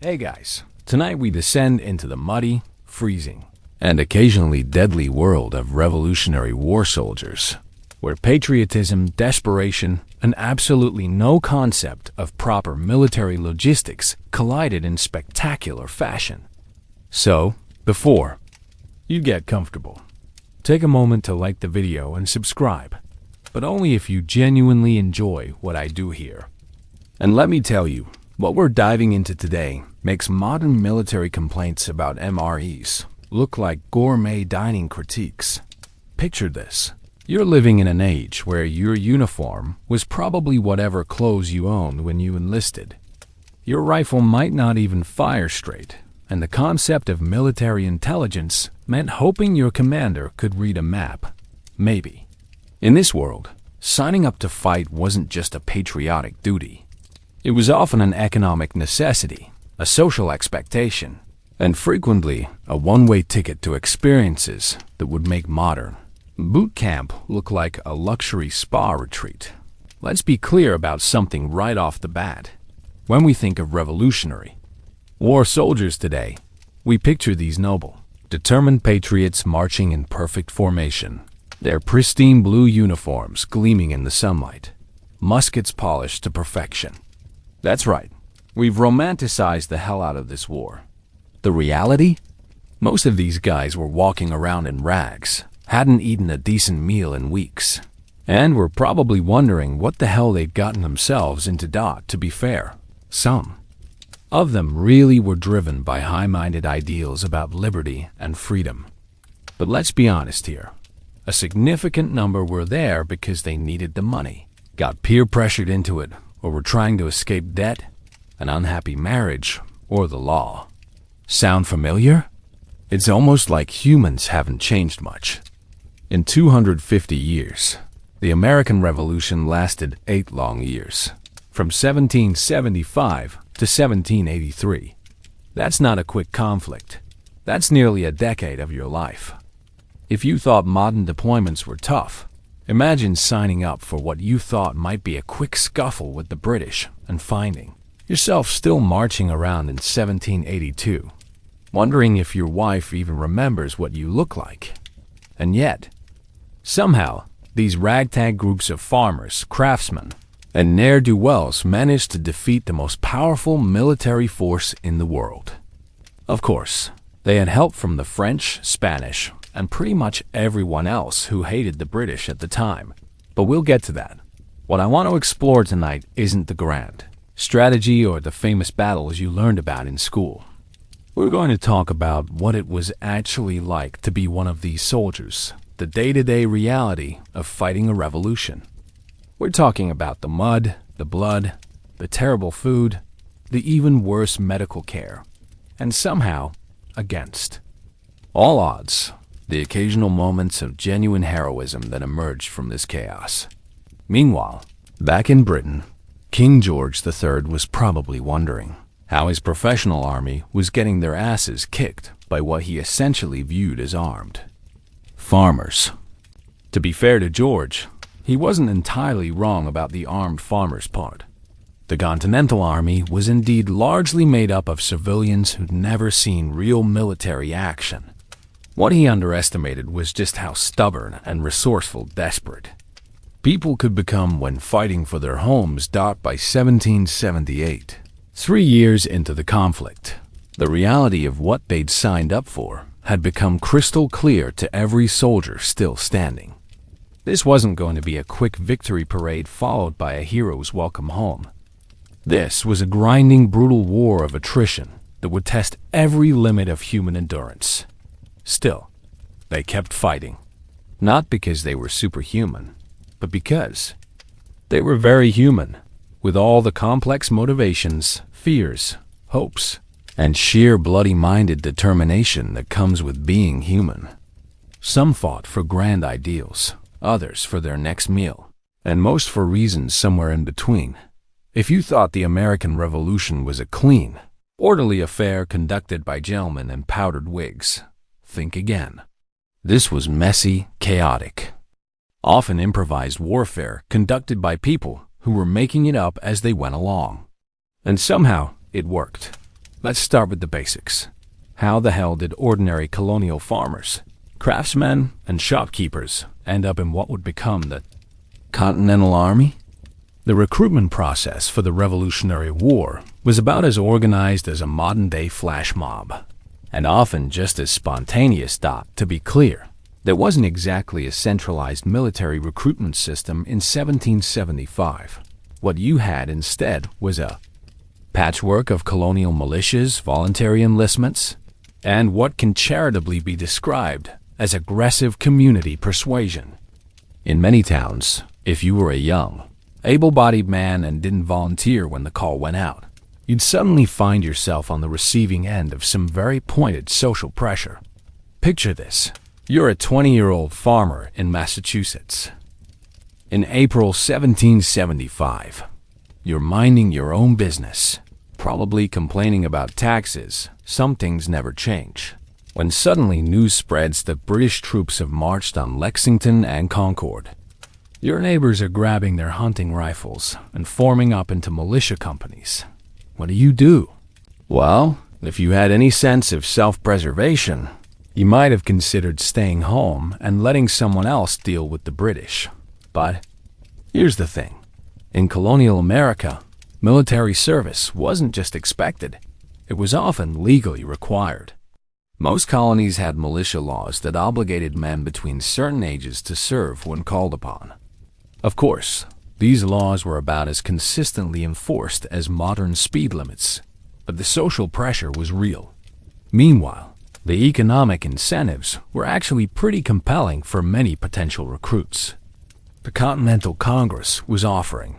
Hey guys, tonight we descend into the muddy, freezing, and occasionally deadly world of Revolutionary War soldiers, where patriotism, desperation, and absolutely no concept of proper military logistics collided in spectacular fashion. So, before you get comfortable, take a moment to like the video and subscribe, but only if you genuinely enjoy what I do here. And let me tell you, what we're diving into today makes modern military complaints about MREs look like gourmet dining critiques. Picture this. You're living in an age where your uniform was probably whatever clothes you owned when you enlisted. Your rifle might not even fire straight, and the concept of military intelligence meant hoping your commander could read a map. Maybe. In this world, signing up to fight wasn't just a patriotic duty. It was often an economic necessity, a social expectation, and frequently a one-way ticket to experiences that would make modern boot camp look like a luxury spa retreat. Let's be clear about something right off the bat. When we think of Revolutionary War soldiers today, we picture these noble, determined patriots marching in perfect formation, their pristine blue uniforms gleaming in the sunlight, muskets polished to perfection. That's right, we've romanticized the hell out of this war. The reality? Most of these guys were walking around in rags, hadn't eaten a decent meal in weeks, and were probably wondering what the hell they'd gotten themselves into. To be fair, some of them really were driven by high-minded ideals about liberty and freedom. But let's be honest here. A significant number were there because they needed the money, got peer-pressured into it, or were trying to escape debt, an unhappy marriage, or the law. Sound familiar? It's almost like humans haven't changed much. In 250 years, the American Revolution lasted 8 long years, from 1775 to 1783. That's not a quick conflict. That's nearly a decade of your life. If you thought modern deployments were tough, imagine signing up for what you thought might be a quick scuffle with the British and finding yourself still marching around in 1782, wondering if your wife even remembers what you look like. And yet, somehow, these ragtag groups of farmers, craftsmen, and ne'er-do-wells managed to defeat the most powerful military force in the world. Of course, they had help from the French, Spanish, and pretty much everyone else who hated the British at the time. But we'll get to that. What I want to explore tonight isn't the grand strategy or the famous battles you learned about in school. We're going to talk about what it was actually like to be one of these soldiers, the day-to-day reality of fighting a revolution. We're talking about the mud, the blood, the terrible food, the even worse medical care, and somehow, against all odds, the occasional moments of genuine heroism that emerged from this chaos. Meanwhile, back in Britain, King George III was probably wondering how his professional army was getting their asses kicked by what he essentially viewed as armed farmers. To be fair to George, he wasn't entirely wrong about the armed farmers part. The Continental Army was indeed largely made up of civilians who'd never seen real military action. What he underestimated was just how stubborn and resourceful desperate people could become when fighting for their homes. By 1778, 3 years into the conflict, the reality of what they'd signed up for had become crystal clear to every soldier still standing. This wasn't going to be a quick victory parade followed by a hero's welcome home. This was a grinding, brutal war of attrition that would test every limit of human endurance. Still, they kept fighting, not because they were superhuman, but because they were very human, with all the complex motivations, fears, hopes, and sheer bloody-minded determination that comes with being human. Some fought for grand ideals, others for their next meal, and most for reasons somewhere in between. If you thought the American Revolution was a clean, orderly affair conducted by gentlemen in powdered wigs, think again. This was messy, chaotic, often improvised warfare conducted by people who were making it up as they went along. And somehow, it worked. Let's start with the basics. How the hell did ordinary colonial farmers, craftsmen, and shopkeepers end up in what would become the Continental Army? The recruitment process for the Revolutionary War was about as organized as a modern-day flash mob, and often just as spontaneous. To be clear, there wasn't exactly a centralized military recruitment system in 1775. What you had instead was a patchwork of colonial militias, voluntary enlistments, and what can charitably be described as aggressive community persuasion. In many towns, if you were a young, able-bodied man and didn't volunteer when the call went out, you'd suddenly find yourself on the receiving end of some very pointed social pressure. Picture this. You're a 20-year-old farmer in Massachusetts. In April 1775, you're minding your own business, probably complaining about taxes. Some things never change. When suddenly news spreads that British troops have marched on Lexington and Concord. Your neighbors are grabbing their hunting rifles and forming up into militia companies. What do? Well, if you had any sense of self-preservation, you might have considered staying home and letting someone else deal with the British. But here's the thing. In colonial America, military service wasn't just expected. It was often legally required. Most colonies had militia laws that obligated men between certain ages to serve when called upon. Of course, these laws were about as consistently enforced as modern speed limits, but the social pressure was real. Meanwhile, the economic incentives were actually pretty compelling for many potential recruits. The Continental Congress was offering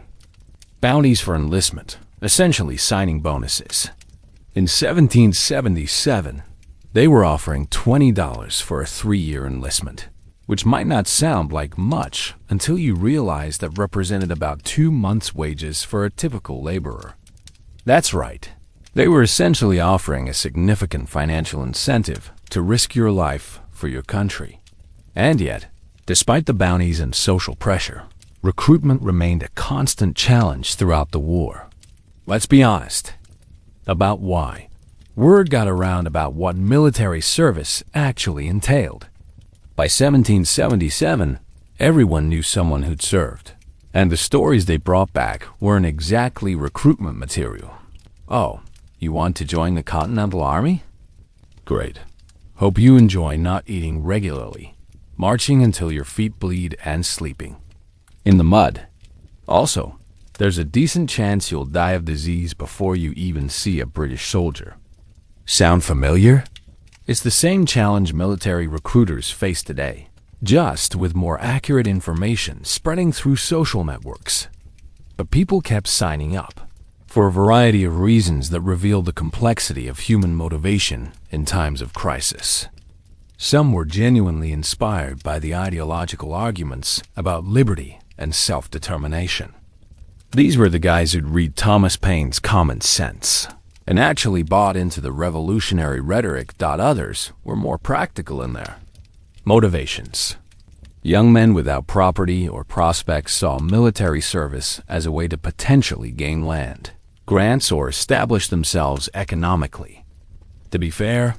bounties for enlistment, essentially signing bonuses. In 1777, they were offering $20 for a 3-year enlistment, which might not sound like much until you realize that represented about 2 months' wages for a typical laborer. That's right. They were essentially offering a significant financial incentive to risk your life for your country. And yet, despite the bounties and social pressure, recruitment remained a constant challenge throughout the war. Let's be honest about why. Word got around about what military service actually entailed. By 1777, everyone knew someone who'd served, and the stories they brought back weren't exactly recruitment material. Oh, you want to join the Continental Army? Great. Hope you enjoy not eating regularly, marching until your feet bleed, and sleeping in the mud. Also, there's a decent chance you'll die of disease before you even see a British soldier. Sound familiar? It's the same challenge military recruiters face today, just with more accurate information spreading through social networks. But people kept signing up, for a variety of reasons that reveal the complexity of human motivation in times of crisis. Some were genuinely inspired by the ideological arguments about liberty and self-determination. These were the guys who'd read Thomas Paine's Common Sense and actually bought into the revolutionary rhetoric. Others were more practical in their motivations. Young men without property or prospects saw military service as a way to potentially gain land, grants, or establish themselves economically. To be fair,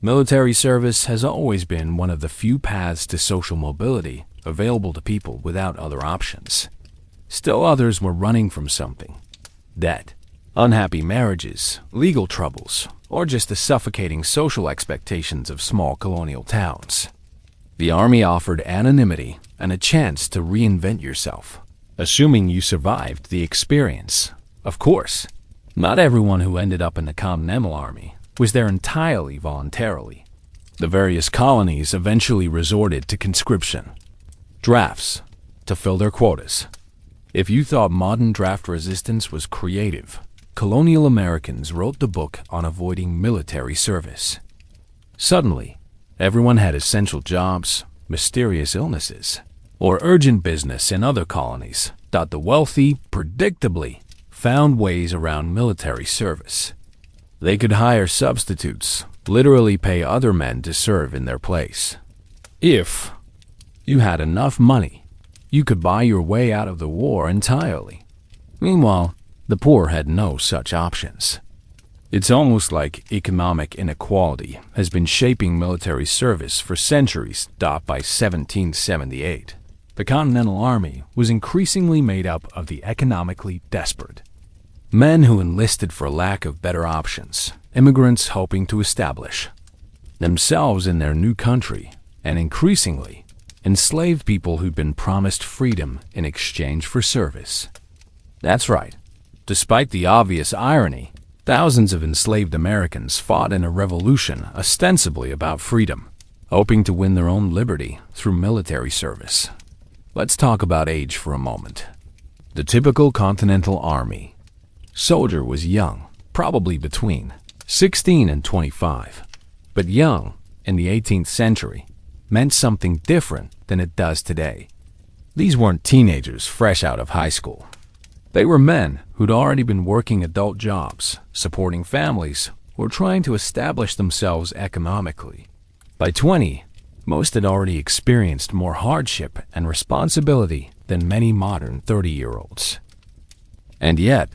military service has always been one of the few paths to social mobility available to people without other options. Still others were running from something: debt, unhappy marriages, legal troubles, or just the suffocating social expectations of small colonial towns. The Army offered anonymity and a chance to reinvent yourself, assuming you survived the experience. Of course, not everyone who ended up in the Continental Army was there entirely voluntarily. The various colonies eventually resorted to conscription, drafts, to fill their quotas. If you thought modern draft resistance was creative, colonial Americans wrote the book on avoiding military service. Suddenly, everyone had essential jobs, mysterious illnesses, or urgent business in other colonies. The wealthy, predictably, found ways around military service. They could hire substitutes, literally pay other men to serve in their place. If you had enough money, you could buy your way out of the war entirely. Meanwhile, the poor had no such options. It's almost like economic inequality has been shaping military service for centuries. By 1778, the Continental Army was increasingly made up of the economically desperate. Men who enlisted for lack of better options, immigrants hoping to establish themselves in their new country, and increasingly, enslaved people who'd been promised freedom in exchange for service. That's right. Despite the obvious irony, thousands of enslaved Americans fought in a revolution ostensibly about freedom, hoping to win their own liberty through military service. Let's talk about age for a moment. The typical Continental Army soldier was young, probably between 16 and 25. But young, in the 18th century, meant something different than it does today. These weren't teenagers fresh out of high school. They were men who'd already been working adult jobs, supporting families, or trying to establish themselves economically. By 20, most had already experienced more hardship and responsibility than many modern 30-year-olds. And yet,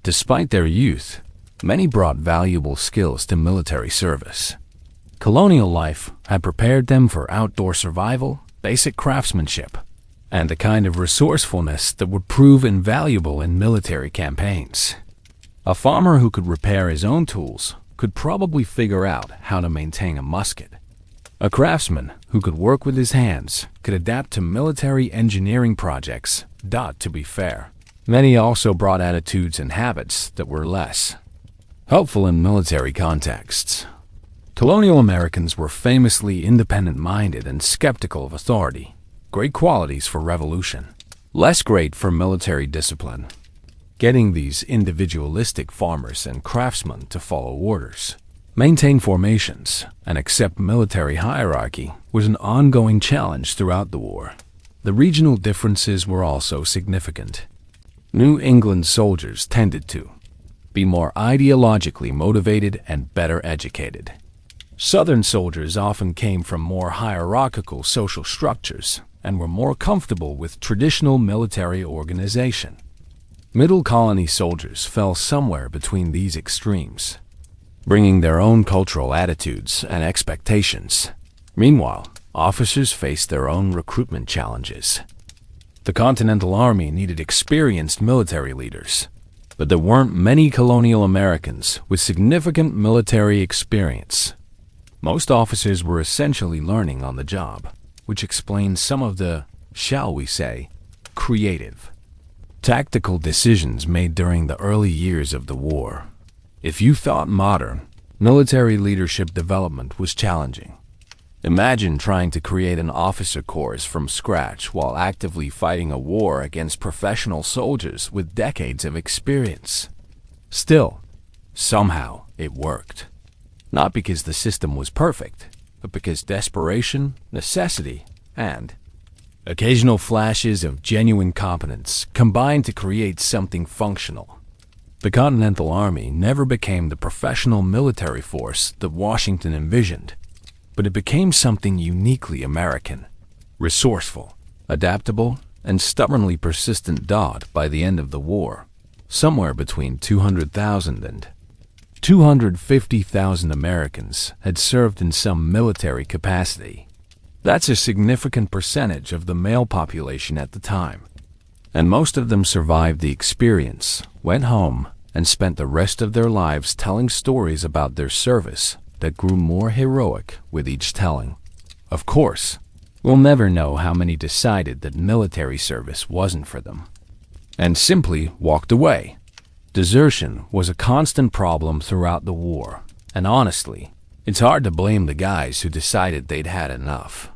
despite their youth, many brought valuable skills to military service. Colonial life had prepared them for outdoor survival, basic craftsmanship, and the kind of resourcefulness that would prove invaluable in military campaigns. A farmer who could repair his own tools could probably figure out how to maintain a musket. A craftsman who could work with his hands could adapt to military engineering projects. To be fair, many also brought attitudes and habits that were less helpful in military contexts. Colonial Americans were famously independent-minded and skeptical of authority. Great qualities for revolution, less great for military discipline. Getting these individualistic farmers and craftsmen to follow orders, maintain formations, and accept military hierarchy was an ongoing challenge throughout the war. The regional differences were also significant. New England soldiers tended to be more ideologically motivated and better educated. Southern soldiers often came from more hierarchical social structures and were more comfortable with traditional military organization. Middle colony soldiers fell somewhere between these extremes, bringing their own cultural attitudes and expectations. Meanwhile, officers faced their own recruitment challenges. The Continental Army needed experienced military leaders, but there weren't many colonial Americans with significant military experience. Most officers were essentially learning on the job, which explains some of the, shall we say, creative, tactical decisions made during the early years of the war. If you thought modern, military leadership development was challenging, imagine trying to create an officer corps from scratch while actively fighting a war against professional soldiers with decades of experience. Still, somehow it worked. Not because the system was perfect, but because desperation, necessity, and occasional flashes of genuine competence combined to create something functional. The Continental Army never became the professional military force that Washington envisioned, but it became something uniquely American, resourceful, adaptable, and stubbornly persistent. By the end of the war, somewhere between 200,000 and 250,000 Americans had served in some military capacity. That's a significant percentage of the male population at the time. And most of them survived the experience, went home, and spent the rest of their lives telling stories about their service that grew more heroic with each telling. Of course, we'll never know how many decided that military service wasn't for them, and simply walked away. Desertion was a constant problem throughout the war, and honestly, it's hard to blame the guys who decided they'd had enough.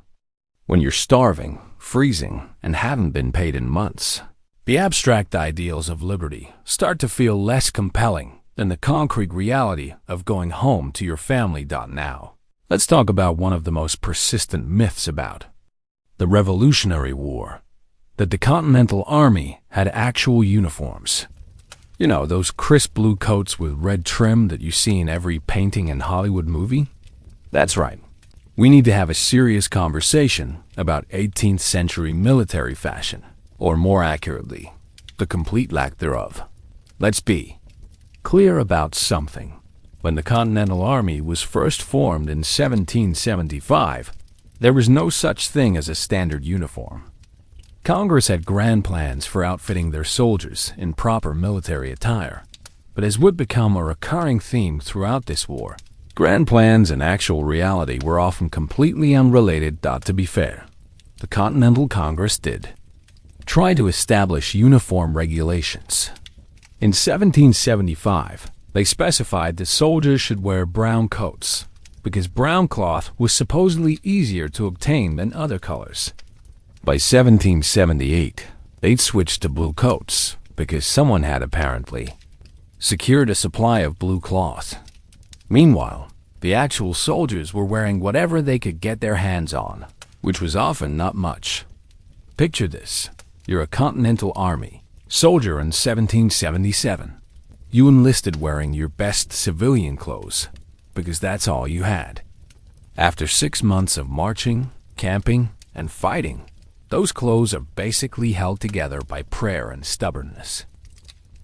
When you're starving, freezing, and haven't been paid in months, the abstract ideals of liberty start to feel less compelling than the concrete reality of going home to your family. Now, let's talk about one of the most persistent myths about the Revolutionary War, that the Continental Army had actual uniforms. You know, those crisp blue coats with red trim that you see in every painting and Hollywood movie? That's right. We need to have a serious conversation about 18th century military fashion, or more accurately, the complete lack thereof. Let's be clear about something. When the Continental Army was first formed in 1775, there was no such thing as a standard uniform. Congress had grand plans for outfitting their soldiers in proper military attire, but as would become a recurring theme throughout this war, grand plans and actual reality were often completely unrelated. To be fair, the Continental Congress did try to establish uniform regulations. In 1775, they specified that soldiers should wear brown coats, because brown cloth was supposedly easier to obtain than other colors. By 1778, they'd switched to blue coats, because someone had apparently secured a supply of blue cloth. Meanwhile, the actual soldiers were wearing whatever they could get their hands on, which was often not much. Picture this. You're a Continental Army soldier in 1777. You enlisted wearing your best civilian clothes, because that's all you had. After 6 months of marching, camping, and fighting, those clothes are basically held together by prayer and stubbornness.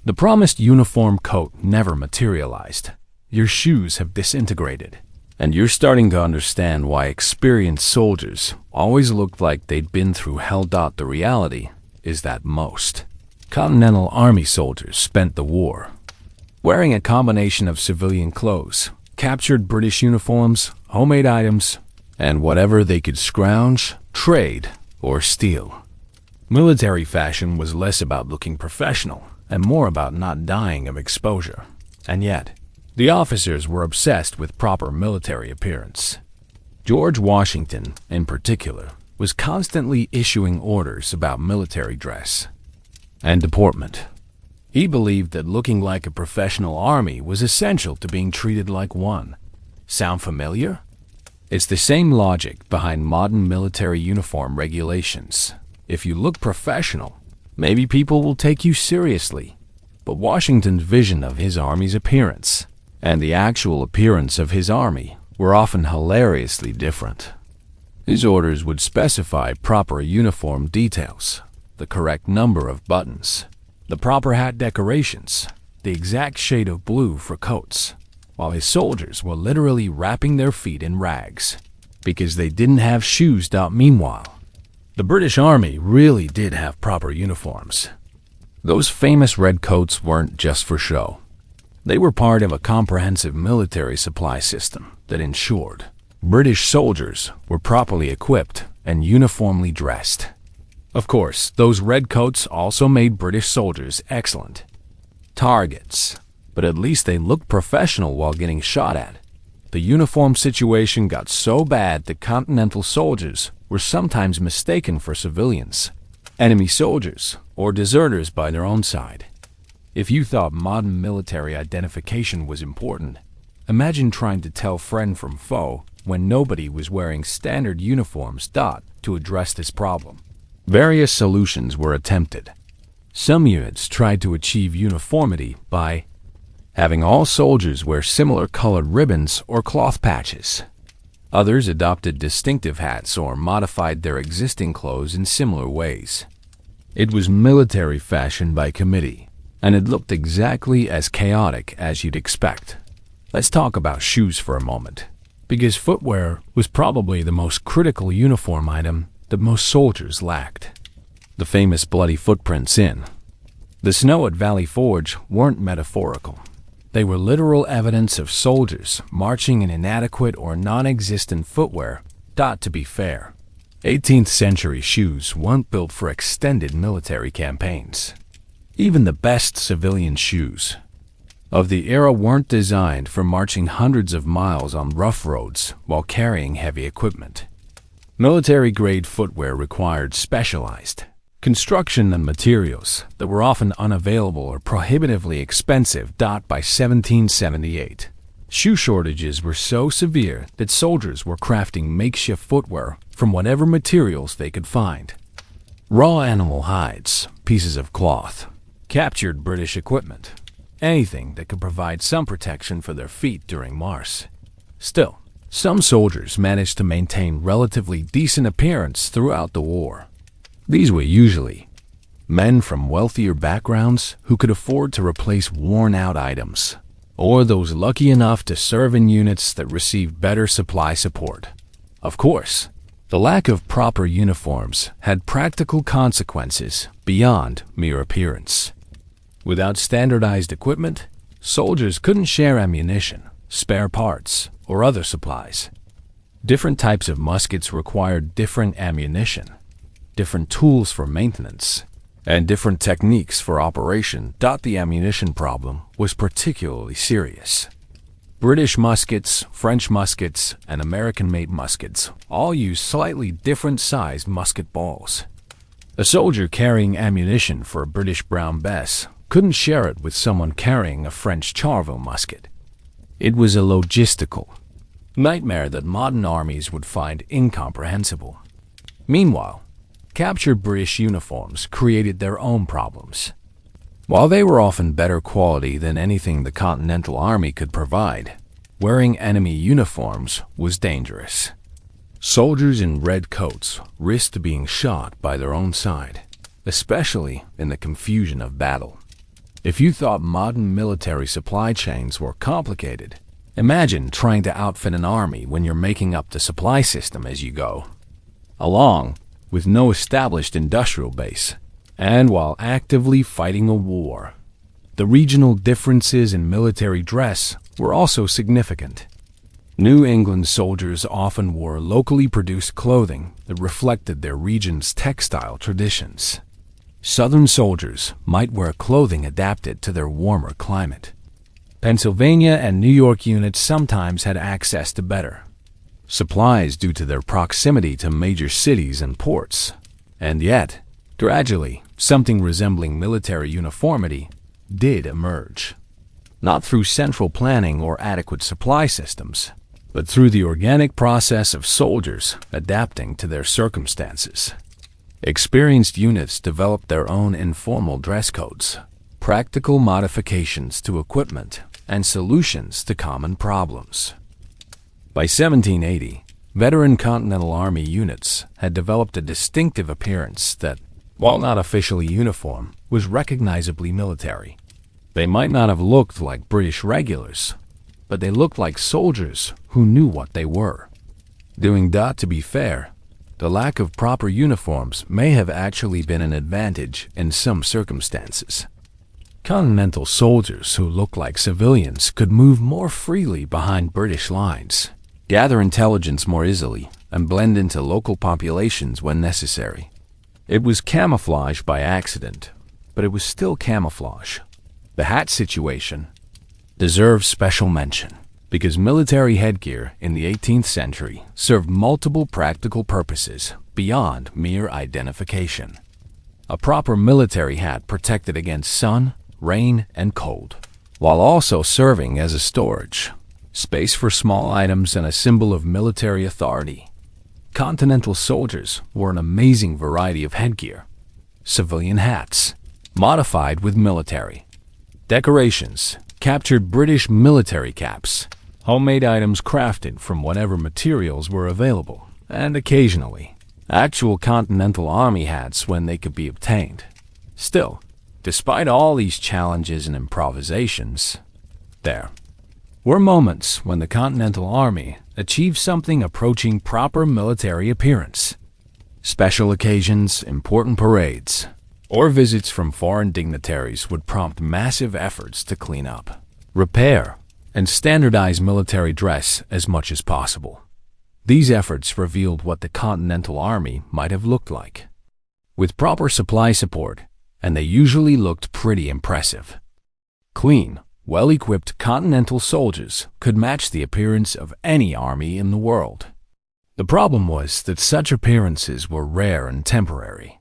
The promised uniform coat never materialized. Your shoes have disintegrated, and you're starting to understand why experienced soldiers always looked like they'd been through hell. The reality is that most Continental Army soldiers spent the war wearing a combination of civilian clothes, captured British uniforms, homemade items, and whatever they could scrounge, trade, or steal. Military fashion was less about looking professional and more about not dying of exposure. And yet, the officers were obsessed with proper military appearance. George Washington, in particular, was constantly issuing orders about military dress and deportment. He believed that looking like a professional army was essential to being treated like one. Sound familiar? It's the same logic behind modern military uniform regulations. If you look professional, maybe people will take you seriously. But Washington's vision of his army's appearance and the actual appearance of his army were often hilariously different. His orders would specify proper uniform details, the correct number of buttons, the proper hat decorations, the exact shade of blue for coats, while his soldiers were literally wrapping their feet in rags because they didn't have shoes. Meanwhile, the British Army really did have proper uniforms. Those famous red coats weren't just for show. They were part of a comprehensive military supply system that ensured British soldiers were properly equipped and uniformly dressed. Of course, those red coats also made British soldiers excellent targets, but at least they looked professional while getting shot at. The uniform situation got so bad that Continental soldiers were sometimes mistaken for civilians, enemy soldiers, or deserters by their own side. If you thought modern military identification was important, imagine trying to tell friend from foe when nobody was wearing standard uniforms. To address this problem, various solutions were attempted. Some units tried to achieve uniformity by having all soldiers wear similar colored ribbons or cloth patches. Others adopted distinctive hats or modified their existing clothes in similar ways. It was military fashion by committee, and it looked exactly as chaotic as you'd expect. Let's talk about shoes for a moment, because footwear was probably the most critical uniform item that most soldiers lacked. The famous bloody footprints in the snow at Valley Forge weren't metaphorical. They were literal evidence of soldiers marching in inadequate or non-existent footwear. To be fair, 18th century shoes weren't built for extended military campaigns. Even the best civilian shoes of the era weren't designed for marching hundreds of miles on rough roads while carrying heavy equipment. Military-grade footwear required specialized construction and materials that were often unavailable or prohibitively expensive. By 1778, shoe shortages were so severe that soldiers were crafting makeshift footwear from whatever materials they could find. Raw animal hides, pieces of cloth, captured British equipment, anything that could provide some protection for their feet during march. Still, some soldiers managed to maintain relatively decent appearance throughout the war. These were usually men from wealthier backgrounds who could afford to replace worn-out items or those lucky enough to serve in units that received better supply support. Of course, the lack of proper uniforms had practical consequences beyond mere appearance. Without standardized equipment, soldiers couldn't share ammunition, spare parts, or other supplies. Different types of muskets required different ammunition, different tools for maintenance, and different techniques for operation. The ammunition problem was particularly serious. British muskets, French muskets, and American-made muskets all used slightly different-sized musket balls. A soldier carrying ammunition for a British Brown Bess couldn't share it with someone carrying a French Charville musket. It was a logistical nightmare that modern armies would find incomprehensible. Meanwhile, captured British uniforms created their own problems. While they were often better quality than anything the Continental Army could provide, wearing enemy uniforms was dangerous. Soldiers in red coats risked being shot by their own side, especially in the confusion of battle. If you thought modern military supply chains were complicated, imagine trying to outfit an army when you're making up the supply system as you go, along with no established industrial base, and while actively fighting a war. The regional differences in military dress were also significant. New England soldiers often wore locally produced clothing that reflected their region's textile traditions. Southern soldiers might wear clothing adapted to their warmer climate. Pennsylvania and New York units sometimes had access to better supplies due to their proximity to major cities and ports. And yet, gradually, something resembling military uniformity did emerge. Not through central planning or adequate supply systems, but through the organic process of soldiers adapting to their circumstances. Experienced units developed their own informal dress codes, practical modifications to equipment, and solutions to common problems. By 1780, veteran Continental Army units had developed a distinctive appearance that, while not officially uniform, was recognizably military. They might not have looked like British regulars, but they looked like soldiers who knew what they were. To be fair, the lack of proper uniforms may have actually been an advantage in some circumstances. Continental soldiers who looked like civilians could move more freely behind British lines, gather intelligence more easily, and blend into local populations when necessary. It was camouflage by accident, but it was still camouflage. The hat situation deserves special mention because military headgear in the 18th century served multiple practical purposes beyond mere identification. A proper military hat protected against sun, rain, and cold, while also serving as a storage space for small items and a symbol of military authority. Continental soldiers wore an amazing variety of headgear: civilian hats, modified with military decorations, captured British military caps, homemade items crafted from whatever materials were available, and occasionally, actual Continental Army hats when they could be obtained. Still, despite all these challenges and improvisations, there were moments when the Continental Army achieved something approaching proper military appearance. Special occasions, important parades, or visits from foreign dignitaries would prompt massive efforts to clean up, repair, and standardize military dress as much as possible. These efforts revealed what the Continental Army might have looked like, with proper supply support, and they usually looked pretty impressive. Clean, well-equipped Continental soldiers could match the appearance of any army in the world. The problem was that such appearances were rare and temporary.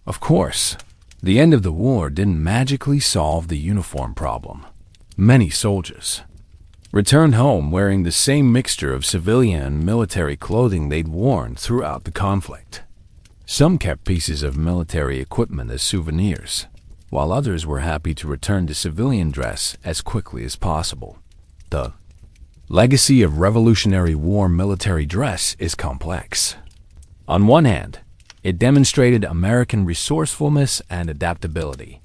Of course, the end of the war didn't magically solve the uniform problem. Many soldiers returned home wearing the same mixture of civilian and military clothing they'd worn throughout the conflict. Some kept pieces of military equipment as souvenirs, while others were happy to return to civilian dress as quickly as possible. The legacy of Revolutionary War military dress is complex. On one hand, it demonstrated American resourcefulness and adaptability.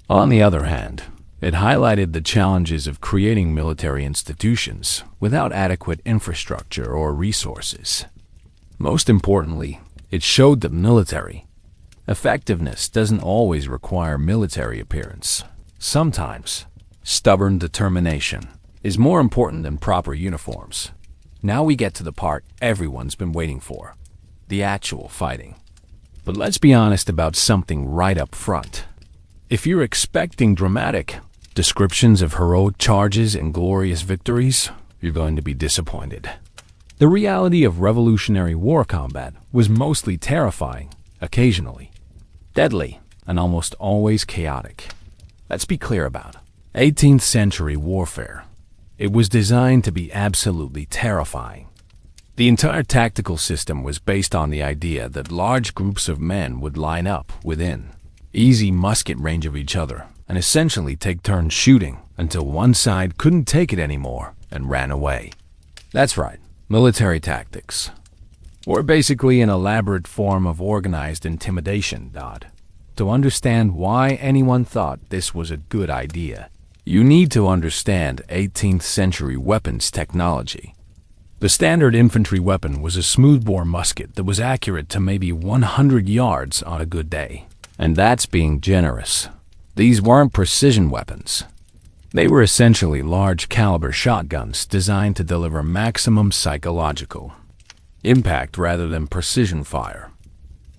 On the other hand, It highlighted the challenges of creating military institutions without adequate infrastructure or resources. Most importantly, it showed that military effectiveness doesn't always require military appearance. Sometimes, stubborn determination is more important than proper uniforms. Now we get to the part everyone's been waiting for, the actual fighting. But let's be honest about something right up front. If you're expecting dramatic descriptions of heroic charges and glorious victories, you're going to be disappointed. The reality of Revolutionary War combat was mostly terrifying, occasionally deadly, and almost always chaotic. Let's be clear about 18th century warfare. It was designed to be absolutely terrifying. The entire tactical system was based on the idea that large groups of men would line up within easy musket range of each other and essentially take turns shooting until one side couldn't take it anymore and ran away. That's right, military tactics were basically an elaborate form of organized intimidation. To understand why anyone thought this was a good idea, you need to understand 18th century weapons technology. The standard infantry weapon was a smoothbore musket that was accurate to maybe 100 yards on a good day. And that's being generous. These weren't precision weapons. They were essentially large caliber shotguns designed to deliver maximum psychological impact rather than precision fire.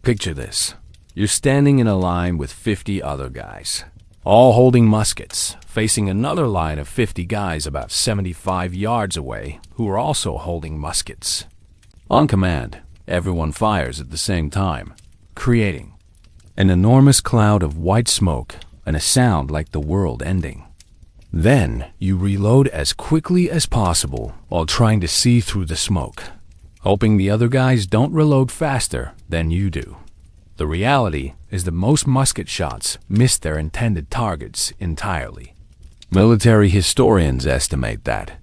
Picture this. You're standing in a line with 50 other guys, all holding muskets, facing another line of 50 guys about 75 yards away who are also holding muskets. On command, everyone fires at the same time, creating an enormous cloud of white smoke and a sound like the world ending. Then you reload as quickly as possible while trying to see through the smoke, hoping the other guys don't reload faster than you do. The reality is that most musket shots miss their intended targets entirely. Military historians estimate that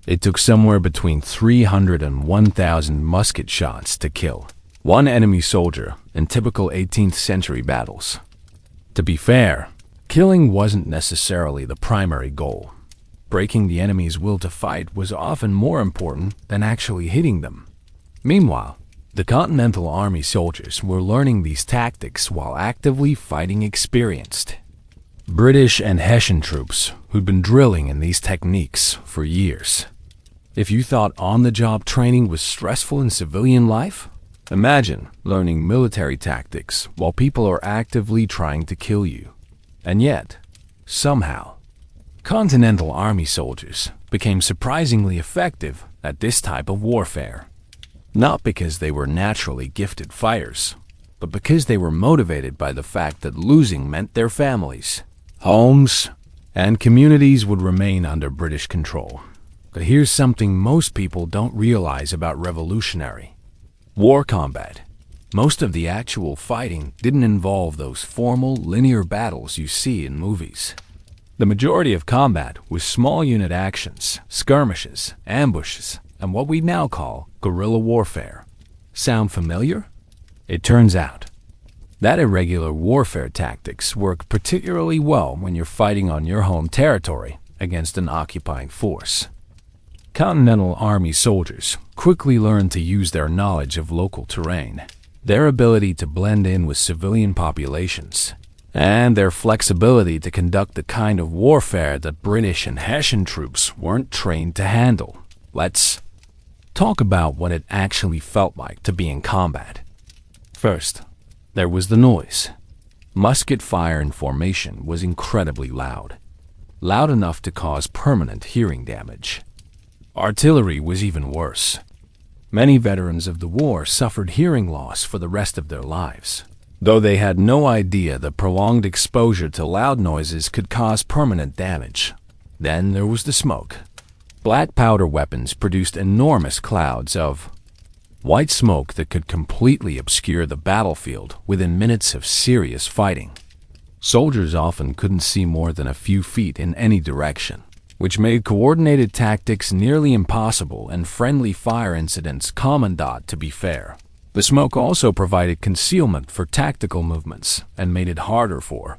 it took somewhere between 300 and 1,000 musket shots to kill one enemy soldier in typical 18th century battles. To be fair, killing wasn't necessarily the primary goal. Breaking the enemy's will to fight was often more important than actually hitting them. Meanwhile, the Continental Army soldiers were learning these tactics while actively fighting experienced British and Hessian troops who'd been drilling in these techniques for years. If you thought on-the-job training was stressful in civilian life, imagine learning military tactics while people are actively trying to kill you. And yet, somehow, Continental Army soldiers became surprisingly effective at this type of warfare. Not because they were naturally gifted fighters, but because they were motivated by the fact that losing meant their families, homes, and communities would remain under British control. But here's something most people don't realize about Revolutionary War combat. Most of the actual fighting didn't involve those formal, linear battles you see in movies. The majority of combat was small unit actions, skirmishes, ambushes, and what we now call guerrilla warfare. Sound familiar? It turns out that irregular warfare tactics work particularly well when you're fighting on your home territory against an occupying force. Continental Army soldiers quickly learned to use their knowledge of local terrain, their ability to blend in with civilian populations, and their flexibility to conduct the kind of warfare that British and Hessian troops weren't trained to handle. Let's talk about what it actually felt like to be in combat. First, there was the noise. Musket fire in formation was incredibly loud enough to cause permanent hearing damage. Artillery was even worse. Many veterans of the war suffered hearing loss for the rest of their lives, though they had no idea that prolonged exposure to loud noises could cause permanent damage. Then there was the smoke. Black powder weapons produced enormous clouds of white smoke that could completely obscure the battlefield within minutes of serious fighting. Soldiers often couldn't see more than a few feet in any direction, which made coordinated tactics nearly impossible and friendly fire incidents common. To be fair, the smoke also provided concealment for tactical movements and made it harder for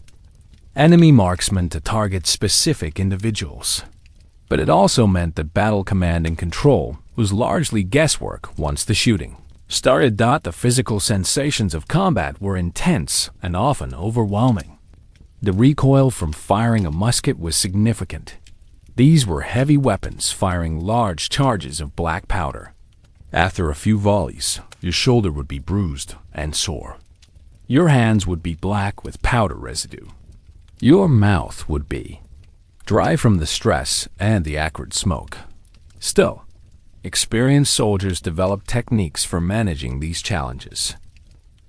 enemy marksmen to target specific individuals. But it also meant that battle command and control was largely guesswork once the shooting started. The physical sensations of combat were intense and often overwhelming. The recoil from firing a musket was significant. These were heavy weapons firing large charges of black powder. After a few volleys, your shoulder would be bruised and sore. Your hands would be black with powder residue. Your mouth would be dry from the stress and the acrid smoke. Still, experienced soldiers developed techniques for managing these challenges.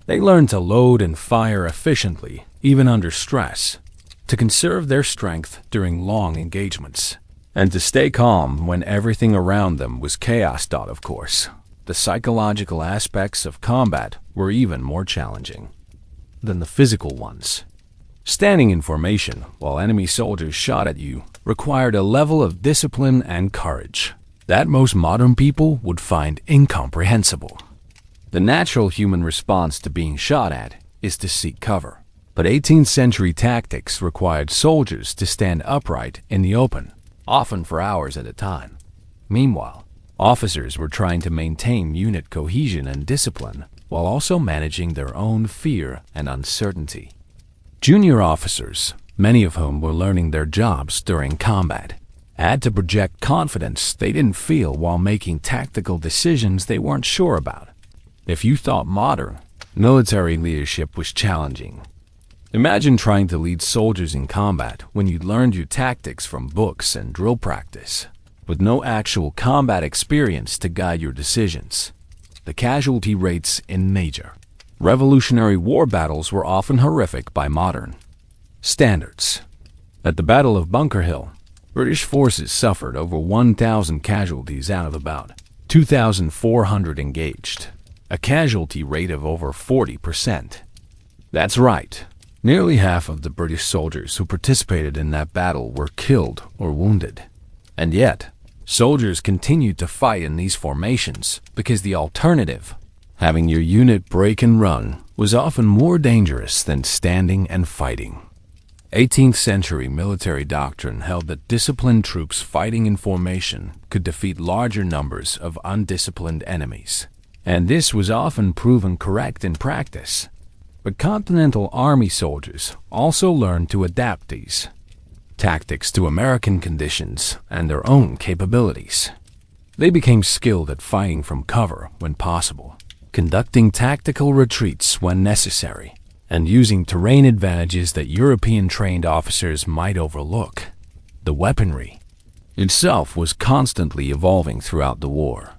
They learned to load and fire efficiently, even under stress, to conserve their strength during long engagements, and to stay calm when everything around them was chaos. Of course, the psychological aspects of combat were even more challenging than the physical ones. Standing in formation while enemy soldiers shot at you required a level of discipline and courage that most modern people would find incomprehensible. The natural human response to being shot at is to seek cover, but 18th century tactics required soldiers to stand upright in the open, often for hours at a time. Meanwhile, officers were trying to maintain unit cohesion and discipline while also managing their own fear and uncertainty. Junior officers, many of whom were learning their jobs during combat, had to project confidence they didn't feel while making tactical decisions they weren't sure about. If you thought modern military leadership was challenging, imagine trying to lead soldiers in combat when you'd learned your tactics from books and drill practice, with no actual combat experience to guide your decisions. The casualty rates in major Revolutionary War battles were often horrific by modern standards. At the Battle of Bunker Hill, British forces suffered over 1,000 casualties out of about 2,400 engaged, a casualty rate of over 40%. That's right, nearly half of the British soldiers who participated in that battle were killed or wounded. And yet, soldiers continued to fight in these formations because the alternative, having your unit break and run, was often more dangerous than standing and fighting. 18th century military doctrine held that disciplined troops fighting in formation could defeat larger numbers of undisciplined enemies, and this was often proven correct in practice. But Continental Army soldiers also learned to adapt these tactics to American conditions and their own capabilities. They became skilled at fighting from cover when possible, conducting tactical retreats when necessary, and using terrain advantages that European-trained officers might overlook. The weaponry itself was constantly evolving throughout the war.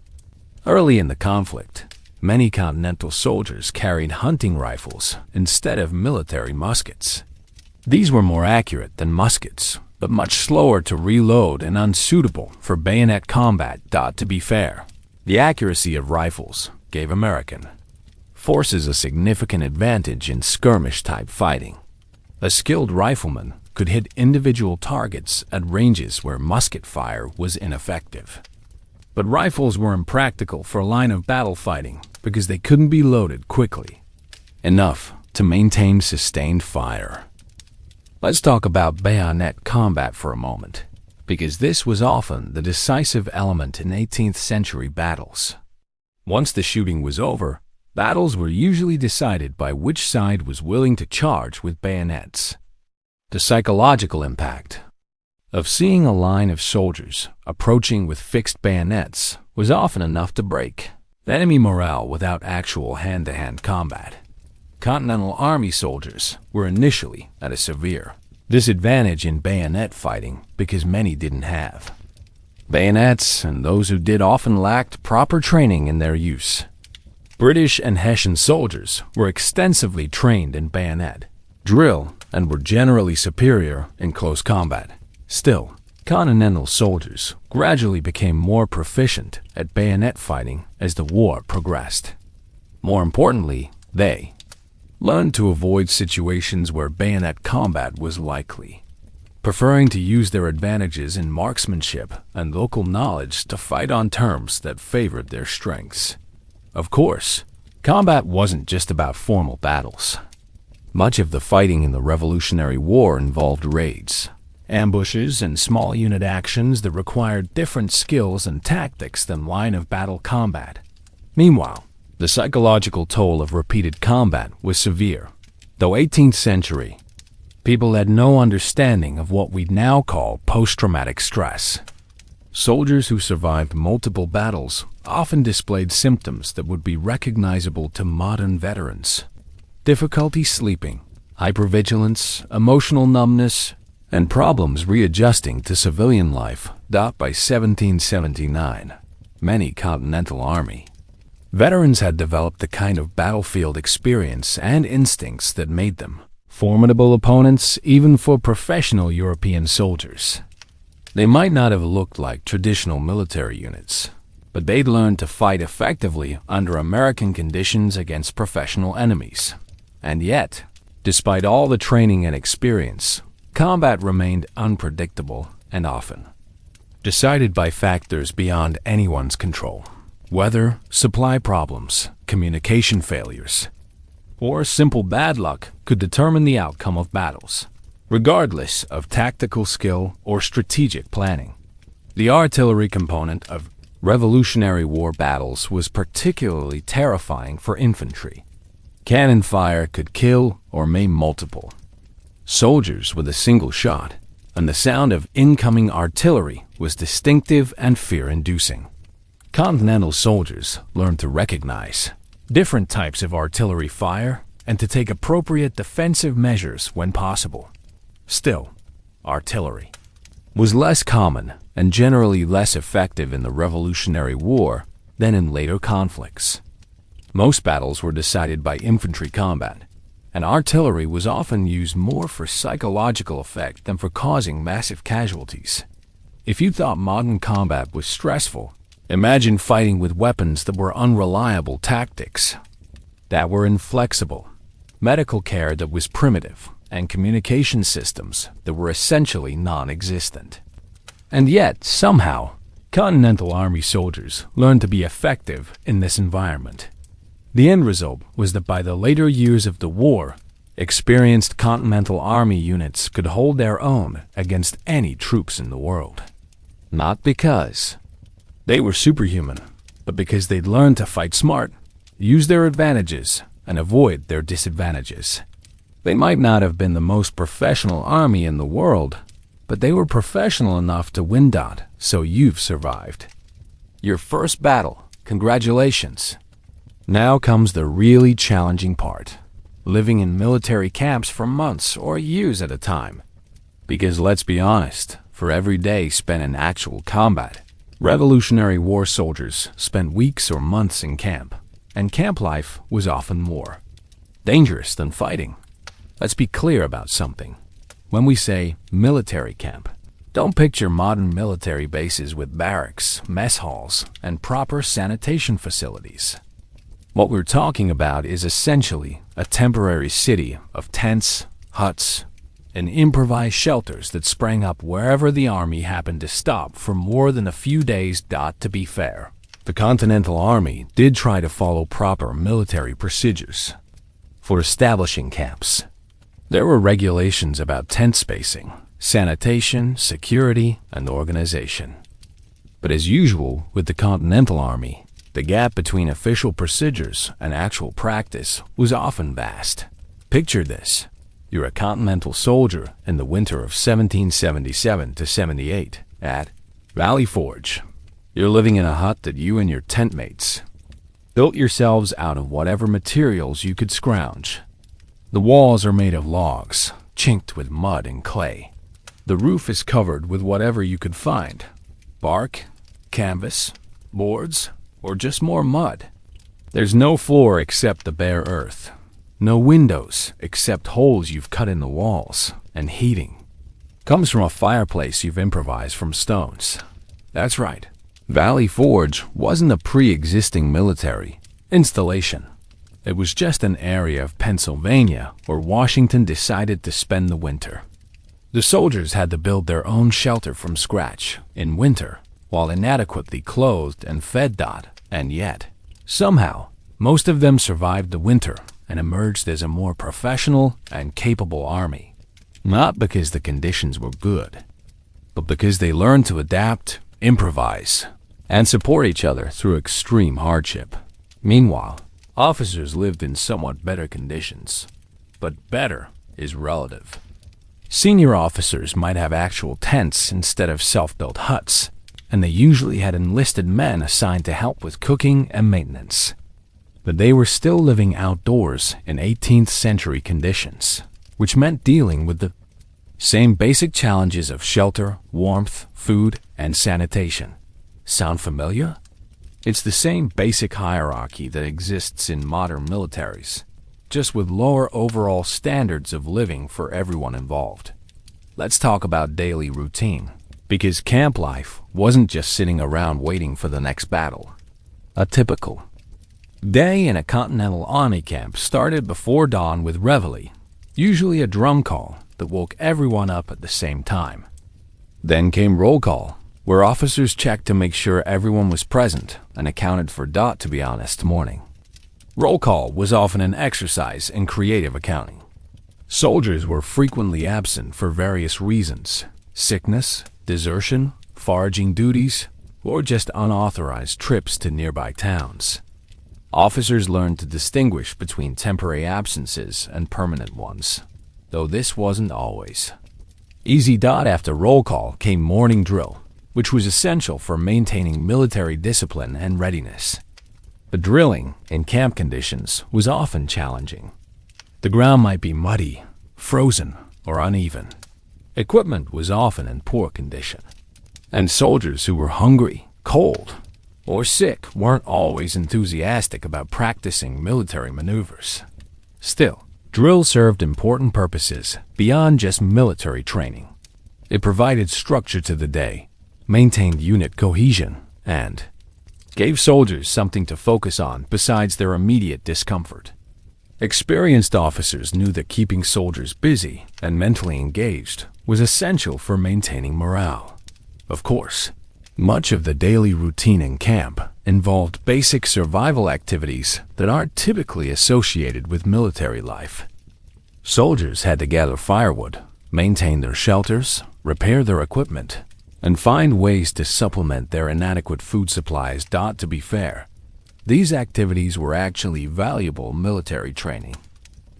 Early in the conflict, many Continental soldiers carried hunting rifles instead of military muskets. These were more accurate than muskets, but much slower to reload and unsuitable for bayonet combat. To be fair, the accuracy of rifles gave American forces a significant advantage in skirmish-type fighting. A skilled rifleman could hit individual targets at ranges where musket fire was ineffective. But rifles were impractical for line-of-battle fighting because they couldn't be loaded quickly enough to maintain sustained fire. Let's talk about bayonet combat for a moment, because this was often the decisive element in 18th century battles. Once the shooting was over, battles were usually decided by which side was willing to charge with bayonets. The psychological impact of seeing a line of soldiers approaching with fixed bayonets was often enough to break enemy morale without actual hand-to-hand combat. Continental Army soldiers were initially at a severe disadvantage in bayonet fighting because many didn't have bayonets, and those who did often lacked proper training in their use. British and Hessian soldiers were extensively trained in bayonet drill and were generally superior in close combat. Still, Continental soldiers gradually became more proficient at bayonet fighting as the war progressed. More importantly, they learned to avoid situations where bayonet combat was likely, preferring to use their advantages in marksmanship and local knowledge to fight on terms that favored their strengths. Of course, combat wasn't just about formal battles. Much of the fighting in the Revolutionary War involved raids, ambushes, and small unit actions that required different skills and tactics than line-of-battle combat. Meanwhile, the psychological toll of repeated combat was severe. Though 18th century, people had no understanding of what we'd now call post-traumatic stress. Soldiers who survived multiple battles often displayed symptoms that would be recognizable to modern veterans. Difficulty sleeping, hypervigilance, emotional numbness, and problems readjusting to civilian life. By 1779, many Continental Army veterans had developed the kind of battlefield experience and instincts that made them formidable opponents even for professional European soldiers. They might not have looked like traditional military units, but they'd learned to fight effectively under American conditions against professional enemies. And yet, despite all the training and experience, combat remained unpredictable and often decided by factors beyond anyone's control. Weather, supply problems, communication failures, or simple bad luck could determine the outcome of battles, regardless of tactical skill or strategic planning. The artillery component of Revolutionary War battles was particularly terrifying for infantry. Cannon fire could kill or maim multiple soldiers with a single shot, and the sound of incoming artillery was distinctive and fear-inducing. Continental soldiers learned to recognize different types of artillery fire and to take appropriate defensive measures when possible. Still, artillery was less common and generally less effective in the Revolutionary War than in later conflicts. Most battles were decided by infantry combat, and artillery was often used more for psychological effect than for causing massive casualties. If you thought modern combat was stressful, imagine fighting with weapons that were unreliable, tactics that were inflexible, medical care that was primitive, and communication systems that were essentially non-existent. And yet, somehow, Continental Army soldiers learned to be effective in this environment. The end result was that by the later years of the war, experienced Continental Army units could hold their own against any troops in the world. Not because they were superhuman, but because they'd learned to fight smart, use their advantages, and avoid their disadvantages. They might not have been the most professional army in the world, but they were professional enough to win. So you've survived your first battle. Congratulations. Now comes the really challenging part: living in military camps for months or years at a time. Because let's be honest, for every day spent in actual combat, Revolutionary War soldiers spent weeks or months in camp, and camp life was often more dangerous than fighting. Let's be clear about something. When we say military camp, don't picture modern military bases with barracks, mess halls, and proper sanitation facilities. What we're talking about is essentially a temporary city of tents, huts, and improvised shelters that sprang up wherever the army happened to stop for more than a few days. To be fair, the Continental Army did try to follow proper military procedures for establishing camps. There were regulations about tent spacing, sanitation, security, and organization. But as usual with the Continental Army, the gap between official procedures and actual practice was often vast. Picture this. You're a Continental soldier in the winter of 1777 to 78 at Valley Forge. You're living in a hut that you and your tent mates built yourselves out of whatever materials you could scrounge. The walls are made of logs, chinked with mud and clay. The roof is covered with whatever you could find: bark, canvas, boards, or just more mud. There's no floor except the bare earth. No windows except holes you've cut in the walls, and heating comes from a fireplace you've improvised from stones. That's right. Valley Forge wasn't a pre-existing military installation. It was just an area of Pennsylvania where Washington decided to spend the winter. The soldiers had to build their own shelter from scratch in winter, while inadequately clothed and fed. And yet, somehow, most of them survived the winter and emerged as a more professional and capable army. Not because the conditions were good, but because they learned to adapt, improvise, and support each other through extreme hardship. Meanwhile, officers lived in somewhat better conditions, but better is relative. Senior officers might have actual tents instead of self-built huts, and they usually had enlisted men assigned to help with cooking and maintenance. But they were still living outdoors in 18th century conditions, which meant dealing with the same basic challenges of shelter, warmth, food, and sanitation. Sound familiar? It's the same basic hierarchy that exists in modern militaries, just with lower overall standards of living for everyone involved. Let's talk about daily routine, because camp life wasn't just sitting around waiting for the next battle. A typical day in a Continental Army camp started before dawn with reveille, usually a drum call that woke everyone up at the same time. Then came roll call, where officers checked to make sure everyone was present and accounted for. To be honest, morning roll call was often an exercise in creative accounting. Soldiers were frequently absent for various reasons: sickness, desertion, foraging duties, or just unauthorized trips to nearby towns. Officers learned to distinguish between temporary absences and permanent ones, though this wasn't always easy. After roll call came morning drill, which was essential for maintaining military discipline and readiness. The drilling in camp conditions was often challenging. The ground might be muddy, frozen, or uneven. Equipment was often in poor condition, and soldiers who were hungry, cold, or sick weren't always enthusiastic about practicing military maneuvers. Still, drill served important purposes beyond just military training. It provided structure to the day, maintained unit cohesion, and gave soldiers something to focus on besides their immediate discomfort. Experienced officers knew that keeping soldiers busy and mentally engaged was essential for maintaining morale. Of course, much of the daily routine in camp involved basic survival activities that aren't typically associated with military life. Soldiers had to gather firewood, maintain their shelters, repair their equipment, and find ways to supplement their inadequate food supplies. To be fair, these activities were actually valuable military training.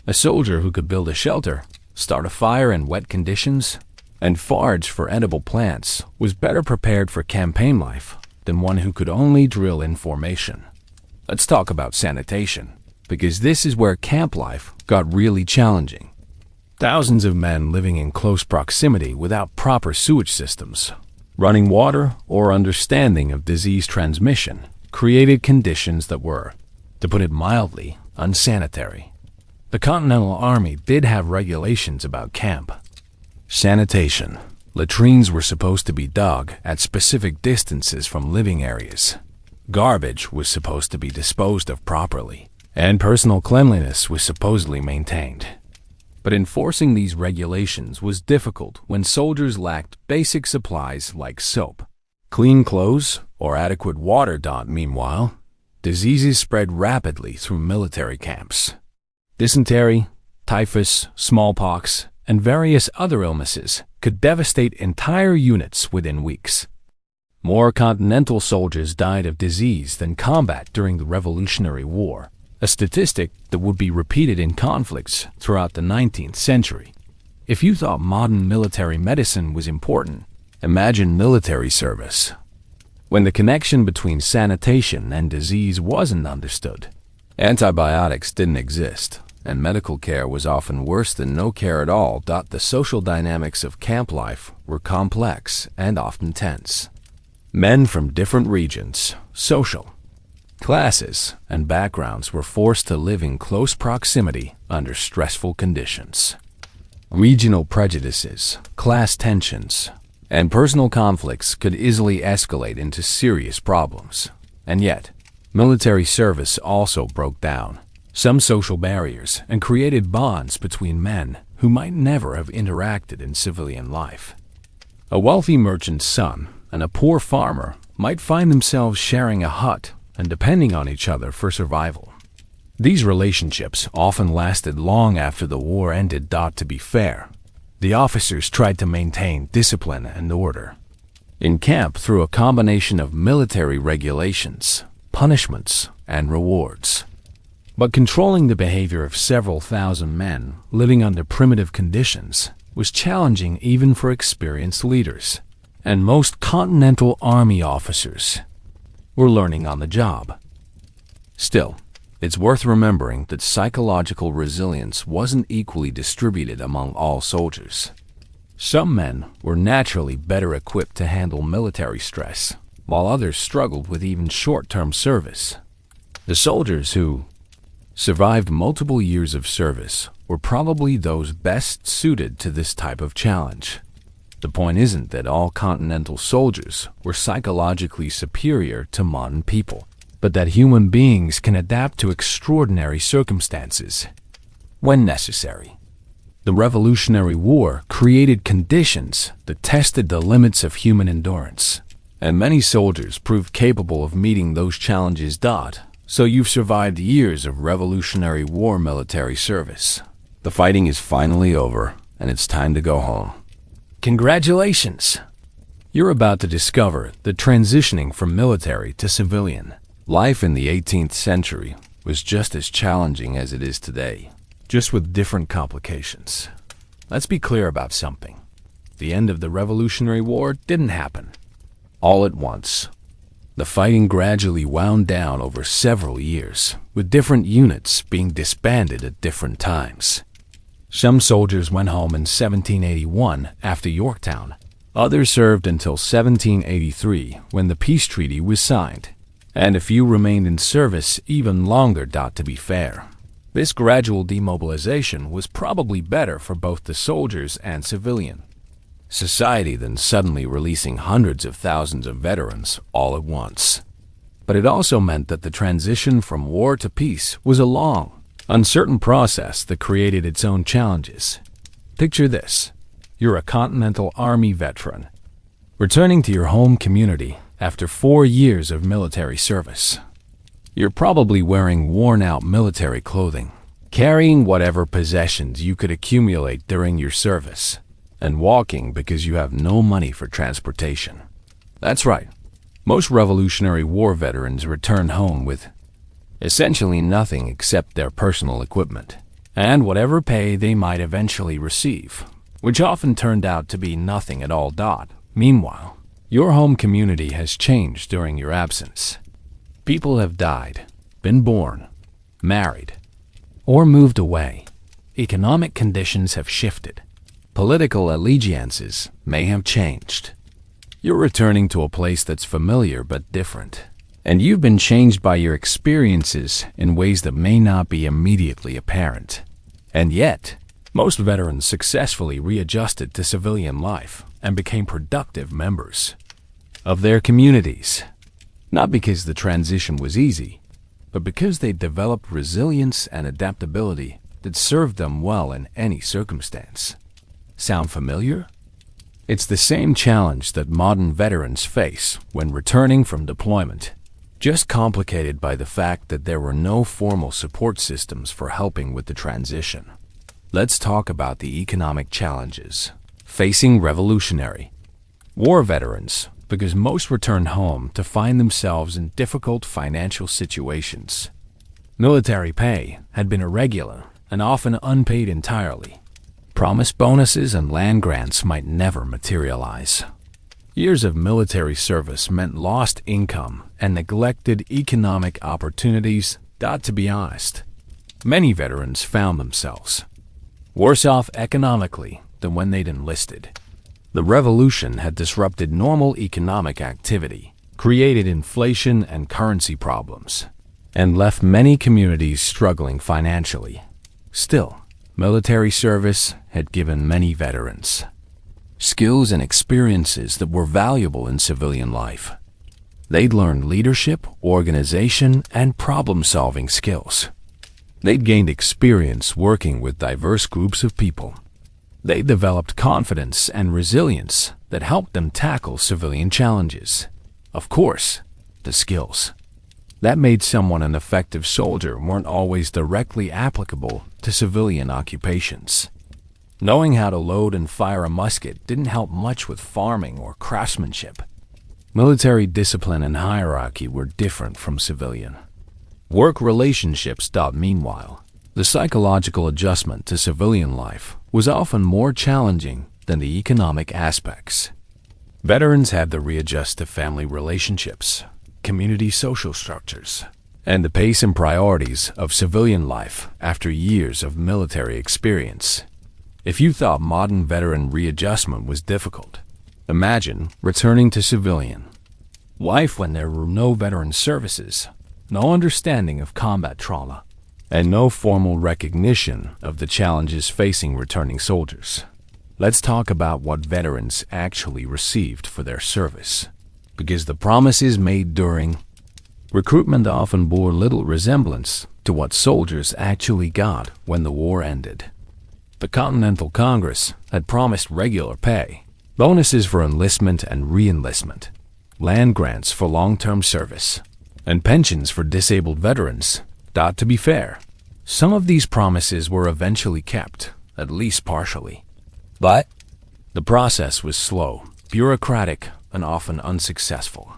A soldier who could build a shelter, start a fire in wet conditions, and forage for edible plants was better prepared for campaign life than one who could only drill in formation. Let's talk about sanitation, because this is where camp life got really challenging. Thousands of men living in close proximity without proper sewage systems, running water, or understanding of disease transmission created conditions that were, to put it mildly, unsanitary. The Continental Army did have regulations about camp sanitation. Latrines were supposed to be dug at specific distances from living areas. Garbage was supposed to be disposed of properly, and personal cleanliness was supposedly maintained. But enforcing these regulations was difficult when soldiers lacked basic supplies like soap, clean clothes, or adequate water. Meanwhile, diseases spread rapidly through military camps. Dysentery, typhus, smallpox, and various other illnesses could devastate entire units within weeks. More Continental soldiers died of disease than combat during the Revolutionary War, a statistic that would be repeated in conflicts throughout the 19th century. If you thought modern military medicine was important, imagine military service. When the connection between sanitation and disease wasn't understood, antibiotics didn't exist, and medical care was often worse than no care at all. The social dynamics of camp life were complex and often tense. Men from different regions, social classes, and backgrounds were forced to live in close proximity under stressful conditions. Regional prejudices, class tensions, and personal conflicts could easily escalate into serious problems. And yet, military service also broke down some social barriers and created bonds between men who might never have interacted in civilian life. A wealthy merchant's son and a poor farmer might find themselves sharing a hut and depending on each other for survival. These relationships often lasted long after the war ended. To be fair, the officers tried to maintain discipline and order in camp through a combination of military regulations, punishments, and rewards. But controlling the behavior of several thousand men living under primitive conditions was challenging even for experienced leaders, and most Continental Army officers were learning on the job. Still, it's worth remembering that psychological resilience wasn't equally distributed among all soldiers. Some men were naturally better equipped to handle military stress, while others struggled with even short-term service. The soldiers who survived multiple years of service were probably those best suited to this type of challenge. The point isn't that all Continental soldiers were psychologically superior to modern people, but that human beings can adapt to extraordinary circumstances when necessary. The Revolutionary War created conditions that tested the limits of human endurance, and many soldiers proved capable of meeting those challenges. So you've survived years of Revolutionary War military service. The fighting is finally over, and it's time to go home. Congratulations! You're about to discover that transitioning from military to civilian life in the 18th century was just as challenging as it is today, just with different complications. Let's be clear about something. The end of the Revolutionary War didn't happen all at once. The fighting gradually wound down over several years, with different units being disbanded at different times. Some soldiers went home in 1781 after Yorktown. Others served until 1783 when the peace treaty was signed, and a few remained in service even longer. To be fair, this gradual demobilization was probably better for both the soldiers and civilian society than suddenly releasing hundreds of thousands of veterans all at once. But it also meant that the transition from war to peace was a long, uncertain process that created its own challenges. Picture this. You're a Continental Army veteran, returning to your home community after 4 years of military service. You're probably wearing worn-out military clothing, carrying whatever possessions you could accumulate during your service, and walking because you have no money for transportation. That's right. Most Revolutionary War veterans returned home with essentially nothing except their personal equipment, and whatever pay they might eventually receive, which often turned out to be nothing at all. Meanwhile, your home community has changed during your absence. People have died, been born, married, or moved away. Economic conditions have shifted. Political allegiances may have changed. You're returning to a place that's familiar but different, and you've been changed by your experiences in ways that may not be immediately apparent. And yet, most veterans successfully readjusted to civilian life and became productive members of their communities. Not because the transition was easy, but because they developed resilience and adaptability that served them well in any circumstance. Sound familiar? It's the same challenge that modern veterans face when returning from deployment, just complicated by the fact that there were no formal support systems for helping with the transition. Let's talk about the economic challenges facing Revolutionary War veterans, because most return home to find themselves in difficult financial situations. Military pay had been irregular and often unpaid entirely. Promised bonuses and land grants might never materialize. Years of military service meant lost income and neglected economic opportunities. To be honest, many veterans found themselves worse off economically than when they'd enlisted. The revolution had disrupted normal economic activity, created inflation and currency problems, and left many communities struggling financially. Still, military service had given many veterans skills and experiences that were valuable in civilian life. They'd learned leadership, organization, and problem-solving skills. They'd gained experience working with diverse groups of people. They developed confidence and resilience that helped them tackle civilian challenges. Of course, the skills that made someone an effective soldier weren't always directly applicable to civilian occupations. Knowing how to load and fire a musket didn't help much with farming or craftsmanship. Military discipline and hierarchy were different from civilian. Work relationships. Meanwhile, the psychological adjustment to civilian life was often more challenging than the economic aspects. Veterans had to readjust to family relationships, community social structures, and the pace and priorities of civilian life after years of military experience. If you thought modern veteran readjustment was difficult, imagine returning to civilian life when there were no veteran services, no understanding of combat trauma, and no formal recognition of the challenges facing returning soldiers. Let's talk about what veterans actually received for their service, because the promises made during recruitment often bore little resemblance to what soldiers actually got when the war ended. The Continental Congress had promised regular pay, bonuses for enlistment and re-enlistment, land grants for long-term service, and pensions for disabled veterans. To be fair, some of these promises were eventually kept, at least partially. But the process was slow, bureaucratic, and often unsuccessful.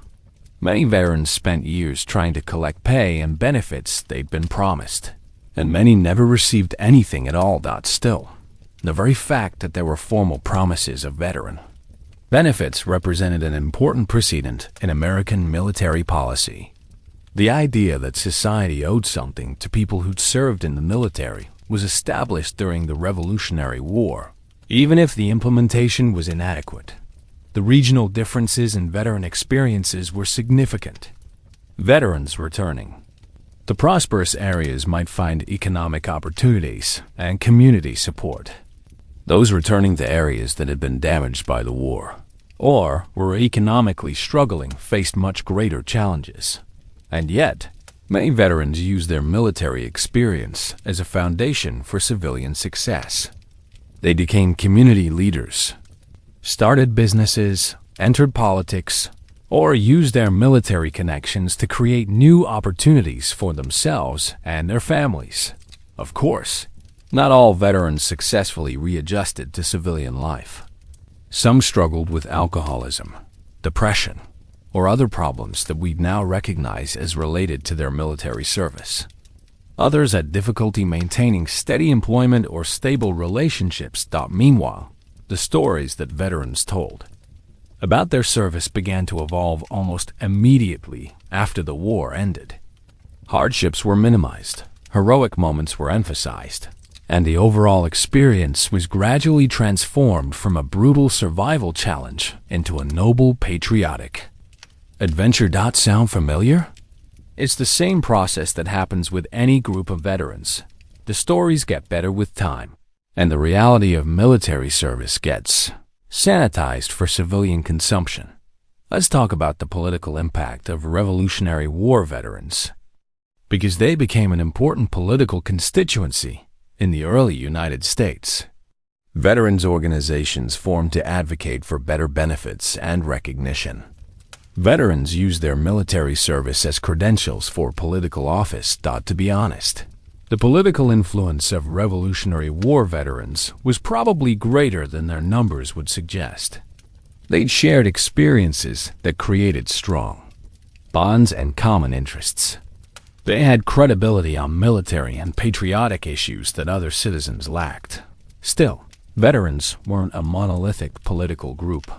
Many veterans spent years trying to collect pay and benefits they'd been promised, and many never received anything at all. Still, the very fact that there were formal promises of veteran benefits represented an important precedent in American military policy. The idea that society owed something to people who'd served in the military was established during the Revolutionary War, even if the implementation was inadequate. The regional differences in veteran experiences were significant. Veterans returning to prosperous areas might find economic opportunities and community support. Those returning to areas that had been damaged by the war or were economically struggling faced much greater challenges. And yet, many veterans used their military experience as a foundation for civilian success. They became community leaders, started businesses, entered politics, or used their military connections to create new opportunities for themselves and their families. Of course, not all veterans successfully readjusted to civilian life. Some struggled with alcoholism, depression, or other problems that we now recognize as related to their military service. Others had difficulty maintaining steady employment or stable relationships. Meanwhile, the stories that veterans told about their service began to evolve almost immediately after the war ended. Hardships were minimized, heroic moments were emphasized, and the overall experience was gradually transformed from a brutal survival challenge into a noble patriotic adventure. Sound familiar? It's the same process that happens with any group of veterans. The stories get better with time, and the reality of military service gets sanitized for civilian consumption. Let's talk about the political impact of Revolutionary War veterans, because they became an important political constituency in the early United States. Veterans organizations formed to advocate for better benefits and recognition. Veterans used their military service as credentials for political office. To be honest, the political influence of Revolutionary War veterans was probably greater than their numbers would suggest. They'd shared experiences that created strong bonds and common interests. They had credibility on military and patriotic issues that other citizens lacked. Still, veterans weren't a monolithic political group.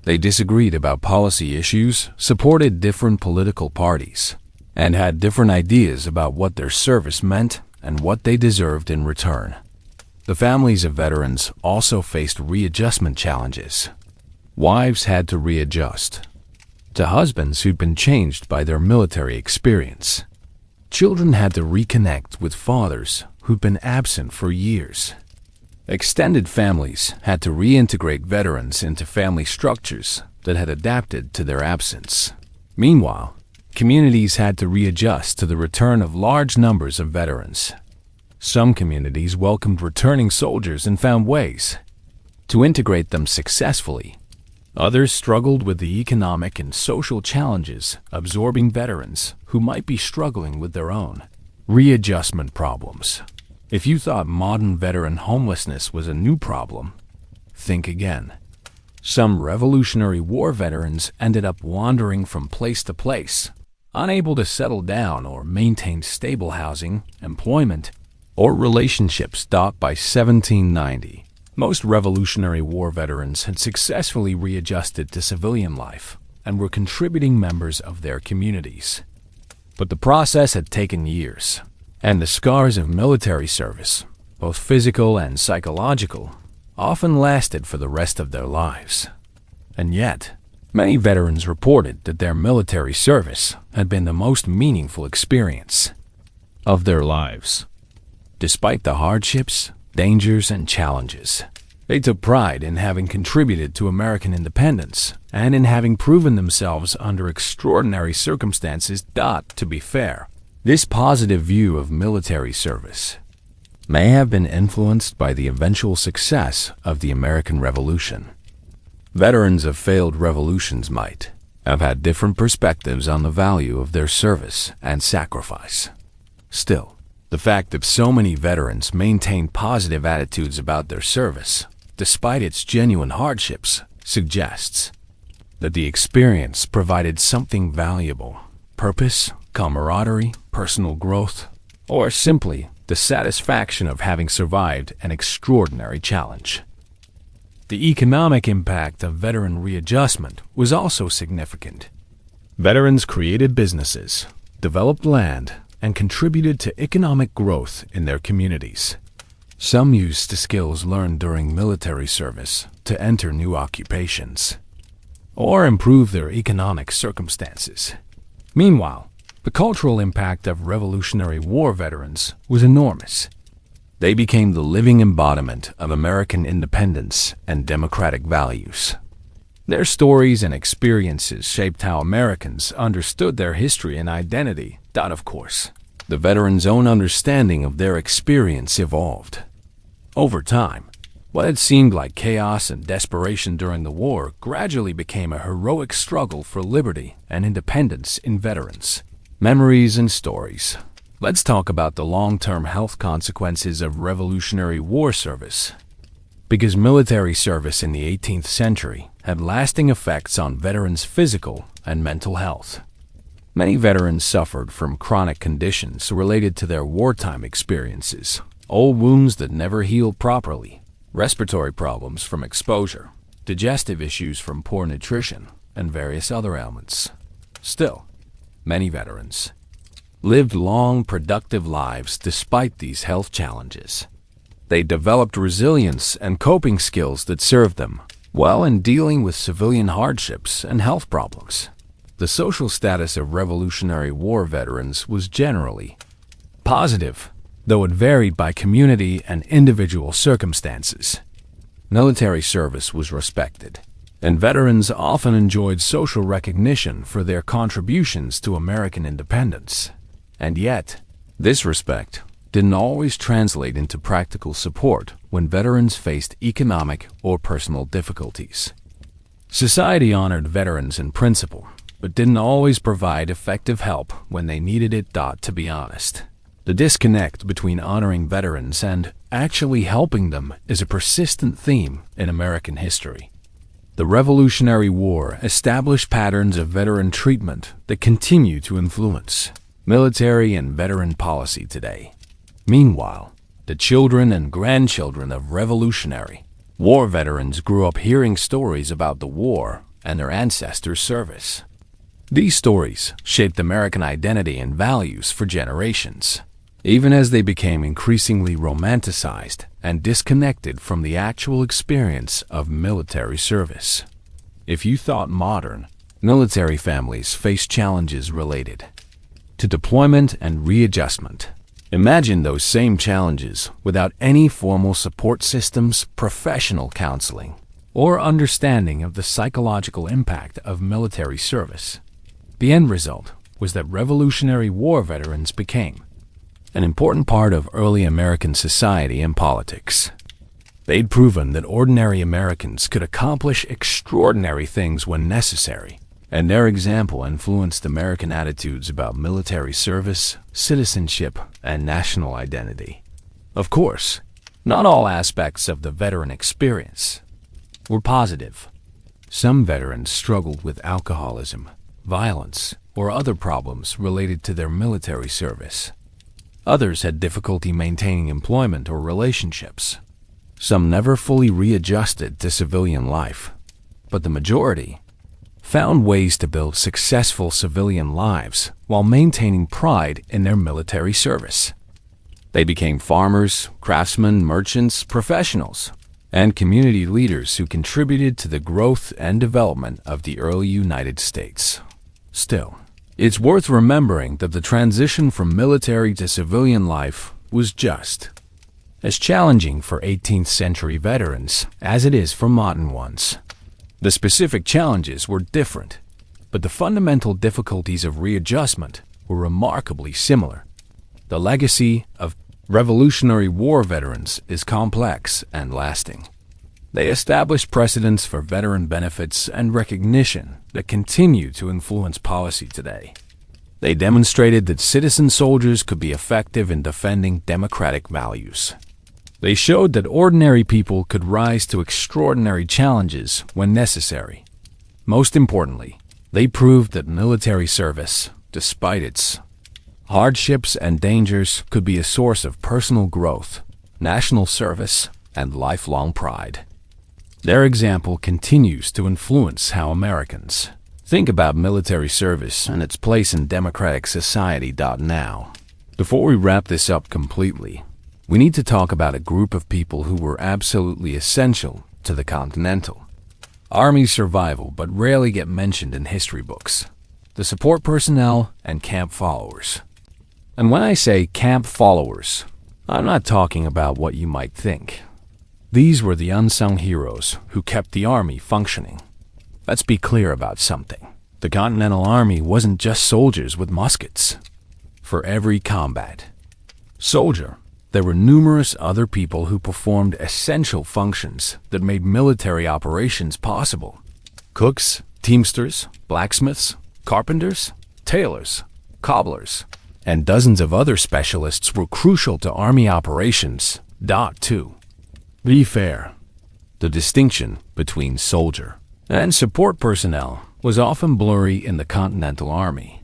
They disagreed about policy issues, supported different political parties, and had different ideas about what their service meant and what they deserved in return. The families of veterans also faced readjustment challenges. Wives had to readjust to husbands who'd been changed by their military experience. Children had to reconnect with fathers who'd been absent for years. Extended families had to reintegrate veterans into family structures that had adapted to their absence. Meanwhile, communities had to readjust to the return of large numbers of veterans. Some communities welcomed returning soldiers and found ways to integrate them successfully. Others struggled with the economic and social challenges, absorbing veterans who might be struggling with their own readjustment problems. If you thought modern veteran homelessness was a new problem, think again. Some Revolutionary War veterans ended up wandering from place to place, unable to settle down or maintain stable housing, employment, or relationships. By 1790, most Revolutionary War veterans had successfully readjusted to civilian life and were contributing members of their communities. But the process had taken years, and the scars of military service, both physical and psychological, often lasted for the rest of their lives. And yet, many veterans reported that their military service had been the most meaningful experience of their lives. Despite the hardships, dangers, and challenges, they took pride in having contributed to American independence and in having proven themselves under extraordinary circumstances. To be fair, this positive view of military service may have been influenced by the eventual success of the American Revolution. Veterans of failed revolutions might have had different perspectives on the value of their service and sacrifice. Still, the fact that so many veterans maintained positive attitudes about their service, despite its genuine hardships, suggests that the experience provided something valuable: purpose, camaraderie, personal growth, or simply the satisfaction of having survived an extraordinary challenge. The economic impact of veteran readjustment was also significant. Veterans created businesses, developed land, and contributed to economic growth in their communities. Some used the skills learned during military service to enter new occupations or improve their economic circumstances. Meanwhile, the cultural impact of Revolutionary War veterans was enormous. They became the living embodiment of American independence and democratic values. Their stories and experiences shaped how Americans understood their history and identity. Of course, the veterans' own understanding of their experience evolved. Over time, what had seemed like chaos and desperation during the war gradually became a heroic struggle for liberty and independence in veterans' memories and stories. Let's talk about the long-term health consequences of Revolutionary War service. Because military service in the 18th century had lasting effects on veterans' physical and mental health. Many veterans suffered from chronic conditions related to their wartime experiences: old wounds that never healed properly, respiratory problems from exposure, digestive issues from poor nutrition, and various other ailments. Still, many veterans lived long, productive lives despite these health challenges. They developed resilience and coping skills that served them well in dealing with civilian hardships and health problems. The social status of Revolutionary War veterans was generally positive, though it varied by community and individual circumstances. Military service was respected, and veterans often enjoyed social recognition for their contributions to American independence. And yet, this respect didn't always translate into practical support when veterans faced economic or personal difficulties. Society honored veterans in principle, but didn't always provide effective help when they needed it. To be honest, the disconnect between honoring veterans and actually helping them is a persistent theme in American history. The Revolutionary War established patterns of veteran treatment that continue to influence military and veteran policy today. Meanwhile, the children and grandchildren of Revolutionary War veterans grew up hearing stories about the war and their ancestors' service. These stories shaped American identity and values for generations, even as they became increasingly romanticized and disconnected from the actual experience of military service. If you thought modern military families face challenges related to deployment and readjustment, imagine those same challenges without any formal support systems, professional counseling, or understanding of the psychological impact of military service. The end result was that Revolutionary War veterans became an important part of early American society and politics. They'd proven that ordinary Americans could accomplish extraordinary things when necessary, and their example influenced American attitudes about military service, citizenship, and national identity. Of course, not all aspects of the veteran experience were positive. Some veterans struggled with alcoholism, violence, or other problems related to their military service. Others had difficulty maintaining employment or relationships. Some never fully readjusted to civilian life, but the majority found ways to build successful civilian lives while maintaining pride in their military service. They became farmers, craftsmen, merchants, professionals, and community leaders who contributed to the growth and development of the early United States. Still, it's worth remembering that the transition from military to civilian life was just as challenging for 18th century veterans as it is for modern ones. The specific challenges were different, but the fundamental difficulties of readjustment were remarkably similar. The legacy of Revolutionary War veterans is complex and lasting. They established precedents for veteran benefits and recognition that continue to influence policy today. They demonstrated that citizen soldiers could be effective in defending democratic values. They showed that ordinary people could rise to extraordinary challenges when necessary. Most importantly, they proved that military service, despite its hardships and dangers, could be a source of personal growth, national service, and lifelong pride. Their example continues to influence how Americans think about military service and its place in democratic society. Now, before we wrap this up completely, we need to talk about a group of people who were absolutely essential to the Continental Army's survival but rarely get mentioned in history books: the support personnel and camp followers. And when I say camp followers, I'm not talking about what you might think. These were the unsung heroes who kept the Army functioning. Let's be clear about something. The Continental Army wasn't just soldiers with muskets. For every combat soldier, there were numerous other people who performed essential functions that made military operations possible. Cooks, teamsters, blacksmiths, carpenters, tailors, cobblers, and dozens of other specialists were crucial to Army operations. To be fair, the distinction between soldier and support personnel was often blurry in the Continental Army.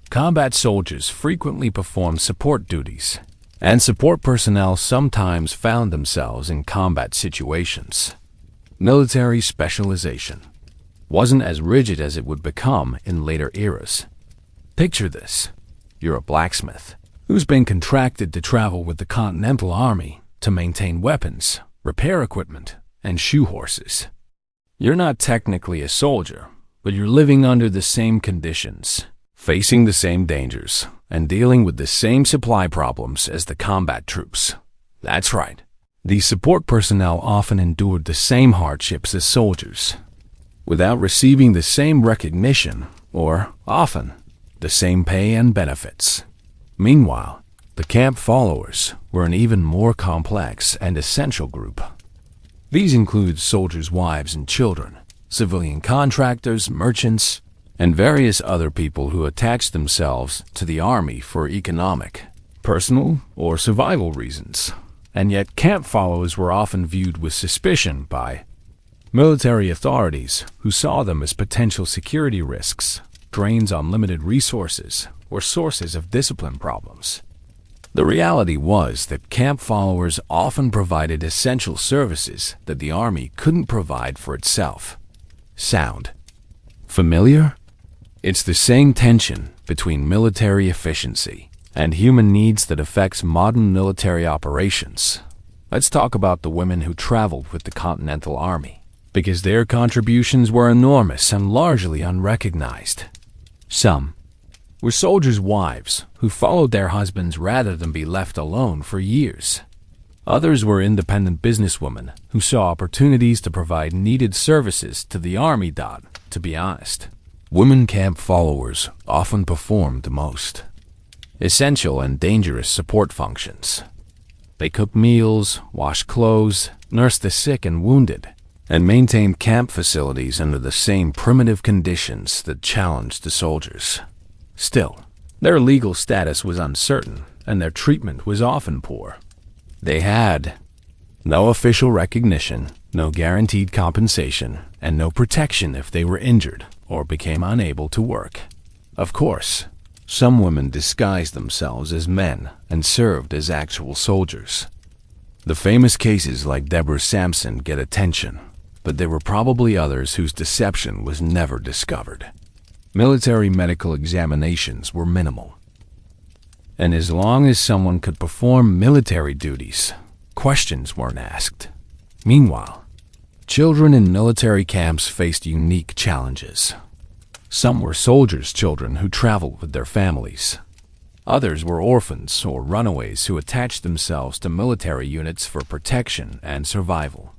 Combat soldiers frequently performed support duties, and support personnel sometimes found themselves in combat situations. Military specialization wasn't as rigid as it would become in later eras. Picture this. You're a blacksmith who's been contracted to travel with the Continental Army to maintain weapons, repair equipment, and shoe horses. You're not technically a soldier, but you're living under the same conditions, facing the same dangers, and dealing with the same supply problems as the combat troops. That's right. These support personnel often endured the same hardships as soldiers, without receiving the same recognition or, often, the same pay and benefits. Meanwhile, the camp followers were an even more complex and essential group. These include soldiers' wives and children, civilian contractors, merchants, and various other people who attached themselves to the Army for economic, personal, or survival reasons. And yet camp followers were often viewed with suspicion by military authorities who saw them as potential security risks, drains on limited resources, or sources of discipline problems. The reality was that camp followers often provided essential services that the Army couldn't provide for itself. Sound familiar? It's the same tension between military efficiency and human needs that affects modern military operations. Let's talk about the women who traveled with the Continental Army, because their contributions were enormous and largely unrecognized. Some were soldiers' wives who followed their husbands rather than be left alone for years. Others were independent businesswomen who saw opportunities to provide needed services to the Army. To be honest, women camp followers often performed the most essential and dangerous support functions. They cooked meals, washed clothes, nursed the sick and wounded, and maintained camp facilities under the same primitive conditions that challenged the soldiers. Still, their legal status was uncertain, and their treatment was often poor. They had no official recognition, no guaranteed compensation, and no protection if they were injured or became unable to work. Of course, some women disguised themselves as men and served as actual soldiers. The famous cases like Deborah Sampson get attention, but there were probably others whose deception was never discovered. Military medical examinations were minimal, and as long as someone could perform military duties, questions weren't asked. Meanwhile, children in military camps faced unique challenges. Some were soldiers' children who traveled with their families. Others were orphans or runaways who attached themselves to military units for protection and survival.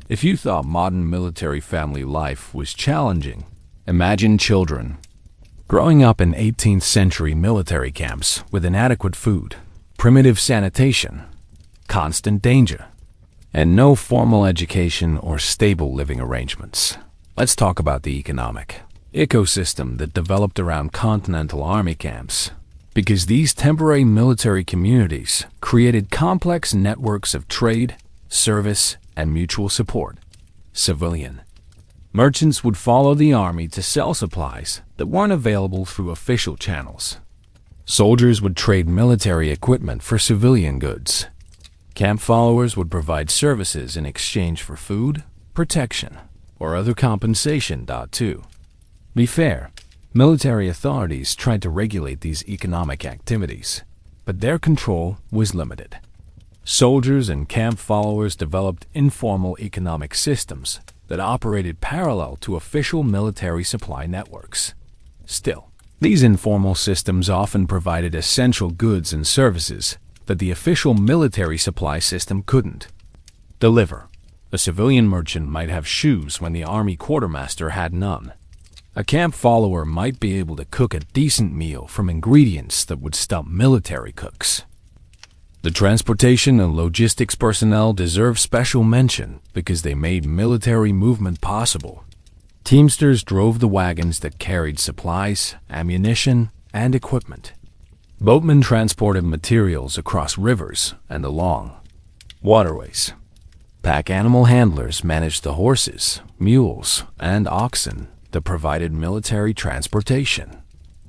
If you thought modern military family life was challenging, imagine children growing up in 18th century military camps with inadequate food, primitive sanitation, constant danger, and no formal education or stable living arrangements. Let's talk about the economic ecosystem that developed around Continental Army camps, because these temporary military communities created complex networks of trade, service, and mutual support. Civilian merchants would follow the army to sell supplies that weren't available through official channels. Soldiers would trade military equipment for civilian goods. Camp followers would provide services in exchange for food, protection, or other compensation. To be fair, military authorities tried to regulate these economic activities, but their control was limited. Soldiers and camp followers developed informal economic systems that operated parallel to official military supply networks. Still, these informal systems often provided essential goods and services that the official military supply system couldn't deliver. A civilian merchant might have shoes when the army quartermaster had none. A camp follower might be able to cook a decent meal from ingredients that would stump military cooks. The transportation and logistics personnel deserve special mention because they made military movement possible. Teamsters drove the wagons that carried supplies, ammunition, and equipment. Boatmen transported materials across rivers and along waterways. Pack animal handlers managed the horses, mules, and oxen that provided military transportation.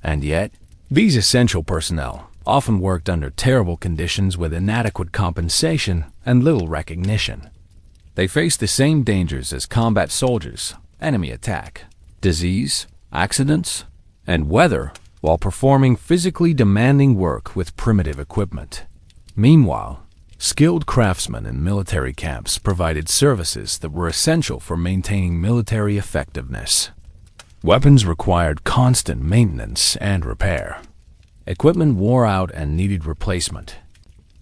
And yet, these essential personnel often worked under terrible conditions with inadequate compensation and little recognition. They faced the same dangers as combat soldiers: enemy attack, disease, accidents, and weather, while performing physically demanding work with primitive equipment. Meanwhile, skilled craftsmen in military camps provided services that were essential for maintaining military effectiveness. Weapons required constant maintenance and repair. Equipment wore out and needed replacement.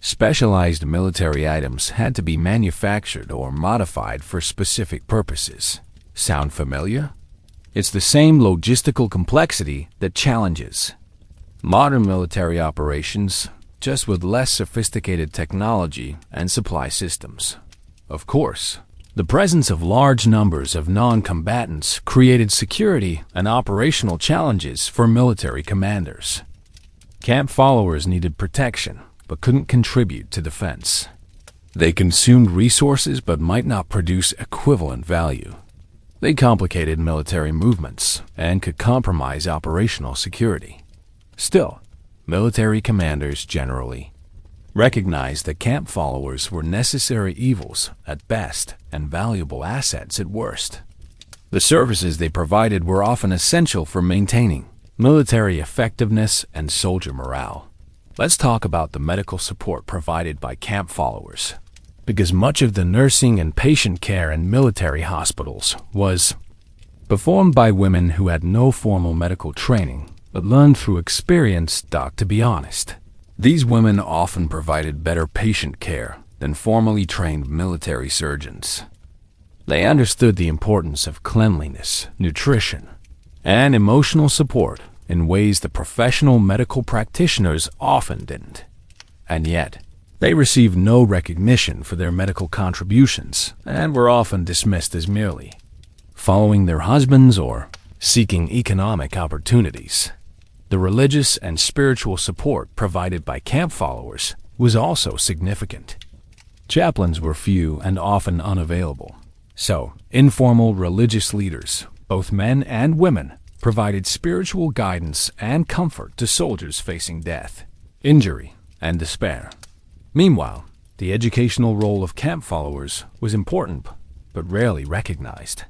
Specialized military items had to be manufactured or modified for specific purposes. Sound familiar? It's the same logistical complexity that challenges modern military operations, just with less sophisticated technology and supply systems. Of course, the presence of large numbers of non-combatants created security and operational challenges for military commanders. Camp followers needed protection, but couldn't contribute to defense. They consumed resources but might not produce equivalent value. They complicated military movements and could compromise operational security. Still, military commanders generally recognized that camp followers were necessary evils at best and valuable assets at worst. The services they provided were often essential for maintaining military effectiveness and soldier morale. Let's talk about the medical support provided by camp followers, because much of the nursing and patient care in military hospitals was performed by women who had no formal medical training but learned through experience. To be honest, these women often provided better patient care than formally trained military surgeons. They understood the importance of cleanliness, nutrition, and emotional support in ways that professional medical practitioners often didn't. And yet, They received no recognition for their medical contributions and were often dismissed as merely following their husbands or seeking economic opportunities. The religious and spiritual support provided by camp followers was also significant. Chaplains were few and often unavailable, so informal religious leaders, both men and women, provided spiritual guidance and comfort to soldiers facing death, injury, and despair. Meanwhile, the educational role of camp followers was important but rarely recognized.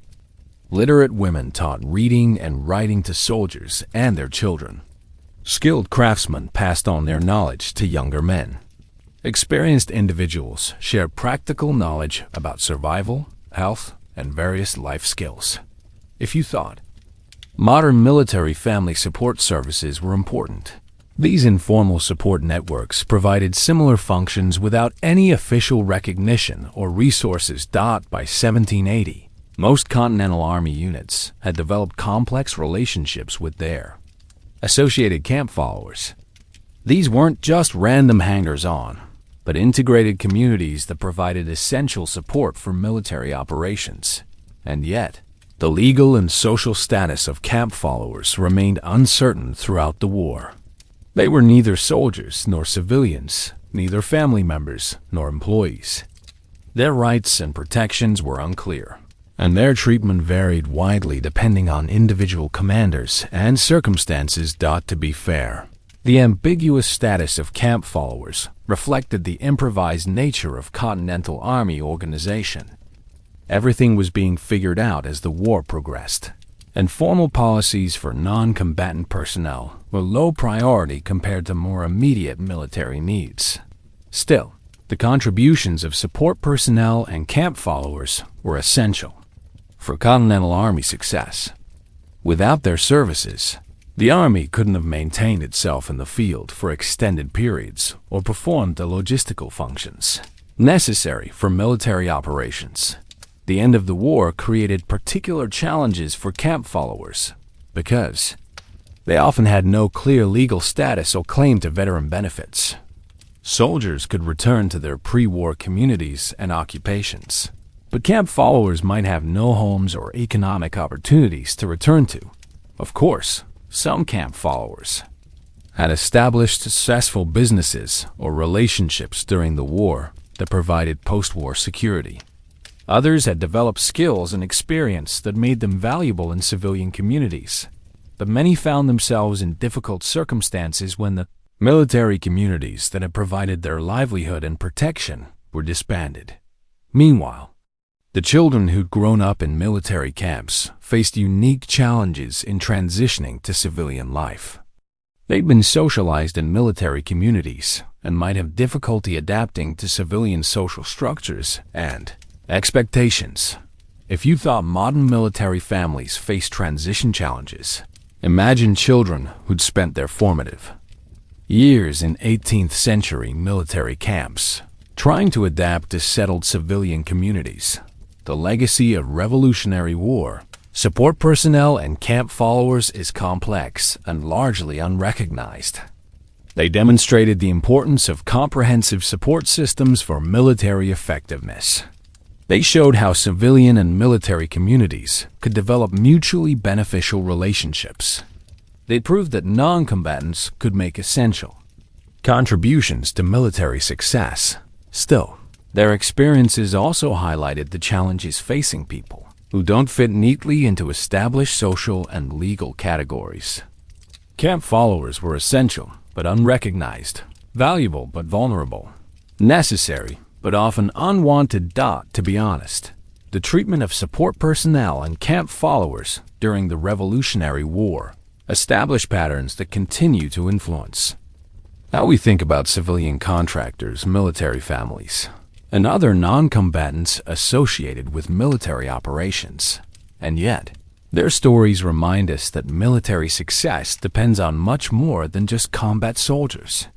Literate women taught reading and writing to soldiers and their children. Skilled craftsmen passed on their knowledge to younger men. Experienced individuals shared practical knowledge about survival, health, and various life skills. If you thought modern military family support services were important, these informal support networks provided similar functions without any official recognition or resources. By 1780, most Continental Army units had developed complex relationships with their associated camp followers. These weren't just random hangers-on, but integrated communities that provided essential support for military operations. And yet, the legal and social status of camp followers remained uncertain throughout the war. They were neither soldiers nor civilians, neither family members nor employees. Their rights and protections were unclear, and their treatment varied widely depending on individual commanders and circumstances. To be fair, the ambiguous status of camp followers reflected the improvised nature of Continental Army organization. Everything was being figured out as the war progressed, and formal policies for non-combatant personnel were low priority compared to more immediate military needs. Still, the contributions of support personnel and camp followers were essential for Continental Army success. Without their services, the Army couldn't have maintained itself in the field for extended periods or performed the logistical functions necessary for military operations. The end of the war created particular challenges for camp followers because they often had no clear legal status or claim to veteran benefits. Soldiers could return to their pre-war communities and occupations, but camp followers might have no homes or economic opportunities to return to. Of course, some camp followers had established successful businesses or relationships during the war that provided post-war security. Others had developed skills and experience that made them valuable in civilian communities, but many found themselves in difficult circumstances when the military communities that had provided their livelihood and protection were disbanded. Meanwhile, the children who'd grown up in military camps faced unique challenges in transitioning to civilian life. They'd been socialized in military communities and might have difficulty adapting to civilian social structures and expectations. If you thought modern military families face transition challenges, imagine children who'd spent their formative years in 18th century military camps, trying to adapt to settled civilian communities. The legacy of Revolutionary War, support personnel and camp followers is complex and largely unrecognized. They demonstrated the importance of comprehensive support systems for military effectiveness. They showed how civilian and military communities could develop mutually beneficial relationships. They proved that non-combatants could make essential contributions to military success. Still, their experiences also highlighted the challenges facing people who don't fit neatly into established social and legal categories. Camp followers were essential but unrecognized, valuable but vulnerable, necessary but often unwanted. To be honest, the treatment of support personnel and camp followers during the Revolutionary War established patterns that continue to influence how we think about civilian contractors, military families, and other non-combatants associated with military operations. And yet, their stories remind us that military success depends on much more than just combat soldiers.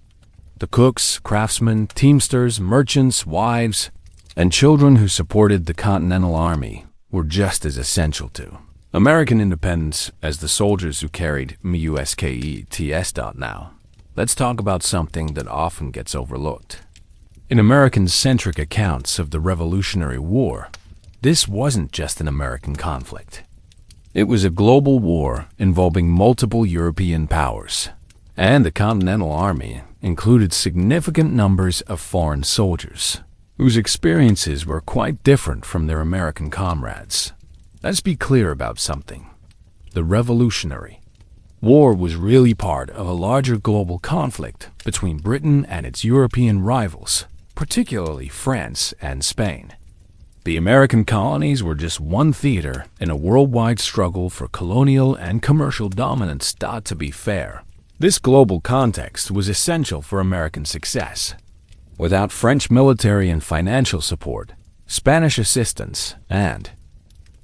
The cooks, craftsmen, teamsters, merchants, wives, and children who supported the Continental Army were just as essential to American independence as the soldiers who carried MUSKETS. Now, let's talk about something that often gets overlooked: In American-centric accounts of the Revolutionary War, this wasn't just an American conflict. It was a global war involving multiple European powers, and the Continental Army included significant numbers of foreign soldiers, whose experiences were quite different from their American comrades. Let's be clear about something. The Revolutionary War was really part of a larger global conflict between Britain and its European rivals, particularly France and Spain. The American colonies were just one theater in a worldwide struggle for colonial and commercial dominance. To be fair, this global context was essential for American success. Without French military and financial support, Spanish assistance, and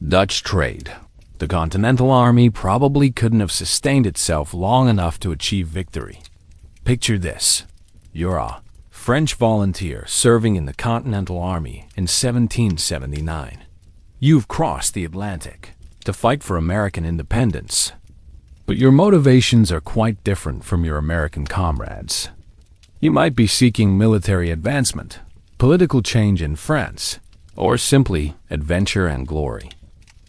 Dutch trade, the Continental Army probably couldn't have sustained itself long enough to achieve victory. Picture this. You're a French volunteer serving in the Continental Army in 1779. You've crossed the Atlantic to fight for American independence. But your motivations are quite different from your American comrades. You might be seeking military advancement, political change in France, or simply adventure and glory.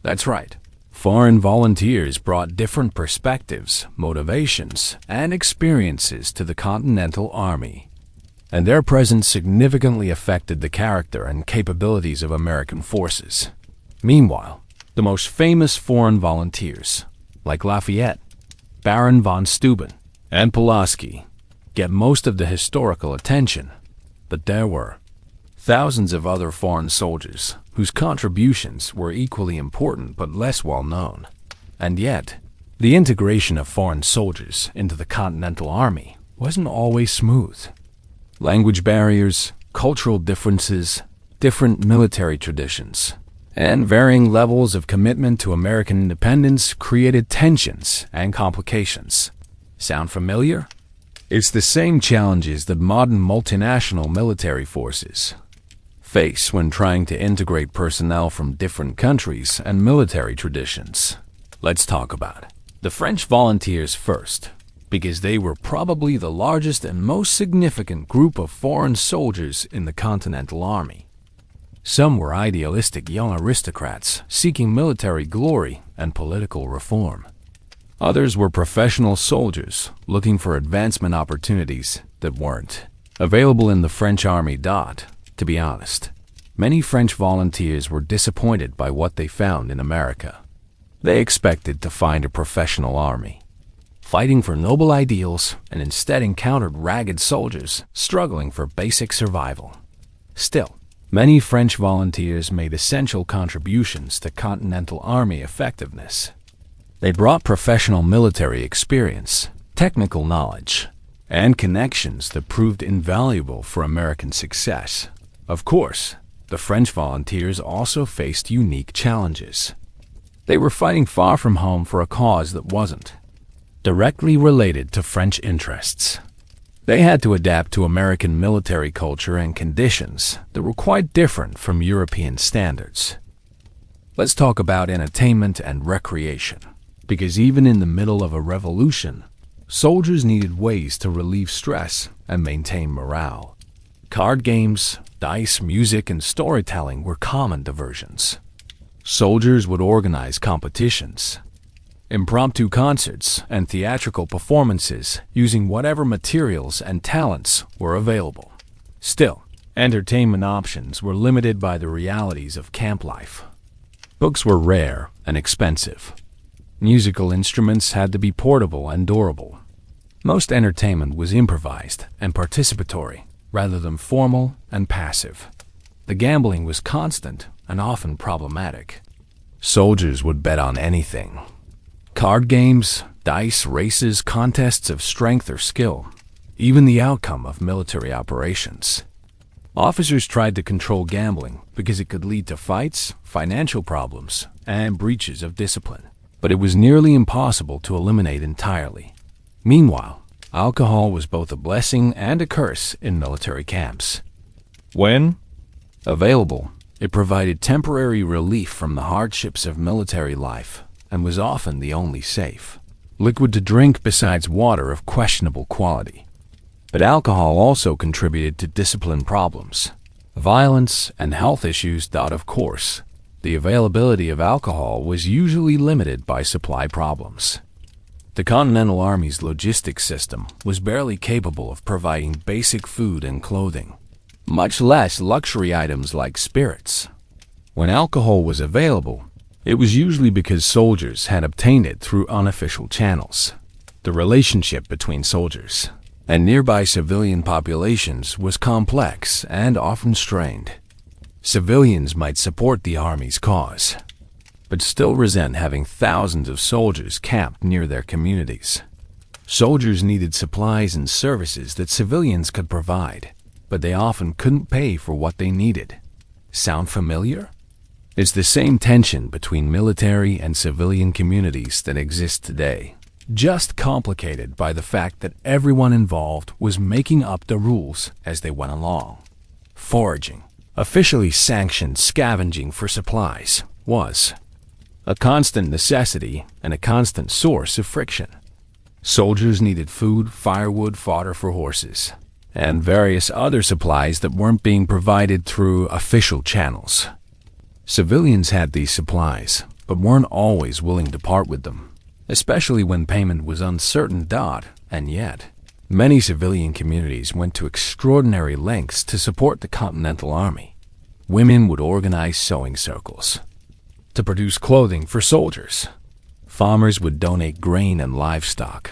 That's right. Foreign volunteers brought different perspectives, motivations, and experiences to the Continental Army, and their presence significantly affected the character and capabilities of American forces. Meanwhile, the most famous foreign volunteers, like Lafayette, Baron von Steuben, and Pulaski, get most of the historical attention, but there were thousands of other foreign soldiers whose contributions were equally important but less well known. And yet, the integration of foreign soldiers into the Continental Army wasn't always smooth. Language barriers, cultural differences, different military traditions, and varying levels of commitment to American independence created tensions and complications. Sound familiar? It's the same challenges that modern multinational military forces face when trying to integrate personnel from different countries and military traditions. Let's talk about the French volunteers first, because they were probably the largest and most significant group of foreign soldiers in the Continental Army. Some were idealistic young aristocrats seeking military glory and political reform. Others were professional soldiers looking for advancement opportunities that weren't available in the French army. To be honest, many French volunteers were disappointed by what they found in America. They expected to find a professional army, fighting for noble ideals, and instead encountered ragged soldiers struggling for basic survival. Still, many French volunteers made essential contributions to Continental Army effectiveness. They brought professional military experience, technical knowledge, and connections that proved invaluable for American success. Of course, the French volunteers also faced unique challenges. They were fighting far from home for a cause that wasn't directly related to French interests. They had to adapt to American military culture and conditions that were quite different from European standards. Let's talk about entertainment and recreation, because even in the middle of a revolution, soldiers needed ways to relieve stress and maintain morale. Card games, dice, music, and storytelling were common diversions. Soldiers would organize competitions, impromptu concerts, and theatrical performances using whatever materials and talents were available. Still, entertainment options were limited by the realities of camp life. Books were rare and expensive. Musical instruments had to be portable and durable. Most entertainment was improvised and participatory, rather than formal and passive. The gambling was constant and often problematic. Soldiers would bet on anything. Card games, dice, races, contests of strength or skill, even the outcome of military operations. Officers tried to control gambling because it could lead to fights, financial problems, and breaches of discipline. But it was nearly impossible to eliminate entirely. Meanwhile, alcohol was both a blessing and a curse in military camps. When available, it provided temporary relief from the hardships of military life and was often the only safe liquid to drink besides water of questionable quality. But alcohol also contributed to discipline problems, violence, and health issues. Of course, the availability of alcohol was usually limited by supply problems. The Continental Army's logistics system was barely capable of providing basic food and clothing, much less luxury items like spirits. When alcohol was available, it was usually because soldiers had obtained it through unofficial channels. The relationship between soldiers and nearby civilian populations was complex and often strained. Civilians might support the Army's cause, but still resent having thousands of soldiers camped near their communities. Soldiers needed supplies and services that civilians could provide, but they often couldn't pay for what they needed. Sound familiar? It's the same tension between military and civilian communities that exists today, just complicated by the fact that everyone involved was making up the rules as they went along. Foraging, officially sanctioned scavenging for supplies, was a constant necessity and a constant source of friction. Soldiers needed food, firewood, fodder for horses, and various other supplies that weren't being provided through official channels. Civilians had these supplies, but weren't always willing to part with them, especially when payment was uncertain. And yet, many civilian communities went to extraordinary lengths to support the Continental Army. Women would organize sewing circles to produce clothing for soldiers. Farmers would donate grain and livestock.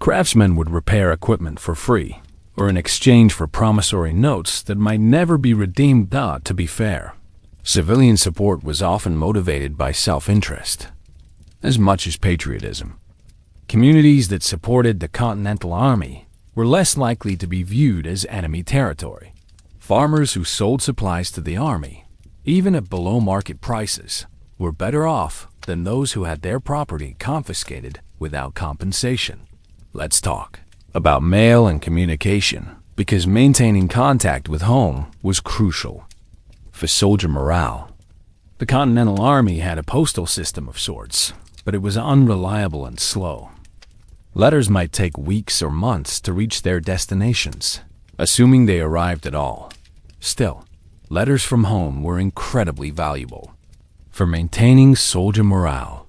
Craftsmen would repair equipment for free, or in exchange for promissory notes that might never be redeemed. To be fair, civilian support was often motivated by self-interest as much as patriotism. Communities that supported the Continental Army were less likely to be viewed as enemy territory. Farmers who sold supplies to the Army, even at below-market prices, were better off than those who had their property confiscated without compensation. Let's talk about mail and communication, because maintaining contact with home was crucial for soldier morale. The Continental Army had a postal system of sorts, but it was unreliable and slow. Letters might take weeks or months to reach their destinations, assuming they arrived at all. Still, letters from home were incredibly valuable for maintaining soldier morale.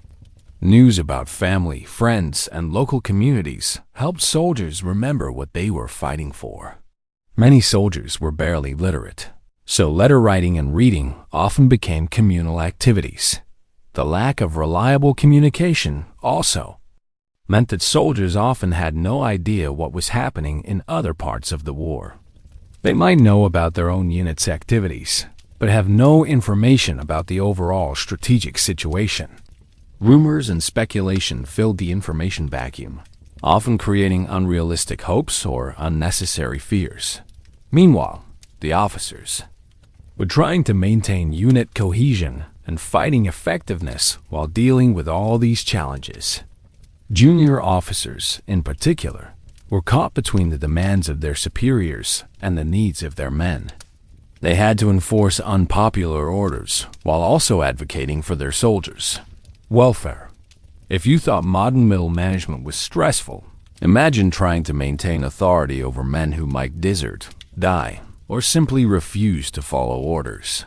News about family, friends, and local communities helped soldiers remember what they were fighting for. Many soldiers were barely literate, so letter writing and reading often became communal activities. The lack of reliable communication also meant that soldiers often had no idea what was happening in other parts of the war. They might know about their own unit's activities, but have no information about the overall strategic situation. Rumors and speculation filled the information vacuum, often creating unrealistic hopes or unnecessary fears. Meanwhile, the officers were trying to maintain unit cohesion and fighting effectiveness while dealing with all these challenges. Junior officers, in particular, were caught between the demands of their superiors and the needs of their men. They had to enforce unpopular orders while also advocating for their soldiers' welfare. If you thought modern middle management was stressful, imagine trying to maintain authority over men who might desert, die, or simply refuse to follow orders,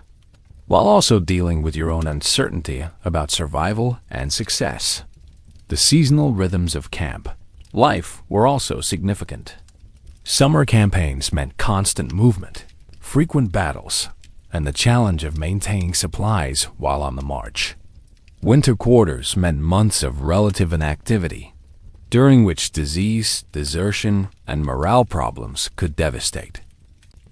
while also dealing with your own uncertainty about survival and success. The seasonal rhythms of camp life were also significant. Summer campaigns meant constant movement, frequent battles, and the challenge of maintaining supplies while on the march. Winter quarters meant months of relative inactivity, during which disease, desertion, and morale problems could devastate.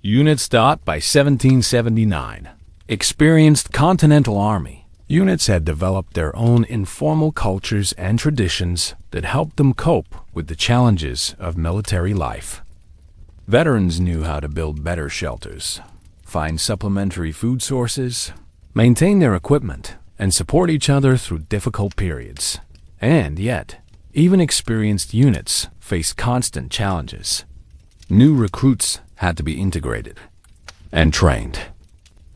Units. By 1779, experienced Continental Army units had developed their own informal cultures and traditions that helped them cope with the challenges of military life. Veterans knew how to build better shelters, find supplementary food sources, maintain their equipment, and support each other through difficult periods. And yet, even experienced units faced constant challenges. New recruits had to be integrated and trained.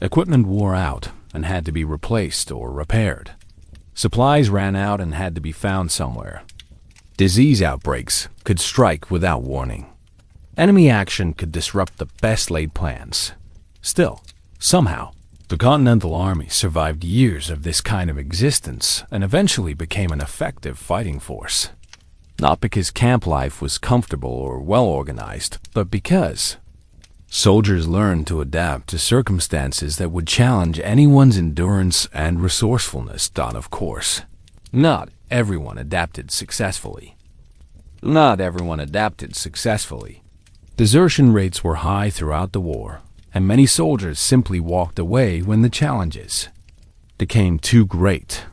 Equipment wore out and had to be replaced or repaired. Supplies ran out and had to be found somewhere. Disease outbreaks could strike without warning. Enemy action could disrupt the best laid plans. Still, somehow, the Continental Army survived years of this kind of existence and eventually became an effective fighting force. Not because camp life was comfortable or well organized, but because soldiers learned to adapt to circumstances that would challenge anyone's endurance and resourcefulness. Of course, not everyone adapted successfully. Desertion rates were high throughout the war, and many soldiers simply walked away when the challenges became too great.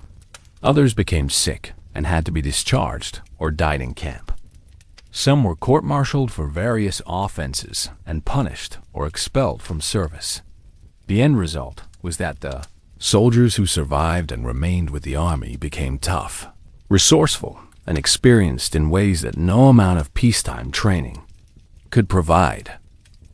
Others became sick and had to be discharged or died in camp. Some were court-martialed for various offenses and punished or expelled from service. The end result was that the soldiers who survived and remained with the army became tough, resourceful, and experienced in ways that no amount of peacetime training could provide.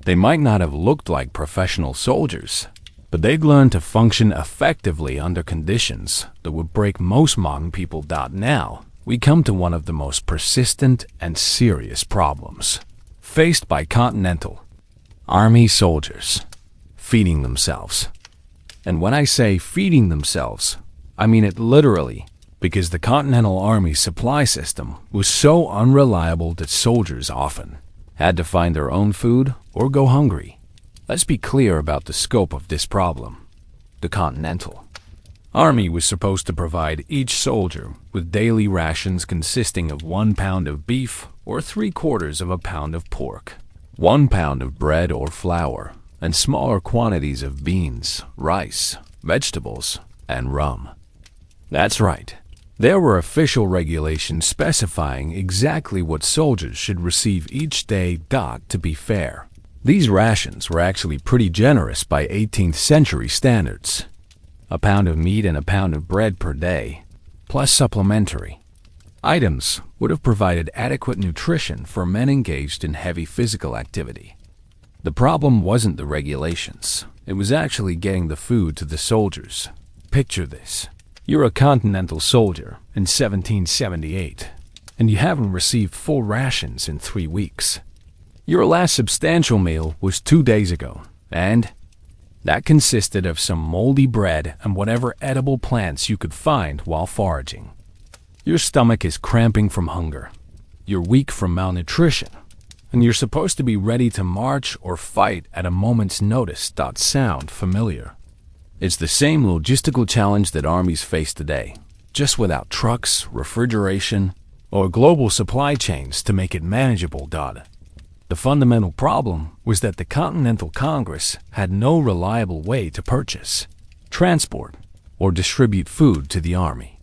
They might not have looked like professional soldiers, but they'd learned to function effectively under conditions that would break most modern people. Now, we come to one of the most persistent and serious problems faced by Continental Army soldiers: feeding themselves. And when I say feeding themselves, I mean it literally, because the Continental Army's supply system was so unreliable that soldiers often had to find their own food or go hungry. Let's be clear about the scope of this problem. The Continental Army was supposed to provide each soldier with daily rations consisting of 1 pound of beef or 3/4 of a pound of pork, 1 pound of bread or flour, and smaller quantities of beans, rice, vegetables, and rum. That's right. There were official regulations specifying exactly what soldiers should receive each day. To be fair, these rations were actually pretty generous by 18th century standards. A pound of meat and a pound of bread per day, plus supplementary items, would have provided adequate nutrition for men engaged in heavy physical activity. The problem wasn't the regulations. It was actually getting the food to the soldiers. Picture this. You're a Continental soldier in 1778, and you haven't received full rations in 3 weeks. Your last substantial meal was 2 days ago, and that consisted of some moldy bread and whatever edible plants you could find while foraging. Your stomach is cramping from hunger. You're weak from malnutrition, and you're supposed to be ready to march or fight at a moment's notice. Sound familiar? It's the same logistical challenge that armies face today, just without trucks, refrigeration, or global supply chains to make it manageable. The fundamental problem was that the Continental Congress had no reliable way to purchase, transport, or distribute food to the army.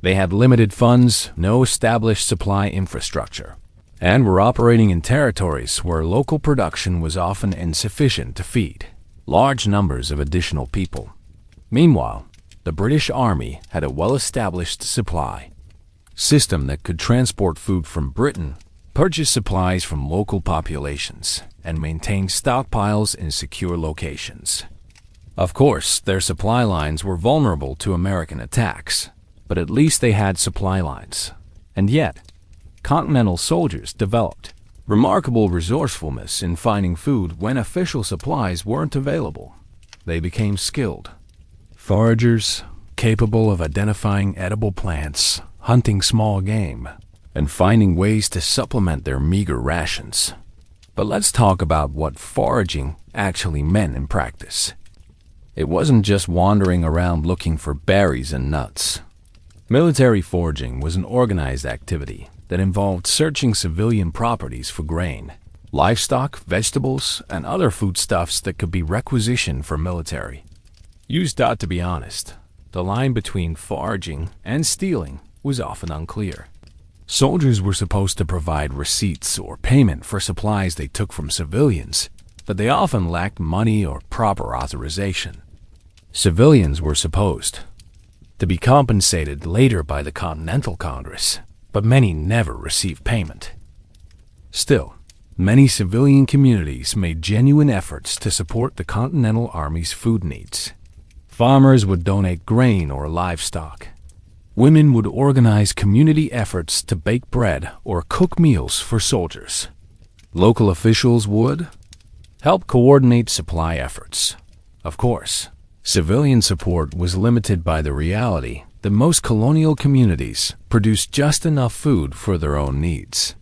They had limited funds, no established supply infrastructure, and were operating in territories where local production was often insufficient to feed large numbers of additional people. Meanwhile, the British Army had a well-established supply system that could transport food from Britain, purchase supplies from local populations, and maintain stockpiles in secure locations. Of course, their supply lines were vulnerable to American attacks, but at least they had supply lines. And yet, Continental soldiers developed remarkable resourcefulness in finding food when official supplies weren't available. They became skilled foragers, capable of identifying edible plants, hunting small game, and finding ways to supplement their meager rations. But let's talk about what foraging actually meant in practice. It wasn't just wandering around looking for berries and nuts. Military foraging was an organized activity that involved searching civilian properties for grain, livestock, vegetables, and other foodstuffs that could be requisitioned for military use. To be honest, the line between foraging and stealing was often unclear. Soldiers were supposed to provide receipts or payment for supplies they took from civilians, but they often lacked money or proper authorization. Civilians were supposed to be compensated later by the Continental Congress, but many never received payment. Still, many civilian communities made genuine efforts to support the Continental Army's food needs. Farmers would donate grain or livestock. Women would organize community efforts to bake bread or cook meals for soldiers. Local officials would help coordinate supply efforts. Of course, civilian support was limited by the reality that most colonial communities produced just enough food for their own needs.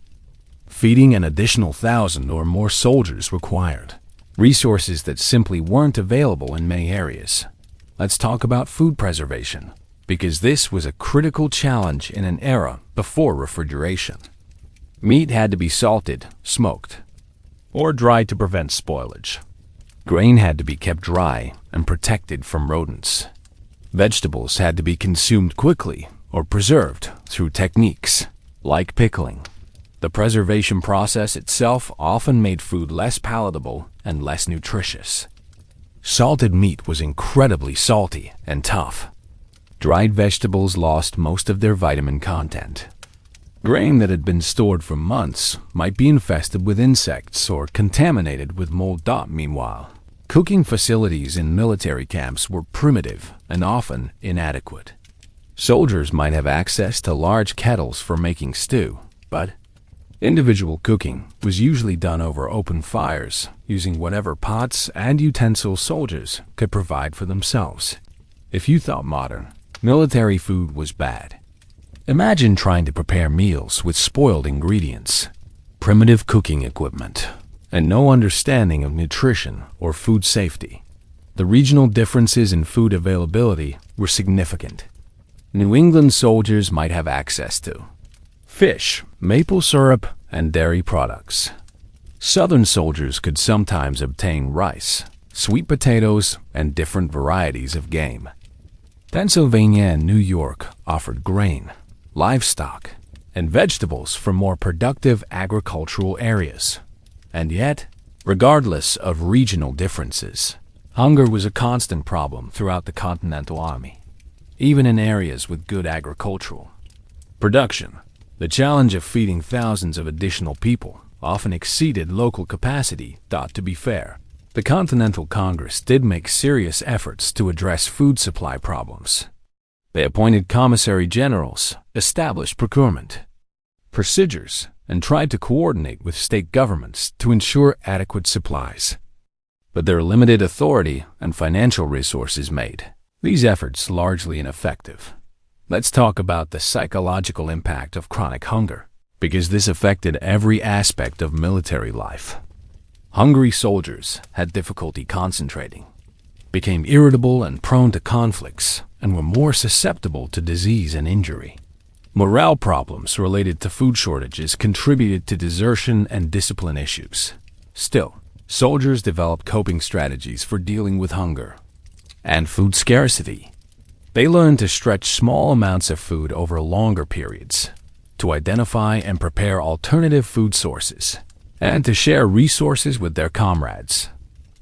Feeding an additional 1,000 or more soldiers required resources that simply weren't available in many areas. Let's talk about food preservation, because this was a critical challenge in an era before refrigeration. Meat had to be salted, smoked, or dried to prevent spoilage. Grain had to be kept dry and protected from rodents. Vegetables had to be consumed quickly or preserved through techniques like pickling. The preservation process itself often made food less palatable and less nutritious. Salted meat was incredibly salty and tough. Dried vegetables lost most of their vitamin content. Grain that had been stored for months might be infested with insects or contaminated with mold. Meanwhile, cooking facilities in military camps were primitive and often inadequate. Soldiers might have access to large kettles for making stew, but individual cooking was usually done over open fires, using whatever pots and utensils soldiers could provide for themselves. If you thought modern military food was bad, imagine trying to prepare meals with spoiled ingredients, primitive cooking equipment, and no understanding of nutrition or food safety. The regional differences in food availability were significant. New England soldiers might have access to fish, maple syrup, and dairy products. Southern soldiers could sometimes obtain rice, sweet potatoes, and different varieties of game. Pennsylvania and New York offered grain, livestock, and vegetables for more productive agricultural areas. And yet, regardless of regional differences, hunger was a constant problem throughout the Continental Army, even in areas with good agricultural production. The challenge of feeding thousands of additional people often exceeded local capacity. To be fair, the Continental Congress did make serious efforts to address food supply problems. They appointed commissary generals, established procurement procedures, and tried to coordinate with state governments to ensure adequate supplies. But their limited authority and financial resources made these efforts largely ineffective. Let's talk about the psychological impact of chronic hunger, because this affected every aspect of military life. Hungry soldiers had difficulty concentrating, became irritable and prone to conflicts, and were more susceptible to disease and injury. Morale problems related to food shortages contributed to desertion and discipline issues. Still, soldiers developed coping strategies for dealing with hunger and food scarcity. They learned to stretch small amounts of food over longer periods, to identify and prepare alternative food sources, and to share resources with their comrades.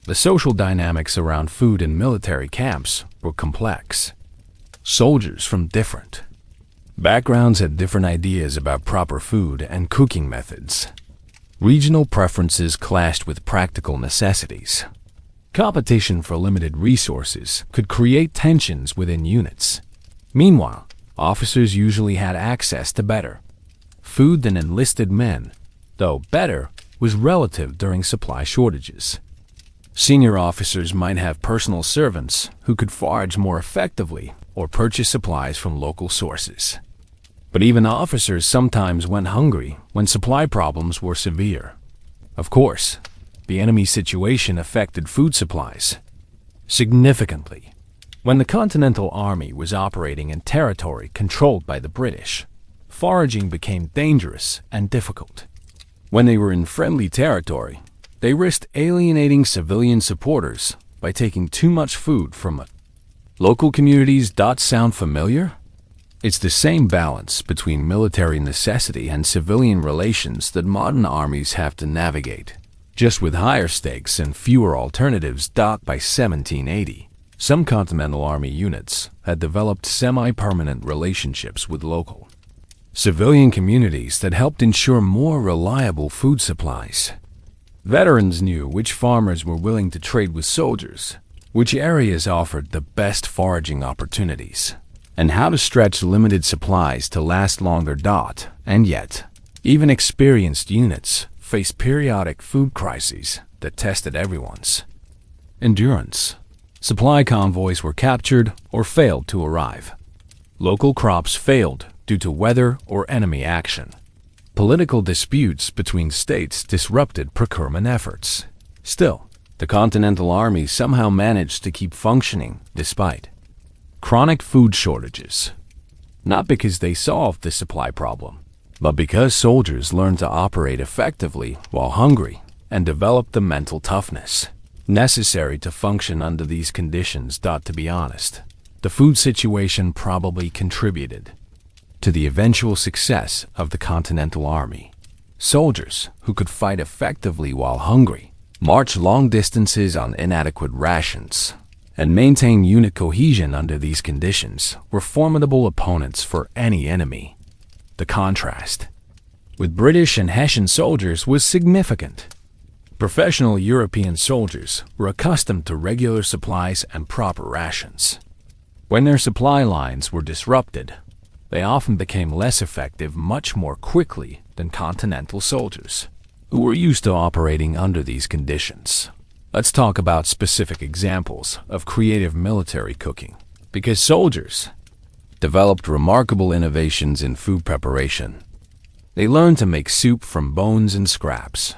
The social dynamics around food in military camps were complex. Soldiers from different backgrounds had different ideas about proper food and cooking methods. Regional preferences clashed with practical necessities. Competition for limited resources could create tensions within units. Meanwhile, officers usually had access to better food than enlisted men, though better was relative during supply shortages. Senior officers might have personal servants who could forage more effectively or purchase supplies from local sources. But even officers sometimes went hungry when supply problems were severe. Of course, the enemy situation affected food supplies significantly. When the Continental Army was operating in territory controlled by the British, foraging became dangerous and difficult. When they were in friendly territory, they risked alienating civilian supporters by taking too much food from local communities. Sound familiar? It's the same balance between military necessity and civilian relations that modern armies have to navigate, just with higher stakes and fewer alternatives. By 1780, some Continental Army units had developed semi-permanent relationships with local civilian communities that helped ensure more reliable food supplies. Veterans knew which farmers were willing to trade with soldiers, which areas offered the best foraging opportunities, and how to stretch limited supplies to last longer. And yet, even experienced units faced periodic food crises that tested everyone's endurance. Supply convoys were captured or failed to arrive. Local crops failed due to weather or enemy action. Political disputes between states disrupted procurement efforts. Still, the Continental Army somehow managed to keep functioning despite chronic food shortages. Not because they solved the supply problem, but because soldiers learned to operate effectively while hungry and developed the mental toughness necessary to function under these conditions. To be honest, the food situation probably contributed to the eventual success of the Continental Army. Soldiers who could fight effectively while hungry, march long distances on inadequate rations, and maintain unit cohesion under these conditions were formidable opponents for any enemy. The contrast with British and Hessian soldiers was significant. Professional European soldiers were accustomed to regular supplies and proper rations. When their supply lines were disrupted, they often became less effective much more quickly than Continental soldiers, who were used to operating under these conditions. Let's talk about specific examples of creative military cooking, because soldiers developed remarkable innovations in food preparation. They learned to make soup from bones and scraps.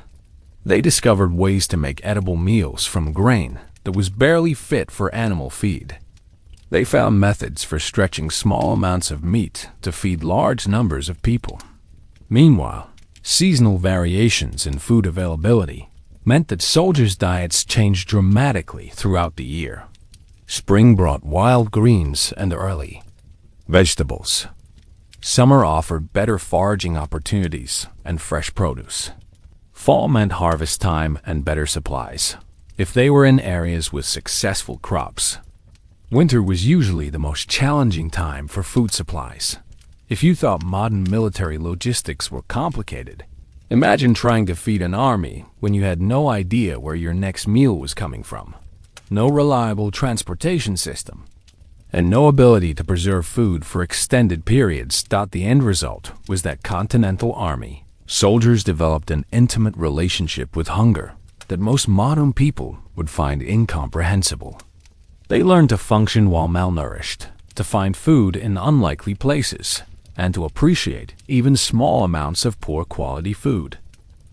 They discovered ways to make edible meals from grain that was barely fit for animal feed. They found methods for stretching small amounts of meat to feed large numbers of people. Meanwhile, seasonal variations in food availability meant that soldiers' diets changed dramatically throughout the year. Spring brought wild greens and early vegetables. Summer offered better foraging opportunities and fresh produce. Fall meant harvest time and better supplies, if they were in areas with successful crops. Winter was usually the most challenging time for food supplies. If you thought modern military logistics were complicated, imagine trying to feed an army when you had no idea where your next meal was coming from, no reliable transportation system, and no ability to preserve food for extended periods. The end result was that Continental Army soldiers developed an intimate relationship with hunger that most modern people would find incomprehensible. They learned to function while malnourished, to find food in unlikely places, and to appreciate even small amounts of poor quality food.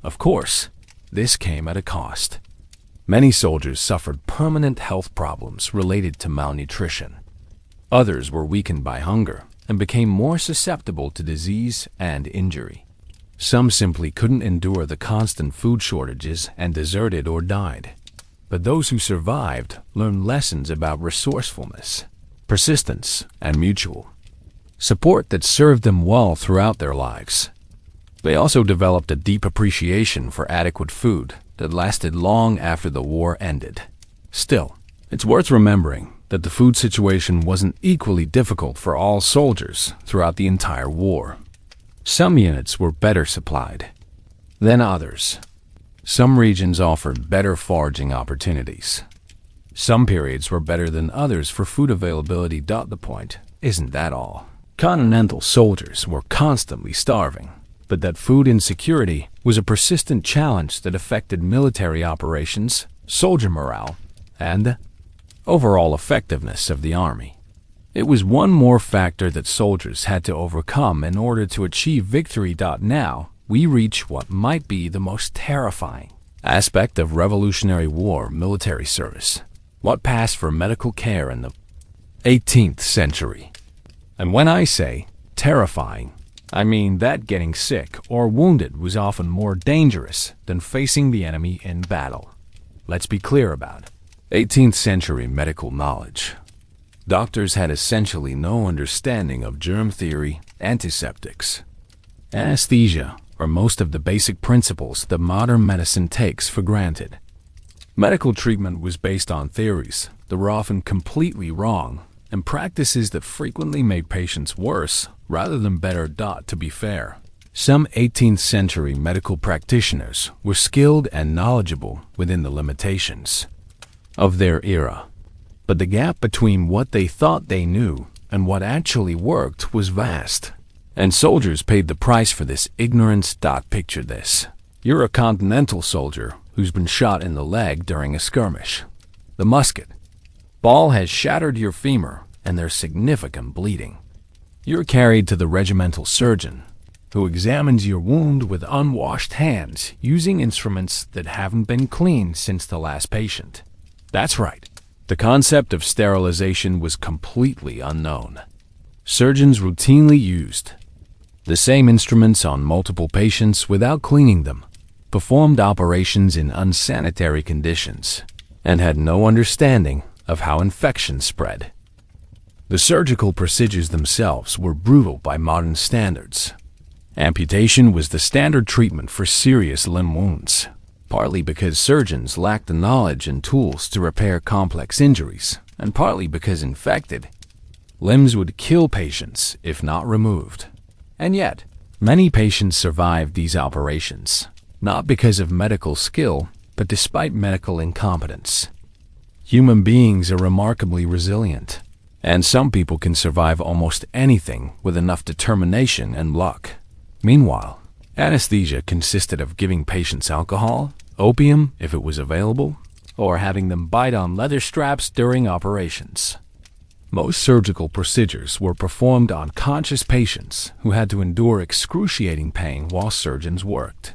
Of course, this came at a cost. Many soldiers suffered permanent health problems related to malnutrition. Others were weakened by hunger and became more susceptible to disease and injury. Some simply couldn't endure the constant food shortages and deserted or died. But those who survived learned lessons about resourcefulness, persistence, and mutual support that served them well throughout their lives. They also developed a deep appreciation for adequate food that lasted long after the war ended. Still, it's worth remembering that the food situation wasn't equally difficult for all soldiers throughout the entire war. Some units were better supplied than others. Some regions offered better foraging opportunities. Some periods were better than others for food availability. The point isn't that all Continental soldiers were constantly starving, but that food insecurity was a persistent challenge that affected military operations, soldier morale, and overall effectiveness of the army. It was one more factor that soldiers had to overcome in order to achieve victory. Now, we reach what might be the most terrifying aspect of Revolutionary War military service: what passed for medical care in the 18th century. And when I say terrifying, I mean that getting sick or wounded was often more dangerous than facing the enemy in battle. Let's be clear about it. 18th century medical knowledge. Doctors had essentially no understanding of germ theory, antiseptics, anesthesia, or most of the basic principles that modern medicine takes for granted. Medical treatment was based on theories that were often completely wrong and practices that frequently made patients worse rather than better. To be fair, some 18th century medical practitioners were skilled and knowledgeable within the limitations of their era, but the gap between what they thought they knew and what actually worked was vast, and soldiers paid the price for this ignorance. Picture this: You're a continental soldier who's been shot in the leg during a skirmish. The musket ball has shattered your femur and there's significant bleeding. You're carried to the regimental surgeon, who examines your wound with unwashed hands using instruments that haven't been cleaned since the last patient. That's right. The concept of sterilization was completely unknown. Surgeons routinely used the same instruments on multiple patients without cleaning them, performed operations in unsanitary conditions, and had no understanding of how infections spread. The surgical procedures themselves were brutal by modern standards. Amputation was the standard treatment for serious limb wounds, partly because surgeons lacked the knowledge and tools to repair complex injuries, and partly because infected limbs would kill patients if not removed. And yet, many patients survived these operations, not because of medical skill, but despite medical incompetence. Human beings are remarkably resilient, and some people can survive almost anything with enough determination and luck. Meanwhile, anesthesia consisted of giving patients alcohol, opium if it was available, or having them bite on leather straps during operations. Most surgical procedures were performed on conscious patients who had to endure excruciating pain while surgeons worked.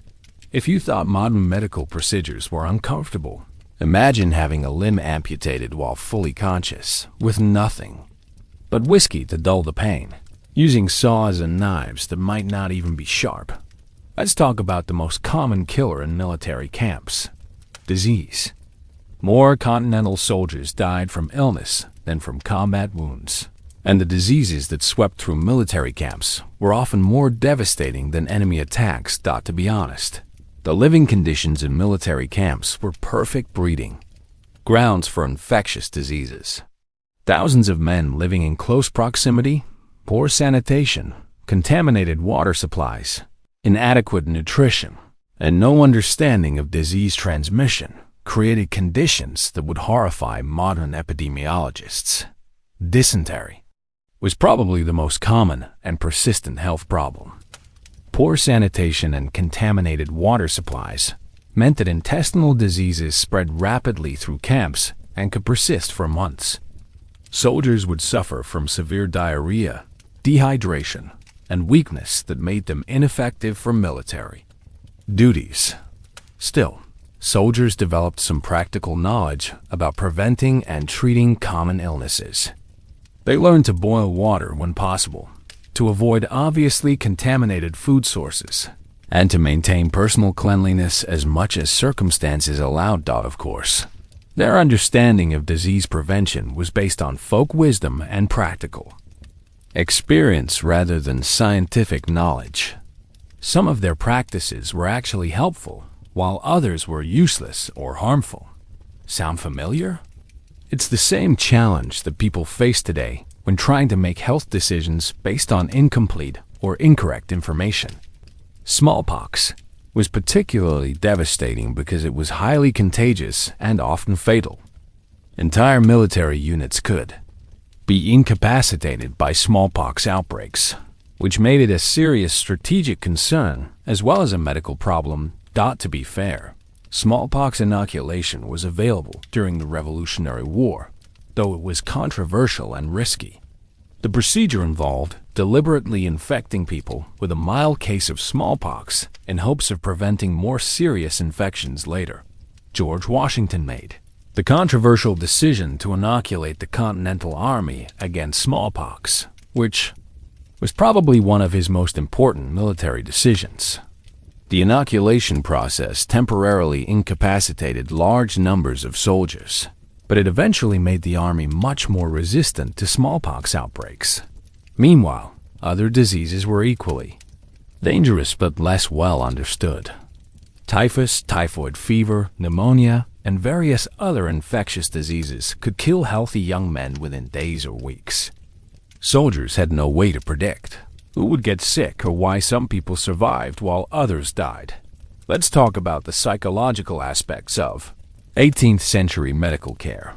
If you thought modern medical procedures were uncomfortable, imagine having a limb amputated while fully conscious, with nothing but whiskey to dull the pain, using saws and knives that might not even be sharp. Let's talk about the most common killer in military camps: disease. More continental soldiers died from illness than from combat wounds, and the diseases that swept through military camps were often more devastating than enemy attacks, to be honest. The living conditions in military camps were perfect breeding grounds for infectious diseases. Thousands of men living in close proximity, poor sanitation, contaminated water supplies, inadequate nutrition, and no understanding of disease transmission created conditions that would horrify modern epidemiologists. Dysentery was probably the most common and persistent health problem. Poor sanitation and contaminated water supplies meant that intestinal diseases spread rapidly through camps and could persist for months. Soldiers would suffer from severe diarrhea, dehydration, and weakness that made them ineffective for military duties. Still, soldiers developed some practical knowledge about preventing and treating common illnesses. They learned to boil water when possible, to avoid obviously contaminated food sources, and to maintain personal cleanliness as much as circumstances allowed, of course. Their understanding of disease prevention was based on folk wisdom and practical experience rather than scientific knowledge. Some of their practices were actually helpful, while others were useless or harmful. Sound familiar? It's the same challenge that people face today when trying to make health decisions based on incomplete or incorrect information. Smallpox was particularly devastating because it was highly contagious and often fatal. Entire military units could be incapacitated by smallpox outbreaks, which made it a serious strategic concern as well as a medical problem. To be fair, smallpox inoculation was available during the Revolutionary War, though it was controversial and risky. The procedure involved deliberately infecting people with a mild case of smallpox in hopes of preventing more serious infections later. George Washington made the controversial decision to inoculate the Continental Army against smallpox, which was probably one of his most important military decisions. The inoculation process temporarily incapacitated large numbers of soldiers, but it eventually made the army much more resistant to smallpox outbreaks. Meanwhile, other diseases were equally dangerous but less well understood. Typhus, typhoid fever, pneumonia, and various other infectious diseases could kill healthy young men within days or weeks. Soldiers had no way to predict who would get sick or why some people survived while others died. Let's talk about the psychological aspects of 18th century medical care,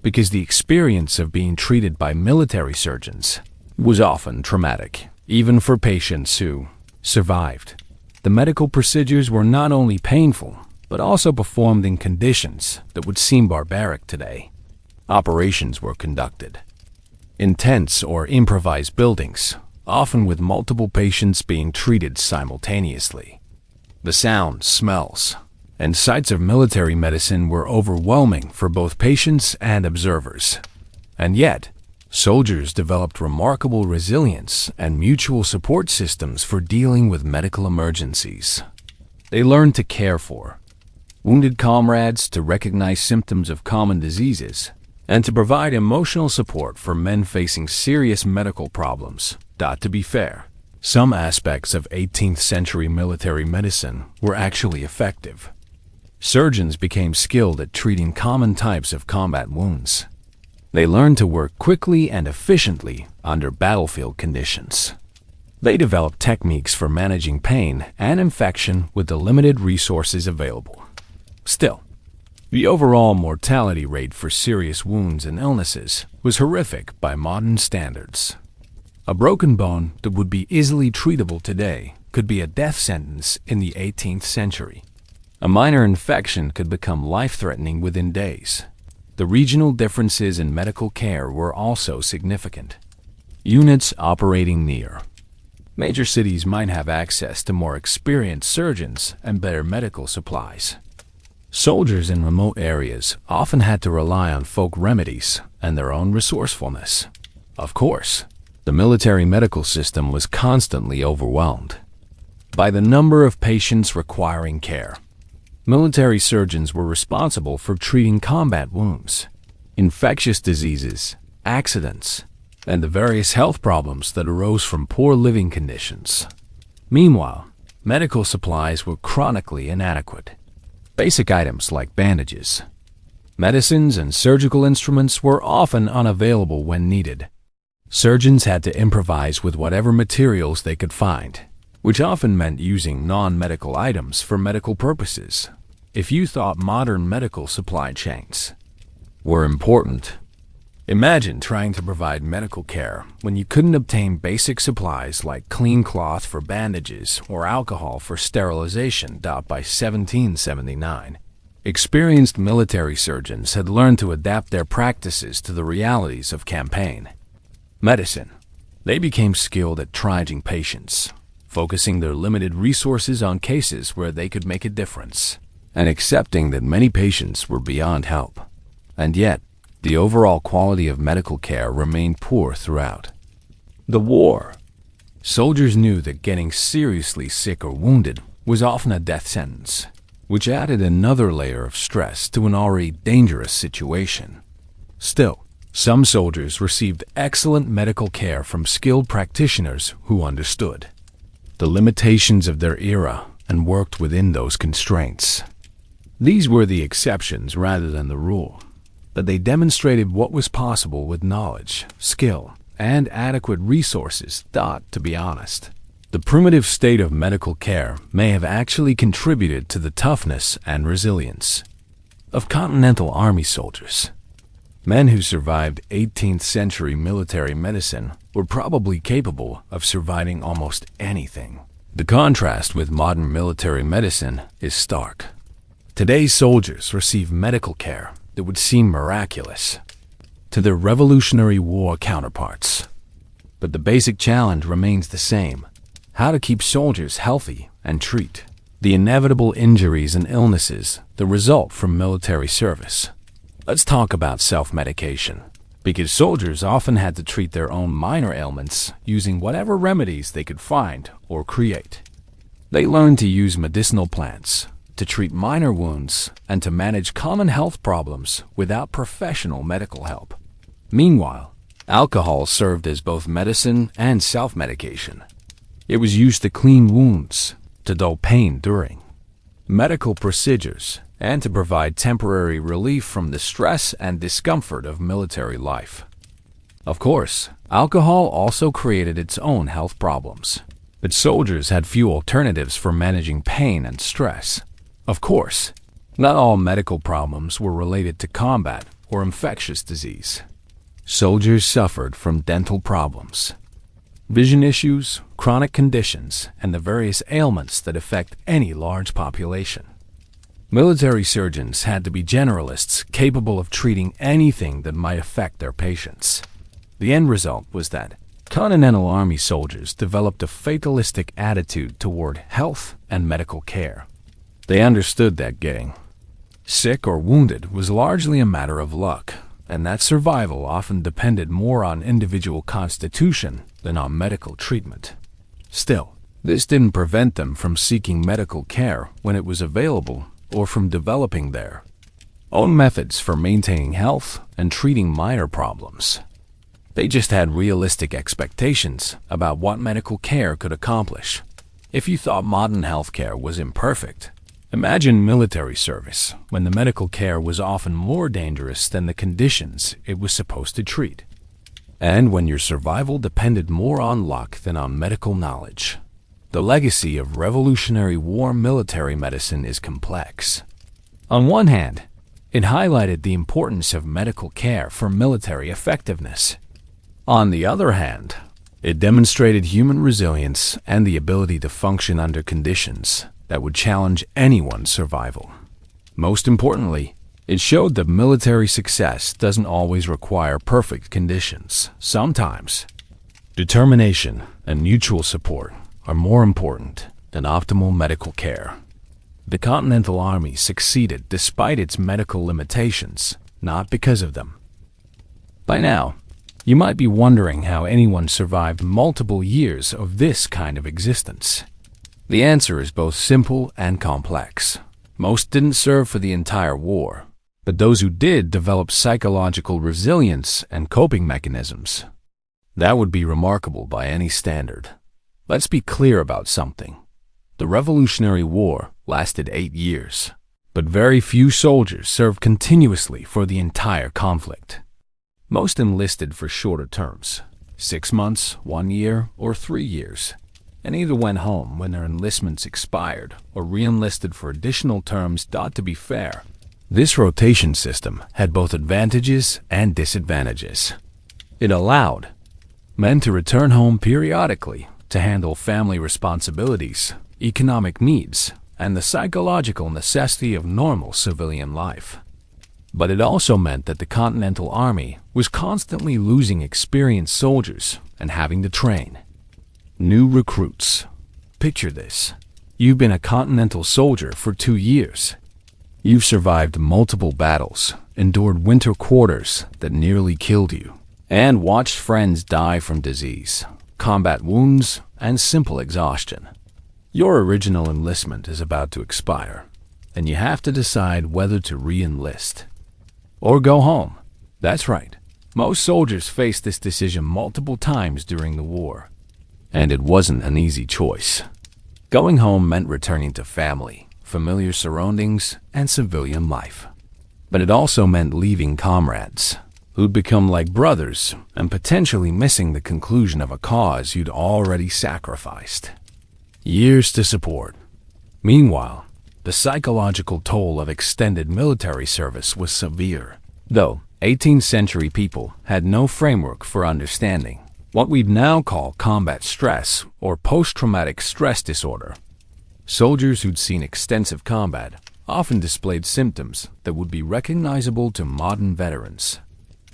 because the experience of being treated by military surgeons was often traumatic, even for patients who survived. The The medical procedures were not only painful, but also performed in conditions that would seem barbaric today. Operations were conducted in tents or improvised buildings, often with multiple patients being treated simultaneously. The sounds, smells, and sights of military medicine were overwhelming for both patients and observers. And yet, soldiers developed remarkable resilience and mutual support systems for dealing with medical emergencies. They learned to care for wounded comrades, to recognize symptoms of common diseases, and to provide emotional support for men facing serious medical problems. To be fair, some aspects of 18th century military medicine were actually effective. Surgeons became skilled at treating common types of combat wounds. They learned to work quickly and efficiently under battlefield conditions. They developed techniques for managing pain and infection with the limited resources available. Still, the overall mortality rate for serious wounds and illnesses was horrific by modern standards. A broken bone that would be easily treatable today could be a death sentence in the 18th century. A minor infection could become life-threatening within days. The regional differences in medical care were also significant. Units operating near major cities might have access to more experienced surgeons and better medical supplies. Soldiers in remote areas often had to rely on folk remedies and their own resourcefulness. Of course, the military medical system was constantly overwhelmed by the number of patients requiring care. Military surgeons were responsible for treating combat wounds, infectious diseases, accidents, and the various health problems that arose from poor living conditions. Meanwhile, medical supplies were chronically inadequate. Basic items like bandages, medicines, and surgical instruments were often unavailable when needed. Surgeons had to improvise with whatever materials they could find, which often meant using non-medical items for medical purposes. If you thought modern medical supply chains were important, imagine trying to provide medical care when you couldn't obtain basic supplies like clean cloth for bandages or alcohol for sterilization. By 1779, experienced military surgeons had learned to adapt their practices to the realities of campaign medicine. They became skilled at triaging patients, focusing their limited resources on cases where they could make a difference, and accepting that many patients were beyond help. And yet, the overall quality of medical care remained poor throughout the war. Soldiers knew that getting seriously sick or wounded was often a death sentence, which added another layer of stress to an already dangerous situation. Still, some soldiers received excellent medical care from skilled practitioners who understood the limitations of their era and worked within those constraints. These were the exceptions rather than the rule, but they demonstrated what was possible with knowledge, skill, and adequate resources. To be honest, the primitive state of medical care may have actually contributed to the toughness and resilience of Continental Army soldiers. Men who survived 18th century military medicine were probably capable of surviving almost anything. The contrast with modern military medicine is stark. Today's soldiers receive medical care that would seem miraculous to their Revolutionary War counterparts. But the basic challenge remains the same: how to keep soldiers healthy and treat the inevitable injuries and illnesses that result from military service. Let's talk about self-medication, because soldiers often had to treat their own minor ailments using whatever remedies they could find or create. They learned to use medicinal plants to treat minor wounds and to manage common health problems without professional medical help. Meanwhile, alcohol served as both medicine and self-medication. It was used to clean wounds, to dull pain during medical procedures, and to provide temporary relief from the stress and discomfort of military life. Of course, alcohol also created its own health problems, but soldiers had few alternatives for managing pain and stress. Of course, not all medical problems were related to combat or infectious disease. Soldiers suffered from dental problems, vision issues, chronic conditions, and the various ailments that affect any large population. Military surgeons had to be generalists capable of treating anything that might affect their patients. The end result was that Continental Army soldiers developed a fatalistic attitude toward health and medical care. They understood that getting sick or wounded was largely a matter of luck, and that survival often depended more on individual constitution than on medical treatment. Still, this didn't prevent them from seeking medical care when it was available or from developing their own methods for maintaining health and treating minor problems. They just had realistic expectations about what medical care could accomplish. If you thought modern healthcare was imperfect, imagine military service when the medical care was often more dangerous than the conditions it was supposed to treat, and when your survival depended more on luck than on medical knowledge. The legacy of Revolutionary War military medicine is complex. On one hand, it highlighted the importance of medical care for military effectiveness. On the other hand, it demonstrated human resilience and the ability to function under conditions that would challenge anyone's survival. Most importantly, it showed that military success doesn't always require perfect conditions. Sometimes, determination and mutual support are more important than optimal medical care. The Continental Army succeeded despite its medical limitations, not because of them. By now, you might be wondering how anyone survived multiple years of this kind of existence. The answer is both simple and complex. Most didn't serve for the entire war, but those who did developed psychological resilience and coping mechanisms. That would be remarkable by any standard. Let's be clear about something. The Revolutionary War lasted 8 years, but very few soldiers served continuously for the entire conflict. Most enlisted for shorter terms, 6 months, 1 year, or 3 years, and either went home when their enlistments expired or re-enlisted for additional terms. To be fair, this rotation system had both advantages and disadvantages. It allowed men to return home periodically to handle family responsibilities, economic needs, and the psychological necessity of normal civilian life. But it also meant that the Continental Army was constantly losing experienced soldiers and having to train new recruits. Picture this. You've been a Continental soldier for 2 years. You've survived multiple battles, endured winter quarters that nearly killed you, and watched friends die from disease, combat wounds, and simple exhaustion. Your original enlistment is about to expire, and you have to decide whether to re-enlist or go home. That's right. Most soldiers faced this decision multiple times during the war, and it wasn't an easy choice. Going home meant returning to family, familiar surroundings, and civilian life. But it also meant leaving comrades who'd become like brothers and potentially missing the conclusion of a cause you'd already sacrificed years to support. Meanwhile, the psychological toll of extended military service was severe. Though 18th century people had no framework for understanding what we'd now call combat stress or post-traumatic stress disorder, soldiers who'd seen extensive combat often displayed symptoms that would be recognizable to modern veterans.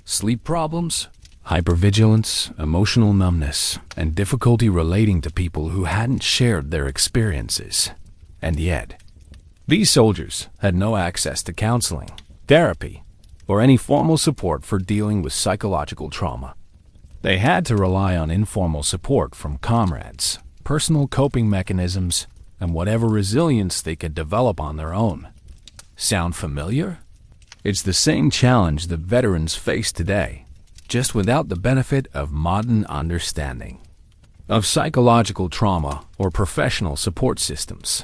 Sleep problems, hypervigilance, emotional numbness, and difficulty relating to people who hadn't shared their experiences. And yet, these soldiers had no access to counseling, therapy, or any formal support for dealing with psychological trauma. They had to rely on informal support from comrades, personal coping mechanisms, and whatever resilience they could develop on their own. Sound familiar? It's the same challenge that veterans face today, just without the benefit of modern understanding of psychological trauma or professional support systems.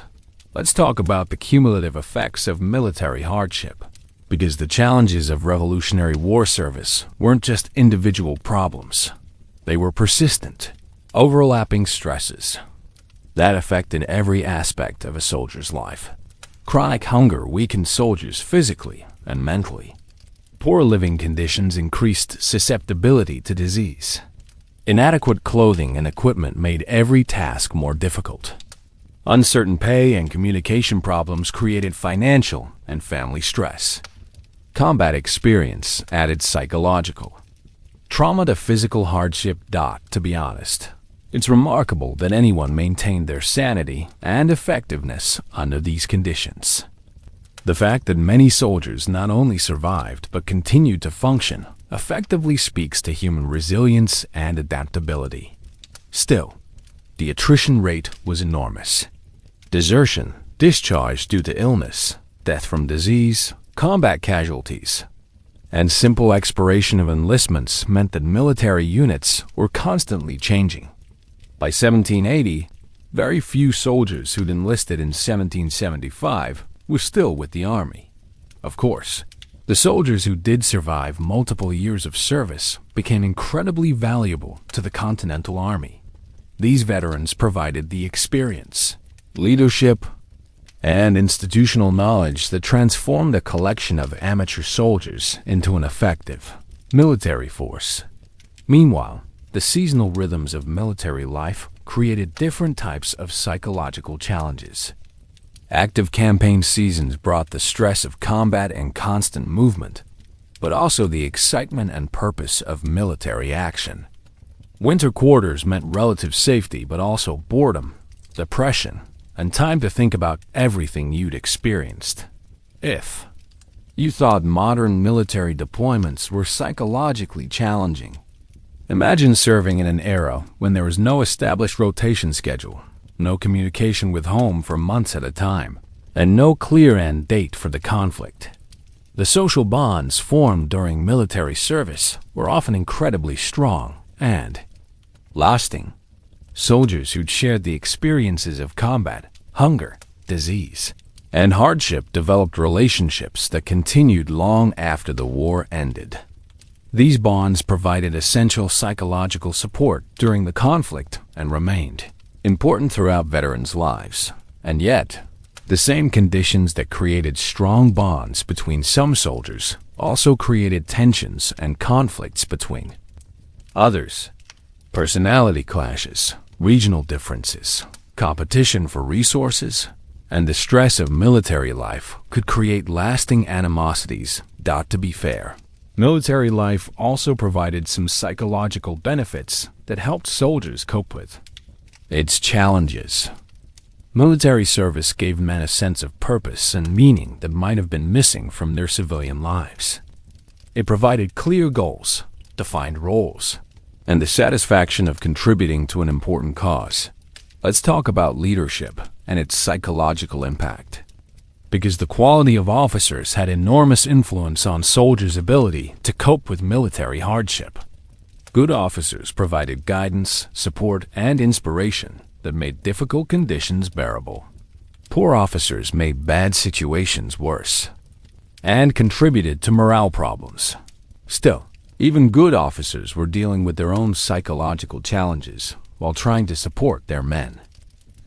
Let's talk about the cumulative effects of military hardship, because the challenges of Revolutionary War service weren't just individual problems. They were persistent, overlapping stresses that affected every aspect of a soldier's life. Chronic hunger weakened soldiers physically and mentally. Poor living conditions increased susceptibility to disease. Inadequate clothing and equipment made every task more difficult. Uncertain pay and communication problems created financial and family stress. Combat experience added psychological trauma to physical hardship. To be honest, it's remarkable that anyone maintained their sanity and effectiveness under these conditions. The fact that many soldiers not only survived but continued to function effectively speaks to human resilience and adaptability. Still, the attrition rate was enormous. Desertion, discharge due to illness, death from disease, combat casualties, and simple expiration of enlistments meant that military units were constantly changing. By 1780, very few soldiers who'd enlisted in 1775 were still with the Army. Of course, the soldiers who did survive multiple years of service became incredibly valuable to the Continental Army. These veterans provided the experience, leadership, and institutional knowledge that transformed a collection of amateur soldiers into an effective military force. Meanwhile, the seasonal rhythms of military life created different types of psychological challenges. Active campaign seasons brought the stress of combat and constant movement, but also the excitement and purpose of military action. Winter quarters meant relative safety, but also boredom, depression, and time to think about everything you'd experienced. If you thought modern military deployments were psychologically challenging, imagine serving in an era when there was no established rotation schedule, no communication with home for months at a time, and no clear end date for the conflict. The social bonds formed during military service were often incredibly strong and lasting. Soldiers who'd shared the experiences of combat, hunger, disease, and hardship developed relationships that continued long after the war ended. These bonds provided essential psychological support during the conflict and remained important throughout veterans' lives. And yet, the same conditions that created strong bonds between some soldiers also created tensions and conflicts between others. Personality clashes, regional differences, competition for resources, and the stress of military life could create lasting animosities. To be fair, military life also provided some psychological benefits that helped soldiers cope with its challenges. Military service gave men a sense of purpose and meaning that might have been missing from their civilian lives. It provided clear goals, defined roles, and the satisfaction of contributing to an important cause. Let's talk about leadership and its psychological impact. Because the quality of officers had enormous influence on soldiers' ability to cope with military hardship. Good officers provided guidance, support, and inspiration that made difficult conditions bearable. Poor officers made bad situations worse and contributed to morale problems. Still, even good officers were dealing with their own psychological challenges while trying to support their men.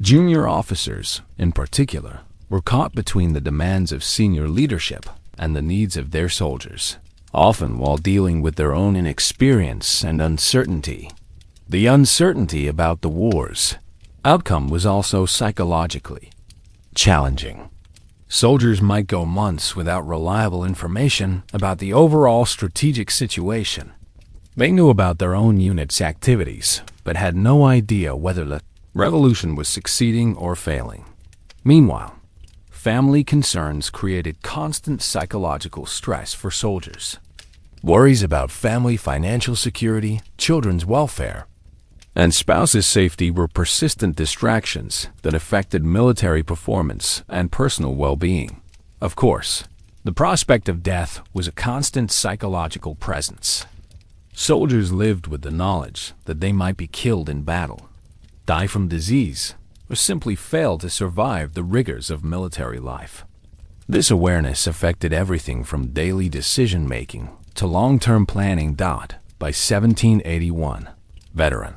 Junior officers, in particular, were caught between the demands of senior leadership and the needs of their soldiers, often while dealing with their own inexperience and uncertainty. The uncertainty about the war's outcome was also psychologically challenging. Soldiers might go months without reliable information about the overall strategic situation. They knew about their own unit's activities, but had no idea whether the revolution was succeeding or failing. Meanwhile, family concerns created constant psychological stress for soldiers. Worries about family financial security, children's welfare, and spouses' safety were persistent distractions that affected military performance and personal well-being. Of course, the prospect of death was a constant psychological presence. Soldiers lived with the knowledge that they might be killed in battle, die from disease, or simply fail to survive the rigors of military life. This awareness affected everything from daily decision-making to long-term planning. By 1781, veteran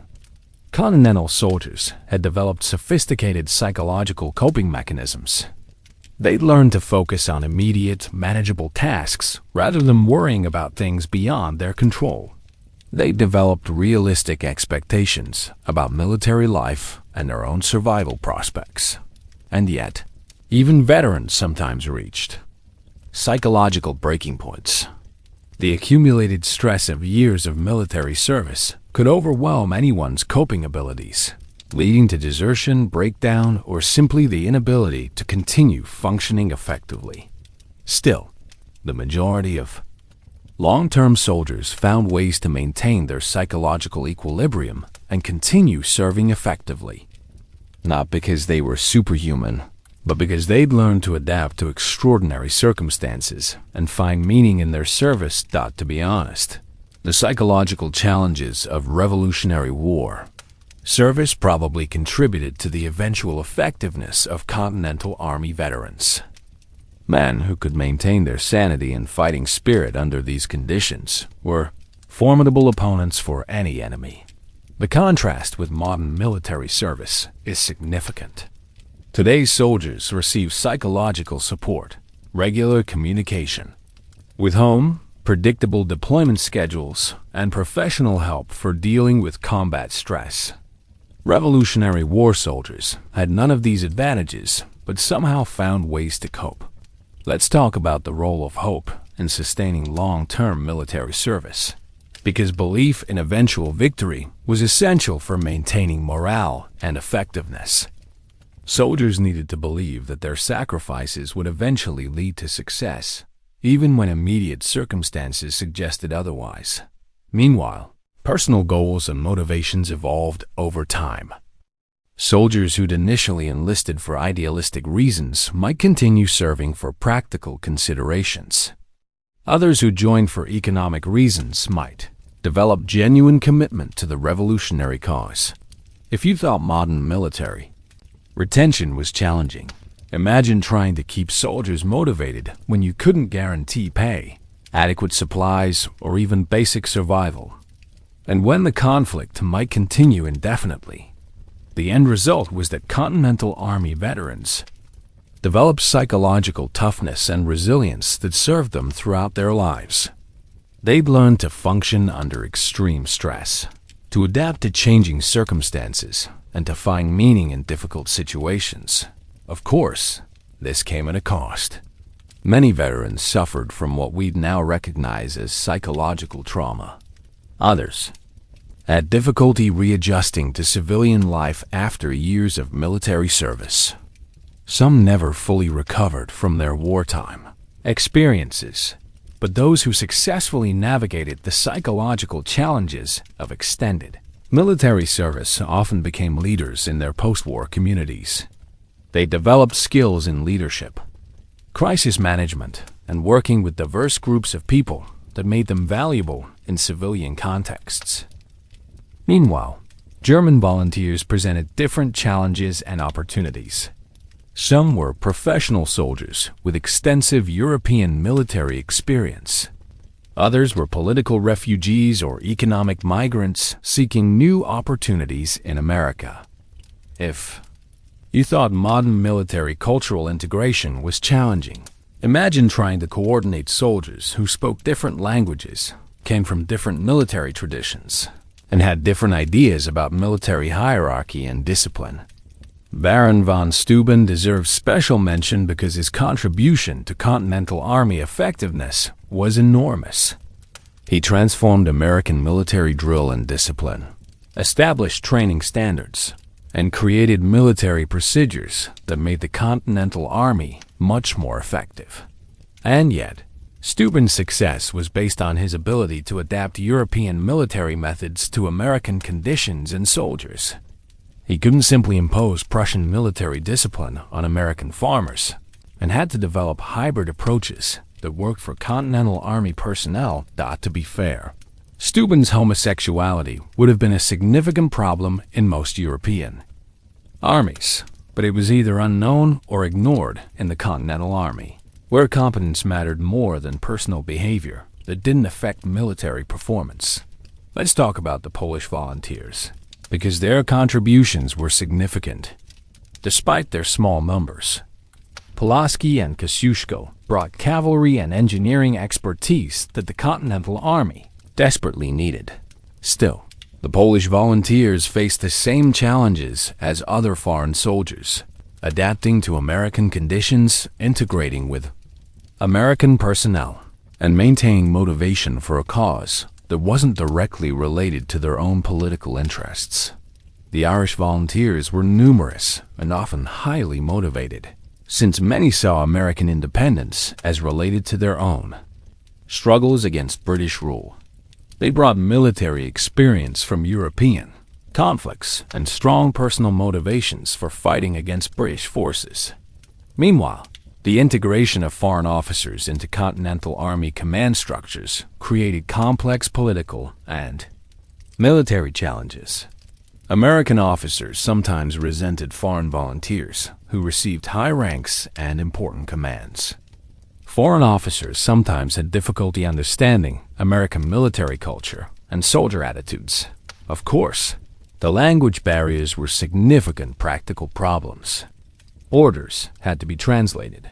Continental soldiers had developed sophisticated psychological coping mechanisms. They'd learned to focus on immediate, manageable tasks rather than worrying about things beyond their control. They developed realistic expectations about military life and their own survival prospects. And yet, even veterans sometimes reached psychological breaking points. The accumulated stress of years of military service could overwhelm anyone's coping abilities, leading to desertion, breakdown, or simply the inability to continue functioning effectively. Still, the majority of long-term soldiers found ways to maintain their psychological equilibrium and continue serving effectively. Not because they were superhuman, but because they'd learned to adapt to extraordinary circumstances and find meaning in their service. To be honest, the psychological challenges of Revolutionary War service probably contributed to the eventual effectiveness of Continental Army veterans. Men who could maintain their sanity and fighting spirit under these conditions were formidable opponents for any enemy. The contrast with modern military service is significant. Today's soldiers receive psychological support, regular communication, with home, predictable deployment schedules, and professional help for dealing with combat stress. Revolutionary War soldiers had none of these advantages, but somehow found ways to cope. Let's talk about the role of hope in sustaining long-term military service, because belief in eventual victory was essential for maintaining morale and effectiveness. Soldiers needed to believe that their sacrifices would eventually lead to success, even when immediate circumstances suggested otherwise. Meanwhile, personal goals and motivations evolved over time. Soldiers who'd initially enlisted for idealistic reasons might continue serving for practical considerations. Others who joined for economic reasons might develop genuine commitment to the revolutionary cause. If you thought modern military retention was challenging, imagine trying to keep soldiers motivated when you couldn't guarantee pay, adequate supplies, or even basic survival. And when the conflict might continue indefinitely. The end result was that Continental Army veterans developed psychological toughness and resilience that served them throughout their lives. They'd learned to function under extreme stress, to adapt to changing circumstances, and to find meaning in difficult situations. Of course, this came at a cost. Many veterans suffered from what we'd now recognize as psychological trauma. Others had difficulty readjusting to civilian life after years of military service. Some never fully recovered from their wartime experiences, but those who successfully navigated the psychological challenges of extended military service often became leaders in their post-war communities. They developed skills in leadership, crisis management, and working with diverse groups of people that made them valuable in civilian contexts. Meanwhile, German volunteers presented different challenges and opportunities. Some were professional soldiers with extensive European military experience. Others were political refugees or economic migrants seeking new opportunities in America. If you thought modern military cultural integration was challenging, imagine trying to coordinate soldiers who spoke different languages, came from different military traditions, and had different ideas about military hierarchy and discipline. Baron von Steuben deserves special mention because his contribution to Continental Army effectiveness was enormous. He transformed American military drill and discipline, established training standards, and created military procedures that made the Continental Army much more effective. And yet, Steuben's success was based on his ability to adapt European military methods to American conditions and soldiers. He couldn't simply impose Prussian military discipline on American farmers, and had to develop hybrid approaches that worked for Continental Army personnel. To be fair, Steuben's homosexuality would have been a significant problem in most European armies, but it was either unknown or ignored in the Continental Army, where competence mattered more than personal behavior that didn't affect military performance. Let's talk about the Polish volunteers, because their contributions were significant. Despite their small numbers, Pulaski and Kosciuszko brought cavalry and engineering expertise that the Continental Army desperately needed. Still, the Polish volunteers faced the same challenges as other foreign soldiers, adapting to American conditions, integrating with American personnel, and maintaining motivation for a cause that wasn't directly related to their own political interests. The Irish volunteers were numerous and often highly motivated, since many saw American independence as related to their own struggles against British rule. They brought military experience from European conflicts and strong personal motivations for fighting against British forces. Meanwhile, the integration of foreign officers into Continental Army command structures created complex political and military challenges. American officers sometimes resented foreign volunteers who received high ranks and important commands. Foreign officers sometimes had difficulty understanding American military culture and soldier attitudes. Of course, the language barriers were significant practical problems. Orders had to be translated.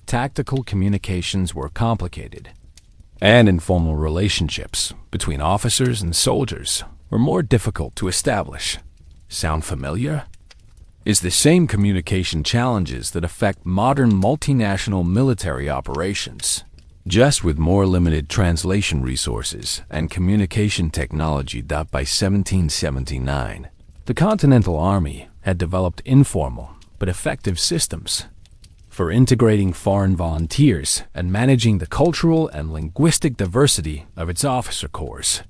Tactical communications were complicated. And informal relationships between officers and soldiers were more difficult to establish. Sound familiar? It's the same communication challenges that affect modern multinational military operations, just with more limited translation resources and communication technology. By 1779, the Continental Army had developed informal but effective systems for integrating foreign volunteers and managing the cultural and linguistic diversity of its officer corps.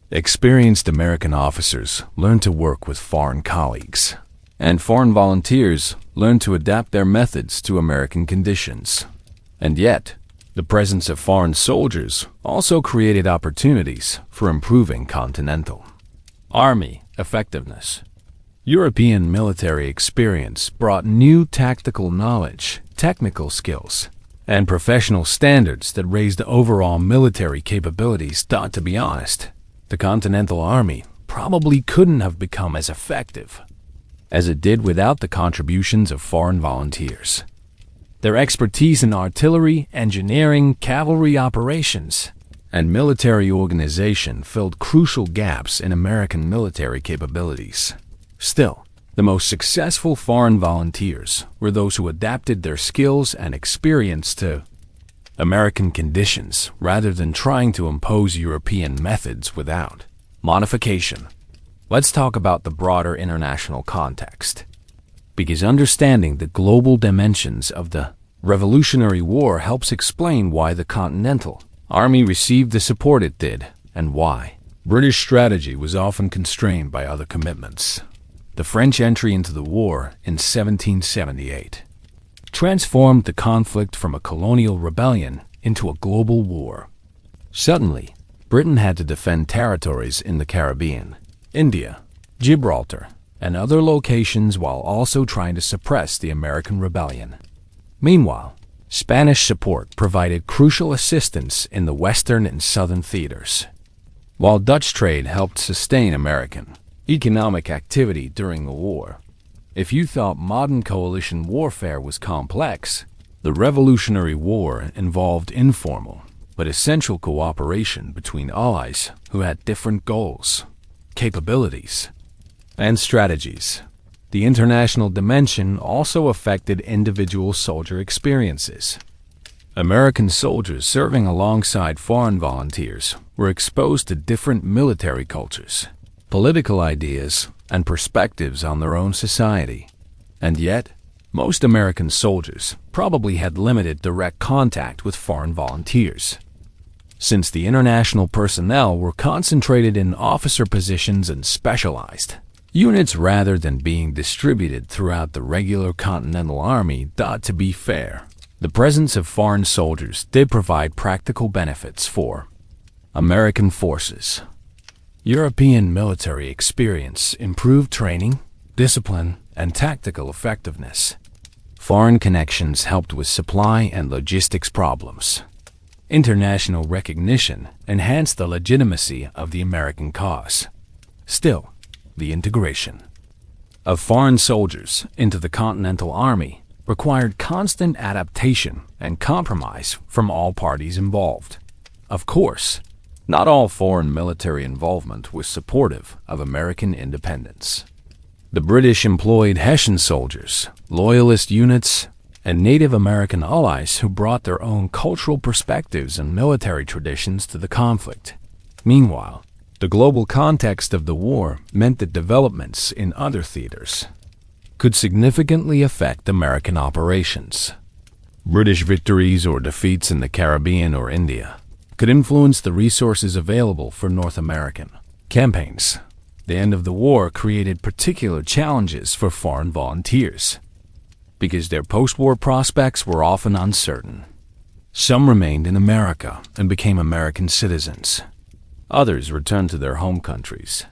Experienced American officers learned to work with foreign colleagues, and foreign volunteers learned to adapt their methods to American conditions. And yet, the presence of foreign soldiers also created opportunities for improving Continental Army effectiveness. European military experience brought new tactical knowledge, technical skills, and professional standards that raised overall military capabilities. To be honest, the Continental Army probably couldn't have become as effective as it did without the contributions of foreign volunteers. Their expertise in artillery, engineering, cavalry operations, and military organization filled crucial gaps in American military capabilities. Still, the most successful foreign volunteers were those who adapted their skills and experience to American conditions rather than trying to impose European methods without modification. Let's talk about the broader international context, because understanding the global dimensions of the Revolutionary War helps explain why the Continental Army received the support it did and why British strategy was often constrained by other commitments. The French entry into the war in 1778 transformed the conflict from a colonial rebellion into a global war. Suddenly, Britain had to defend territories in the Caribbean, India, Gibraltar, and other locations while also trying to suppress the American rebellion. Meanwhile, Spanish support provided crucial assistance in the western and southern theaters, while Dutch trade helped sustain American economic activity during the war. If you thought modern coalition warfare was complex, the Revolutionary War involved informal but essential cooperation between allies who had different goals, capabilities, and strategies. The international dimension also affected individual soldier experiences. American soldiers serving alongside foreign volunteers were exposed to different military cultures, political ideas, and perspectives on their own society. And yet, most American soldiers probably had limited direct contact with foreign volunteers, since the international personnel were concentrated in officer positions and specialized units rather than being distributed throughout the regular Continental Army. To be fair, the presence of foreign soldiers did provide practical benefits for American forces. European military experience improved training, discipline, and tactical effectiveness. Foreign connections helped with supply and logistics problems. International recognition enhanced the legitimacy of the American cause. Still, the integration of foreign soldiers into the Continental Army required constant adaptation and compromise from all parties involved. Of course, Not all foreign military involvement was supportive of American independence. The British employed Hessian soldiers, loyalist units, and Native American allies who brought their own cultural perspectives and military traditions to the conflict. Meanwhile, the global context of the war meant that developments in other theaters could significantly affect American operations. British victories or defeats in the Caribbean or India could influence the resources available for North American campaigns. The end of the war created particular challenges for foreign volunteers because their post-war prospects were often uncertain. Some remained in America and became American citizens. Others returned to their home countries.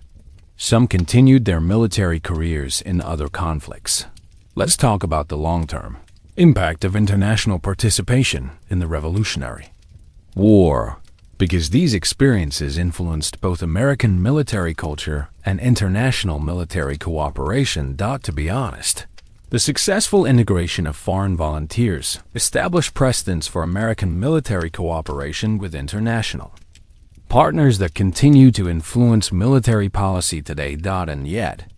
Some continued their military careers in other conflicts. Let's talk about the long-term impact of international participation in the Revolutionary War, because these experiences influenced both American military culture and international military cooperation. To be honest, the successful integration of foreign volunteers established precedents for American military cooperation with international partners that continue to influence military policy today. And yet,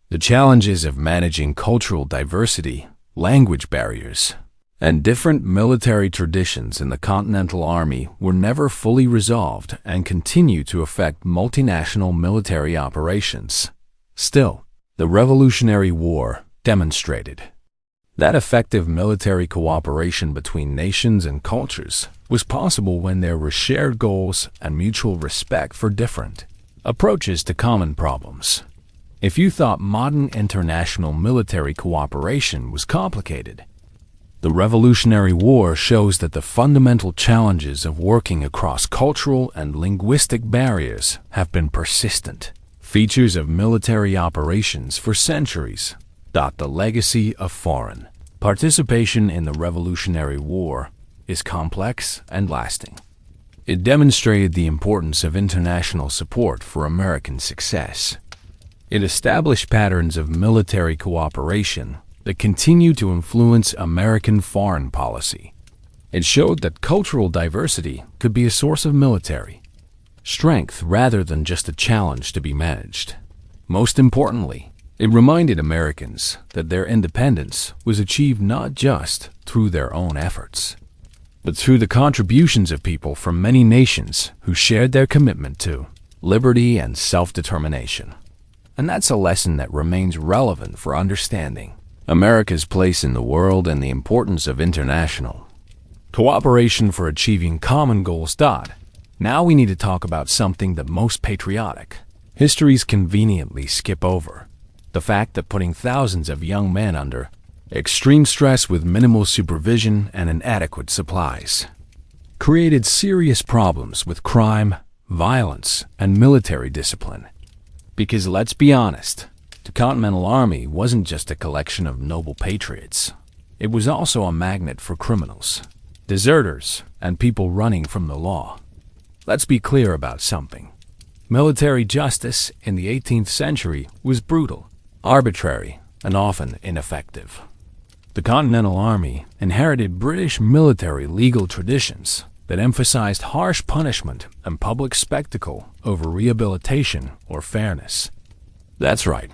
the challenges of managing cultural diversity, language barriers, and different military traditions in the Continental Army were never fully resolved and continue to affect multinational military operations. Still, the Revolutionary War demonstrated that effective military cooperation between nations and cultures was possible when there were shared goals and mutual respect for different approaches to common problems. If you thought modern international military cooperation was complicated, the Revolutionary War shows that the fundamental challenges of working across cultural and linguistic barriers have been persistent features of military operations for centuries. The legacy of foreign participation in the Revolutionary War is complex and lasting. It demonstrated the importance of international support for American success. It established patterns of military cooperation that continue to influence American foreign policy. It showed that cultural diversity could be a source of military strength rather than just a challenge to be managed. Most importantly, it reminded Americans that their independence was achieved not just through their own efforts, but through the contributions of people from many nations who shared their commitment to liberty and self-determination. And that's a lesson that remains relevant for understanding America's place in the world and the importance of international cooperation for achieving common goals. Now we need to talk about something that most patriotic histories conveniently skip over. The fact that putting thousands of young men under extreme stress with minimal supervision and inadequate supplies created serious problems with crime, violence, and military discipline. Because let's be honest, the Continental Army wasn't just a collection of noble patriots. It was also a magnet for criminals, deserters, and people running from the law. Let's be clear about something. Military justice in the 18th century was brutal, arbitrary, and often ineffective. The Continental Army inherited British military legal traditions that emphasized harsh punishment and public spectacle over rehabilitation or fairness. That's right.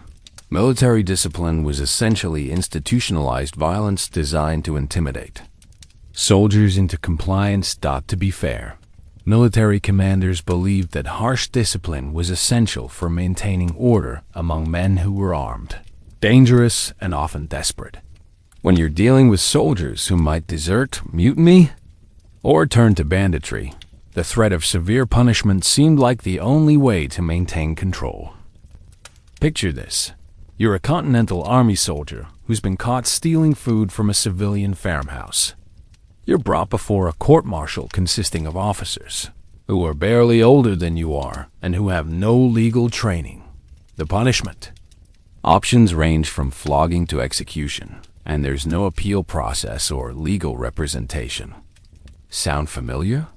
Military discipline was essentially institutionalized violence designed to intimidate soldiers into compliance. To be fair, military commanders believed that harsh discipline was essential for maintaining order among men who were armed, dangerous, and often desperate. When you're dealing with soldiers who might desert, mutiny, or turn to banditry, the threat of severe punishment seemed like the only way to maintain control. Picture this. You're a Continental Army soldier who's been caught stealing food from a civilian farmhouse. You're brought before a court-martial consisting of officers who are barely older than you are and who have no legal training. The punishment. Options range from flogging to execution, and there's no appeal process or legal representation. Sound familiar?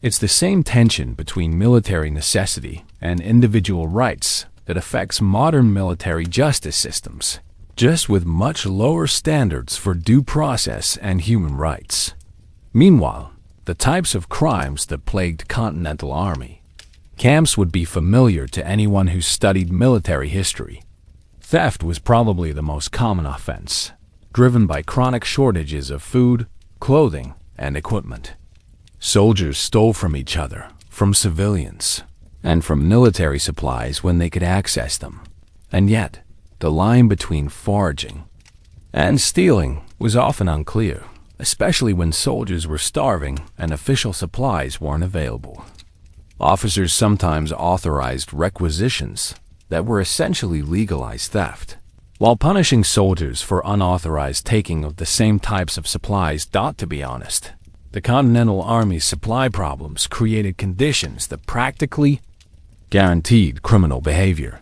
It's the same tension between military necessity and individual rights that affects modern military justice systems, just with much lower standards for due process and human rights. Meanwhile, the types of crimes that plagued Continental Army Camps would be familiar to anyone who studied military history. Theft was probably the most common offense, driven by chronic shortages of food, clothing, and equipment. Soldiers stole from each other, from civilians, and from military supplies when they could access them. And yet, the line between foraging and stealing was often unclear, especially when soldiers were starving and official supplies weren't available. Officers sometimes authorized requisitions that were essentially legalized theft, while punishing soldiers for unauthorized taking of the same types of supplies. To be honest, the Continental Army's supply problems created conditions that practically guaranteed criminal behavior.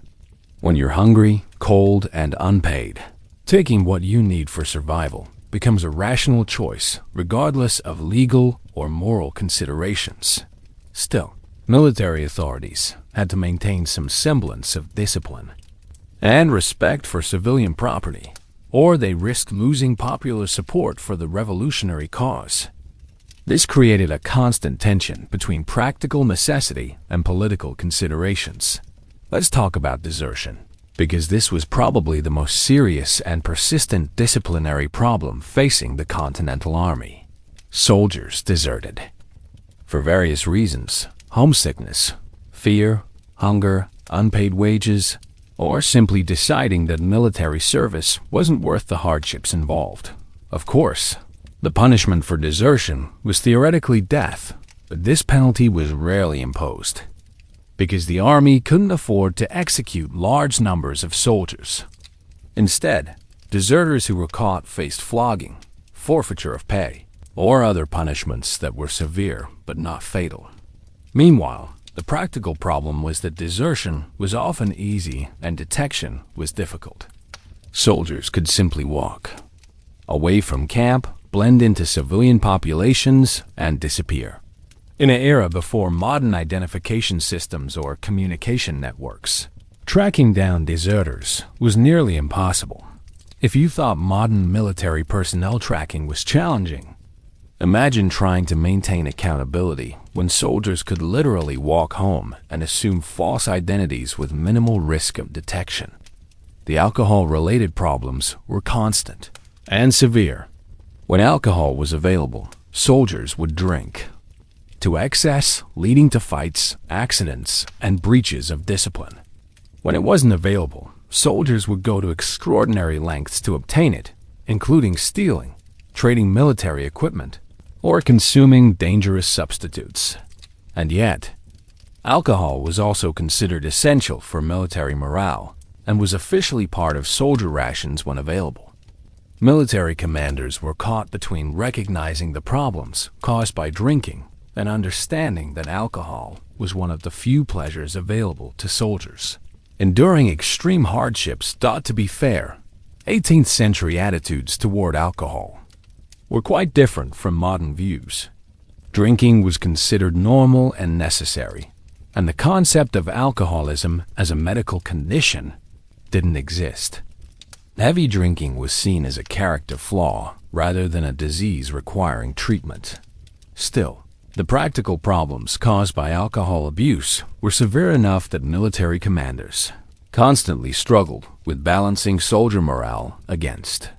When you're hungry, cold, and unpaid, taking what you need for survival becomes a rational choice, regardless of legal or moral considerations. Still, military authorities had to maintain some semblance of discipline and respect for civilian property, or they risked losing popular support for the revolutionary cause. This created a constant tension between practical necessity and political considerations. Let's talk about desertion, because this was probably the most serious and persistent disciplinary problem facing the Continental Army. Soldiers deserted for various reasons: homesickness, fear, hunger, unpaid wages, or simply deciding that military service wasn't worth the hardships involved. Of course, the punishment for desertion was theoretically death, but this penalty was rarely imposed, because the army couldn't afford to execute large numbers of soldiers. Instead, deserters who were caught faced flogging, forfeiture of pay, or other punishments that were severe but not fatal. Meanwhile, the practical problem was that desertion was often easy and detection was difficult. Soldiers could simply walk away from camp, blend into civilian populations, and disappear. In an era before modern identification systems or communication networks, tracking down deserters was nearly impossible. If you thought modern military personnel tracking was challenging, imagine trying to maintain accountability when soldiers could literally walk home and assume false identities with minimal risk of detection. The alcohol-related problems were constant and severe. When alcohol was available, soldiers would drink to excess, leading to fights, accidents, and breaches of discipline. When it wasn't available, soldiers would go to extraordinary lengths to obtain it, including stealing, trading military equipment, or consuming dangerous substitutes. And yet, alcohol was also considered essential for military morale and was officially part of soldier rations when available. Military commanders were caught between recognizing the problems caused by drinking and understanding that alcohol was one of the few pleasures available to soldiers. Enduring extreme hardships. To be fair, 18th century attitudes toward alcohol were quite different from modern views. Drinking was considered normal and necessary, and the concept of alcoholism as a medical condition didn't exist. Heavy drinking was seen as a character flaw rather than a disease requiring treatment. Still, the practical problems caused by alcohol abuse were severe enough that military commanders constantly struggled with balancing soldier morale against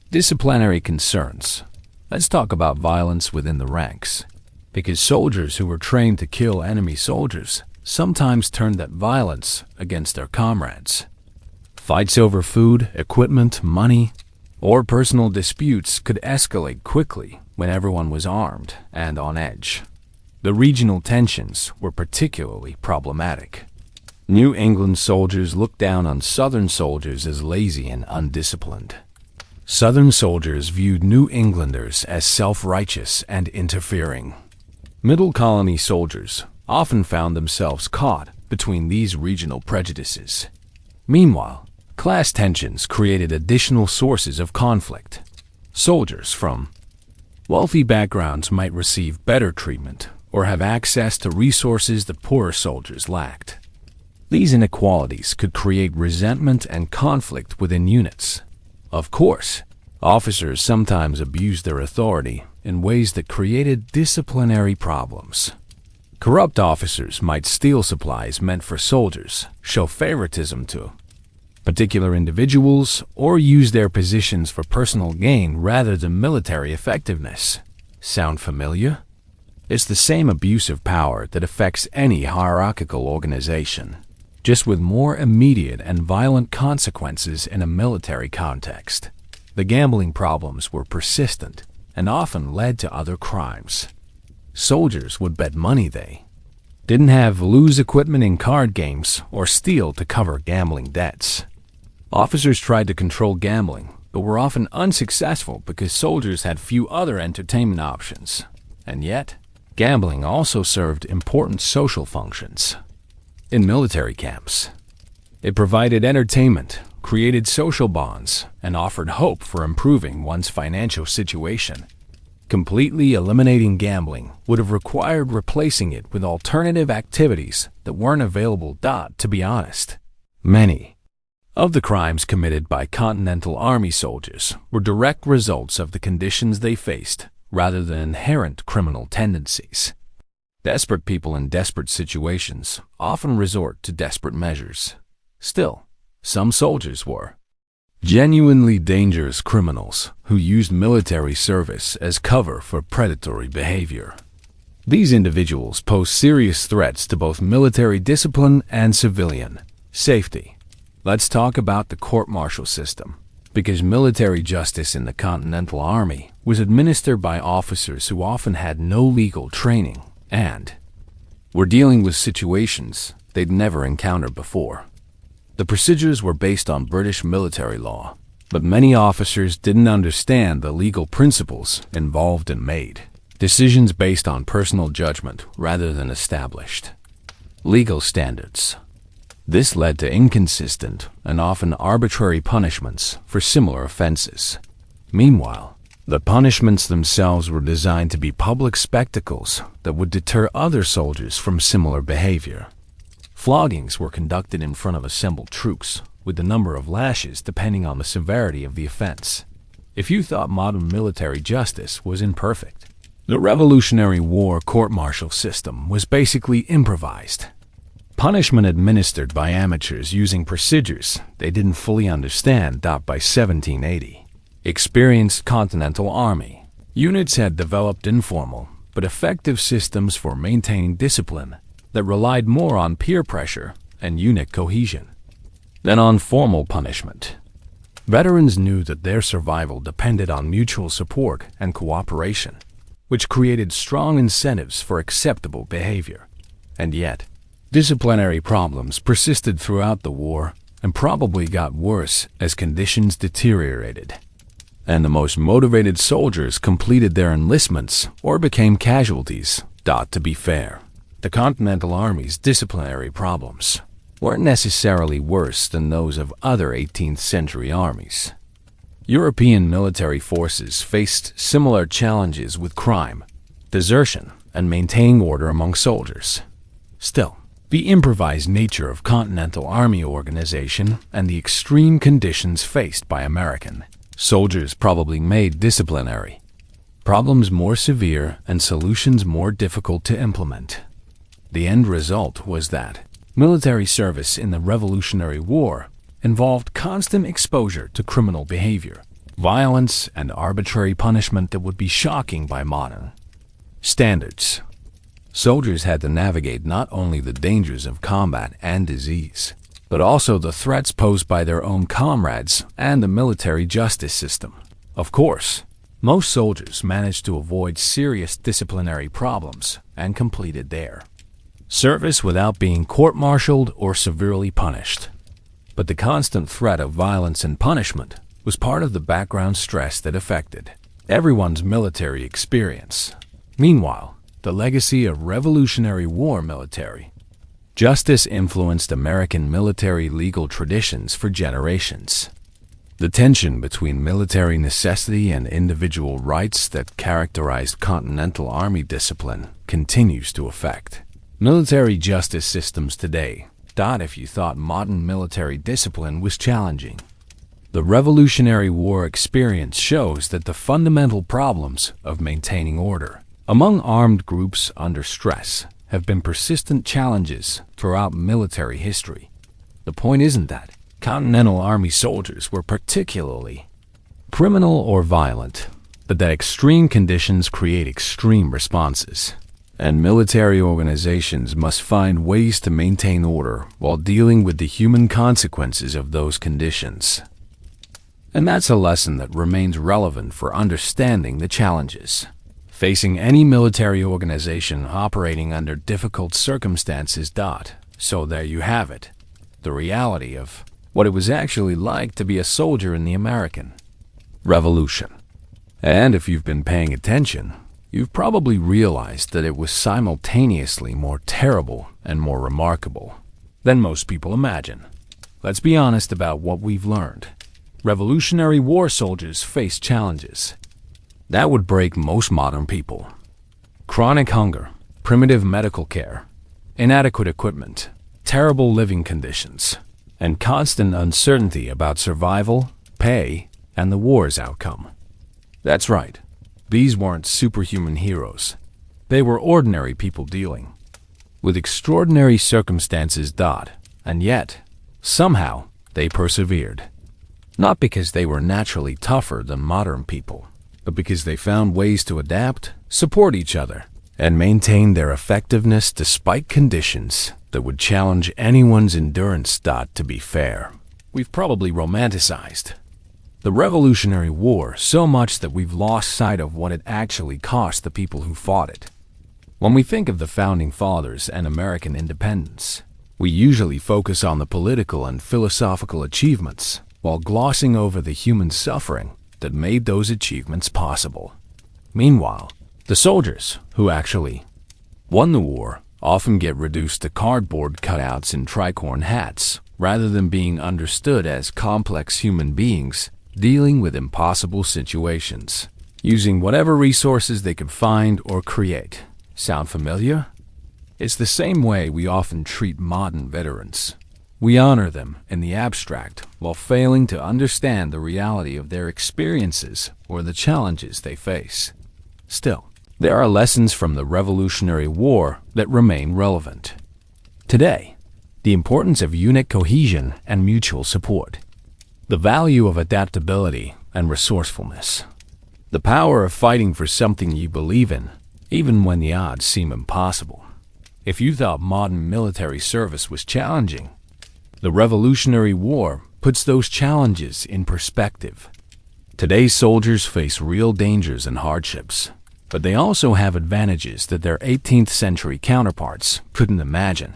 disciplinary concerns. Let's talk about violence within the ranks, because soldiers who were trained to kill enemy soldiers sometimes turned that violence against their comrades. Fights over food, equipment, money, or personal disputes could escalate quickly when everyone was armed and on edge. The regional tensions were particularly problematic. New England soldiers looked down on Southern soldiers as lazy and undisciplined. Southern soldiers viewed New Englanders as self-righteous and interfering. Middle colony soldiers often found themselves caught between these regional prejudices. Meanwhile, class tensions created additional sources of conflict. Soldiers from wealthy backgrounds might receive better treatment or have access to resources that poorer soldiers lacked. These inequalities could create resentment and conflict within units. Of course, officers sometimes abused their authority in ways that created disciplinary problems. Corrupt officers might steal supplies meant for soldiers, show favoritism to particular individuals, or use their positions for personal gain rather than military effectiveness. Sound familiar? It's the same abuse of power that affects any hierarchical organization, just with more immediate and violent consequences in a military context. The gambling problems were persistent and often led to other crimes. Soldiers would bet money they didn't have, lose equipment in card games, or steal to cover gambling debts. Officers tried to control gambling, but were often unsuccessful because soldiers had few other entertainment options. And yet, gambling also served important social functions. In military camps, it provided entertainment, created social bonds, and offered hope for improving one's financial situation. Completely eliminating gambling would have required replacing it with alternative activities that weren't available. To be honest, many of the crimes committed by Continental Army soldiers were direct results of the conditions they faced, rather than inherent criminal tendencies. Desperate people in desperate situations often resort to desperate measures. Still, some soldiers were genuinely dangerous criminals who used military service as cover for predatory behavior. These individuals pose serious threats to both military discipline and civilian safety. Let's talk about the court-martial system, because military justice in the Continental Army was administered by officers who often had no legal training and were dealing with situations they'd never encountered before. The procedures were based on British military law, but many officers didn't understand the legal principles involved and made decisions based on personal judgment rather than established legal standards. This led to inconsistent and often arbitrary punishments for similar offenses. Meanwhile, the punishments themselves were designed to be public spectacles that would deter other soldiers from similar behavior. Floggings were conducted in front of assembled troops, with the number of lashes depending on the severity of the offense. If you thought modern military justice was imperfect, the Revolutionary War court-martial system was basically improvised. Punishment administered by amateurs using procedures they didn't fully understand. By 1780, experienced Continental Army units had developed informal but effective systems for maintaining discipline that relied more on peer pressure and unit cohesion than on formal punishment. Veterans knew that their survival depended on mutual support and cooperation, which created strong incentives for acceptable behavior. And yet, disciplinary problems persisted throughout the war and probably got worse as conditions deteriorated. And the most motivated soldiers completed their enlistments or became casualties. To be fair, the Continental Army's disciplinary problems weren't necessarily worse than those of other 18th century armies. European military forces faced similar challenges with crime, desertion, and maintaining order among soldiers. Still, the improvised nature of Continental Army organization and the extreme conditions faced by American soldiers probably made disciplinary problems more severe and solutions more difficult to implement. The end result was that military service in the Revolutionary War involved constant exposure to criminal behavior, violence, and arbitrary punishment that would be shocking by modern standards. Soldiers had to navigate not only the dangers of combat and disease, but also the threats posed by their own comrades and the military justice system. Of course, most soldiers managed to avoid serious disciplinary problems and completed their service without being court-martialed or severely punished. But the constant threat of violence and punishment was part of the background stress that affected everyone's military experience. Meanwhile, the legacy of Revolutionary War military justice influenced American military legal traditions for generations. The tension between military necessity and individual rights that characterized Continental Army discipline continues to affect military justice systems today. If you thought modern military discipline was challenging, the Revolutionary War experience shows that the fundamental problems of maintaining order among armed groups under stress have been persistent challenges throughout military history. The point isn't that Continental Army soldiers were particularly criminal or violent, but that extreme conditions create extreme responses. And military organizations must find ways to maintain order while dealing with the human consequences of those conditions. And that's a lesson that remains relevant for understanding the challenges facing any military organization operating under difficult circumstances. So there you have it, the reality of what it was actually like to be a soldier in the American Revolution. And if you've been paying attention, you've probably realized that it was simultaneously more terrible and more remarkable than most people imagine. Let's be honest about what we've learned. Revolutionary War soldiers faced challenges that would break most modern people. Chronic hunger, primitive medical care, inadequate equipment, terrible living conditions, and constant uncertainty about survival, pay, and the war's outcome. That's right. These weren't superhuman heroes. They were ordinary people dealing with extraordinary circumstances. And yet, somehow, they persevered. Not because they were naturally tougher than modern people, but because they found ways to adapt, support each other, and maintain their effectiveness despite conditions that would challenge anyone's endurance. To be fair, we've probably romanticized the Revolutionary War so much that we've lost sight of what it actually cost the people who fought it. When we think of the Founding Fathers and American independence, we usually focus on the political and philosophical achievements while glossing over the human suffering that made those achievements possible. Meanwhile, the soldiers who actually won the war often get reduced to cardboard cutouts and tricorn hats, rather than being understood as complex human beings dealing with impossible situations, using whatever resources they could find or create. Sound familiar? It's the same way we often treat modern veterans. We honor them in the abstract while failing to understand the reality of their experiences or the challenges they face. Still, there are lessons from the Revolutionary War that remain relevant today. The importance of unit cohesion and mutual support. The value of adaptability and resourcefulness. The power of fighting for something you believe in, even when the odds seem impossible. If you thought modern military service was challenging, the Revolutionary War puts those challenges in perspective. Today's soldiers face real dangers and hardships, but they also have advantages that their 18th century counterparts couldn't imagine.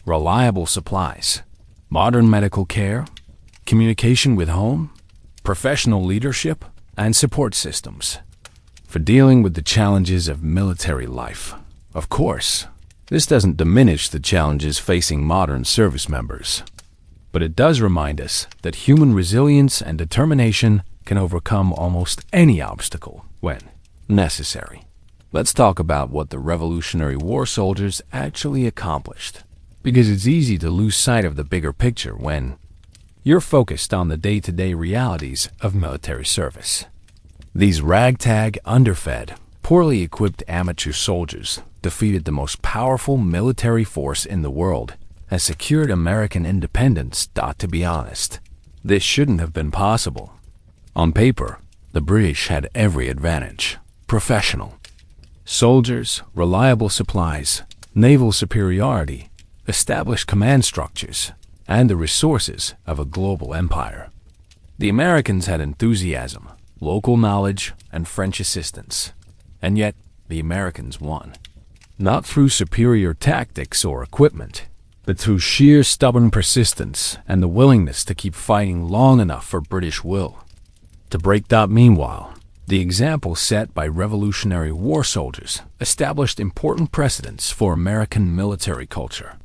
Reliable supplies, modern medical care, communication with home, professional leadership, and support systems for dealing with the challenges of military life. Of course, this doesn't diminish the challenges facing modern service members, but it does remind us that human resilience and determination can overcome almost any obstacle when necessary. Let's talk about what the Revolutionary War soldiers actually accomplished, because it's easy to lose sight of the bigger picture when you're focused on the day-to-day realities of military service. These ragtag, underfed, poorly equipped amateur soldiers defeated the most powerful military force in the world and secured American independence. To be honest, this shouldn't have been possible. On paper, the British had every advantage. Professional soldiers, reliable supplies, naval superiority, established command structures, and the resources of a global empire. The Americans had enthusiasm, local knowledge, and French assistance. And yet, the Americans won. Not through superior tactics or equipment, but through sheer stubborn persistence and the willingness to keep fighting long enough for British will to break. Meanwhile, the example set by Revolutionary War soldiers established important precedents for American military culture.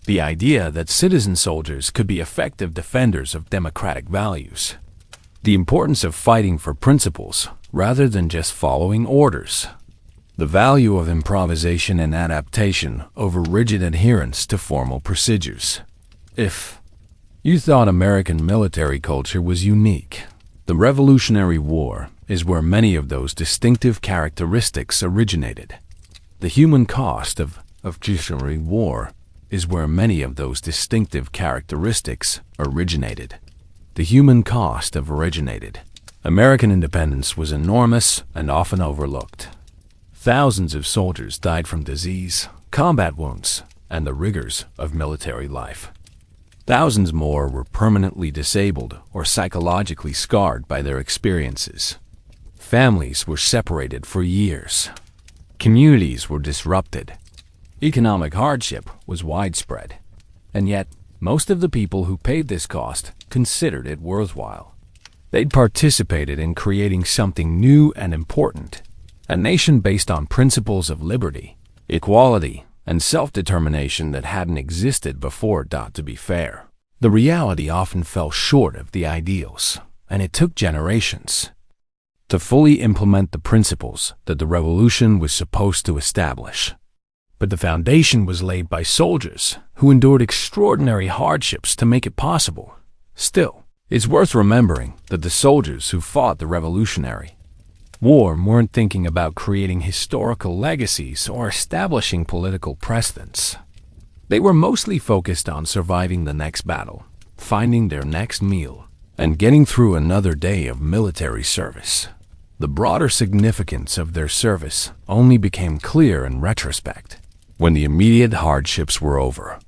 The idea that citizen soldiers could be effective defenders of democratic values. The importance of fighting for principles rather than just following orders. The value of improvisation and adaptation over rigid adherence to formal procedures. If you thought American military culture was unique, the Revolutionary War is where many of those distinctive characteristics originated. The human cost of of Revolutionary War is where many of those distinctive characteristics originated. The human cost of originated. American independence was enormous and often overlooked. Thousands of soldiers died from disease, combat wounds, and the rigors of military life. Thousands more were permanently disabled or psychologically scarred by their experiences. Families were separated for years. Communities were disrupted. Economic hardship was widespread. And yet, most of the people who paid this cost considered it worthwhile. They'd participated in creating something new and important, a nation based on principles of liberty, equality, and self-determination that hadn't existed before. To be fair, the reality often fell short of the ideals, and it took generations to fully implement the principles that the revolution was supposed to establish. But the foundation was laid by soldiers who endured extraordinary hardships to make it possible. Still, it's worth remembering that the soldiers who fought the Revolutionary War weren't thinking about creating historical legacies or establishing political precedents. They were mostly focused on surviving the next battle, finding their next meal, and getting through another day of military service. The broader significance of their service only became clear in retrospect, when the immediate hardships were over,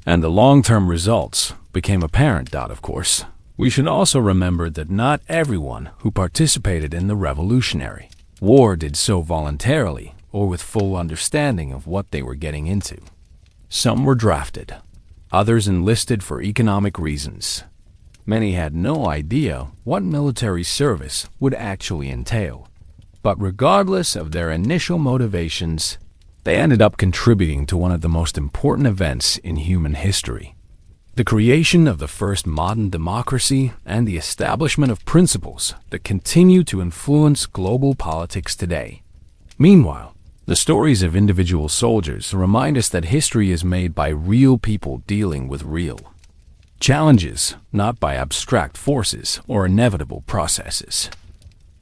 and the long-term results became apparent. Of course, we should also remember that not everyone who participated in the Revolutionary War did so voluntarily or with full understanding of what they were getting into. Some were drafted, others enlisted for economic reasons. Many had no idea what military service would actually entail. But regardless of their initial motivations, they ended up contributing to one of the most important events in human history: the creation of the first modern democracy and the establishment of principles that continue to influence global politics today. Meanwhile, the stories of individual soldiers remind us that history is made by real people dealing with real challenges, not by abstract forces or inevitable processes.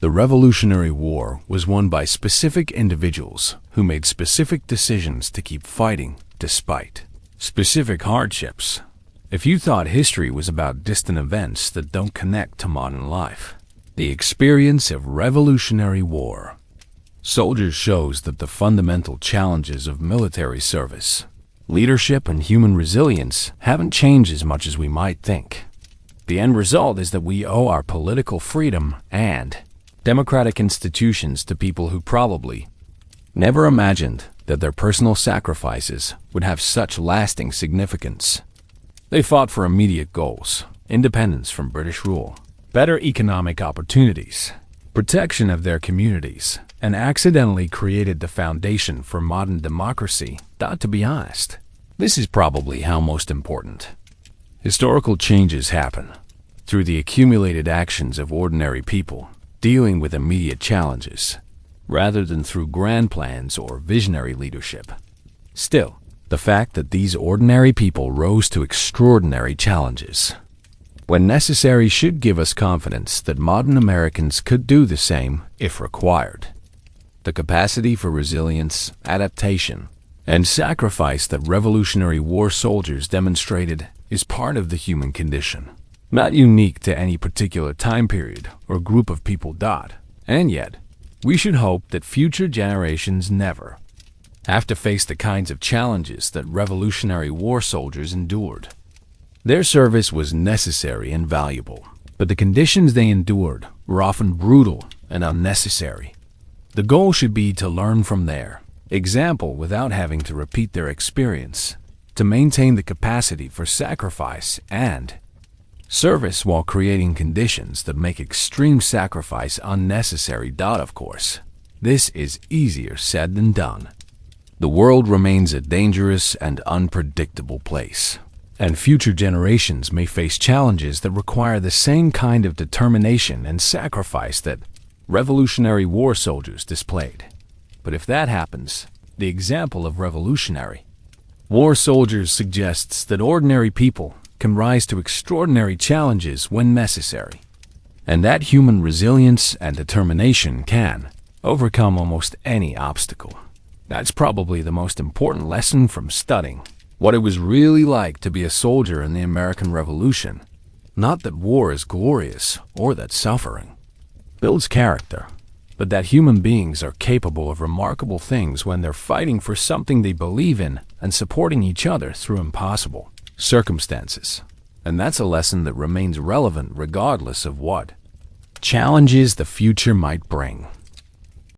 The Revolutionary War was won by specific individuals who made specific decisions to keep fighting despite specific hardships. If you thought history was about distant events that don't connect to modern life, the experience of Revolutionary War soldiers shows that the fundamental challenges of military service, leadership, and human resilience haven't changed as much as we might think. The end result is that we owe our political freedom and democratic institutions to people who probably never imagined that their personal sacrifices would have such lasting significance. They fought for immediate goals: independence from British rule, better economic opportunities, protection of their communities, and accidentally created the foundation for modern democracy. To be honest, this is probably how most important historical changes happen: through the accumulated actions of ordinary people dealing with immediate challenges, rather than through grand plans or visionary leadership. Still, the fact that these ordinary people rose to extraordinary challenges when necessary should give us confidence that modern Americans could do the same if required. The capacity for resilience, adaptation, and sacrifice that Revolutionary War soldiers demonstrated is part of the human condition, not unique to any particular time period or group of people. And yet, we should hope that future generations never have to face the kinds of challenges that Revolutionary War soldiers endured. Their service was necessary and valuable, but the conditions they endured were often brutal and unnecessary. The goal should be to learn from their example without having to repeat their experience, to maintain the capacity for sacrifice and service while creating conditions that make extreme sacrifice unnecessary. Of course, this is easier said than done. The world remains a dangerous and unpredictable place, and future generations may face challenges that require the same kind of determination and sacrifice that Revolutionary War soldiers displayed. But if that happens, the example of Revolutionary War soldiers suggests that ordinary people can rise to extraordinary challenges when necessary, and that human resilience and determination can overcome almost any obstacle. That's probably the most important lesson from studying what it was really like to be a soldier in the American Revolution. Not that war is glorious or that suffering builds character, but that human beings are capable of remarkable things when they're fighting for something they believe in and supporting each other through impossible circumstances. And that's a lesson that remains relevant regardless of what challenges the future might bring.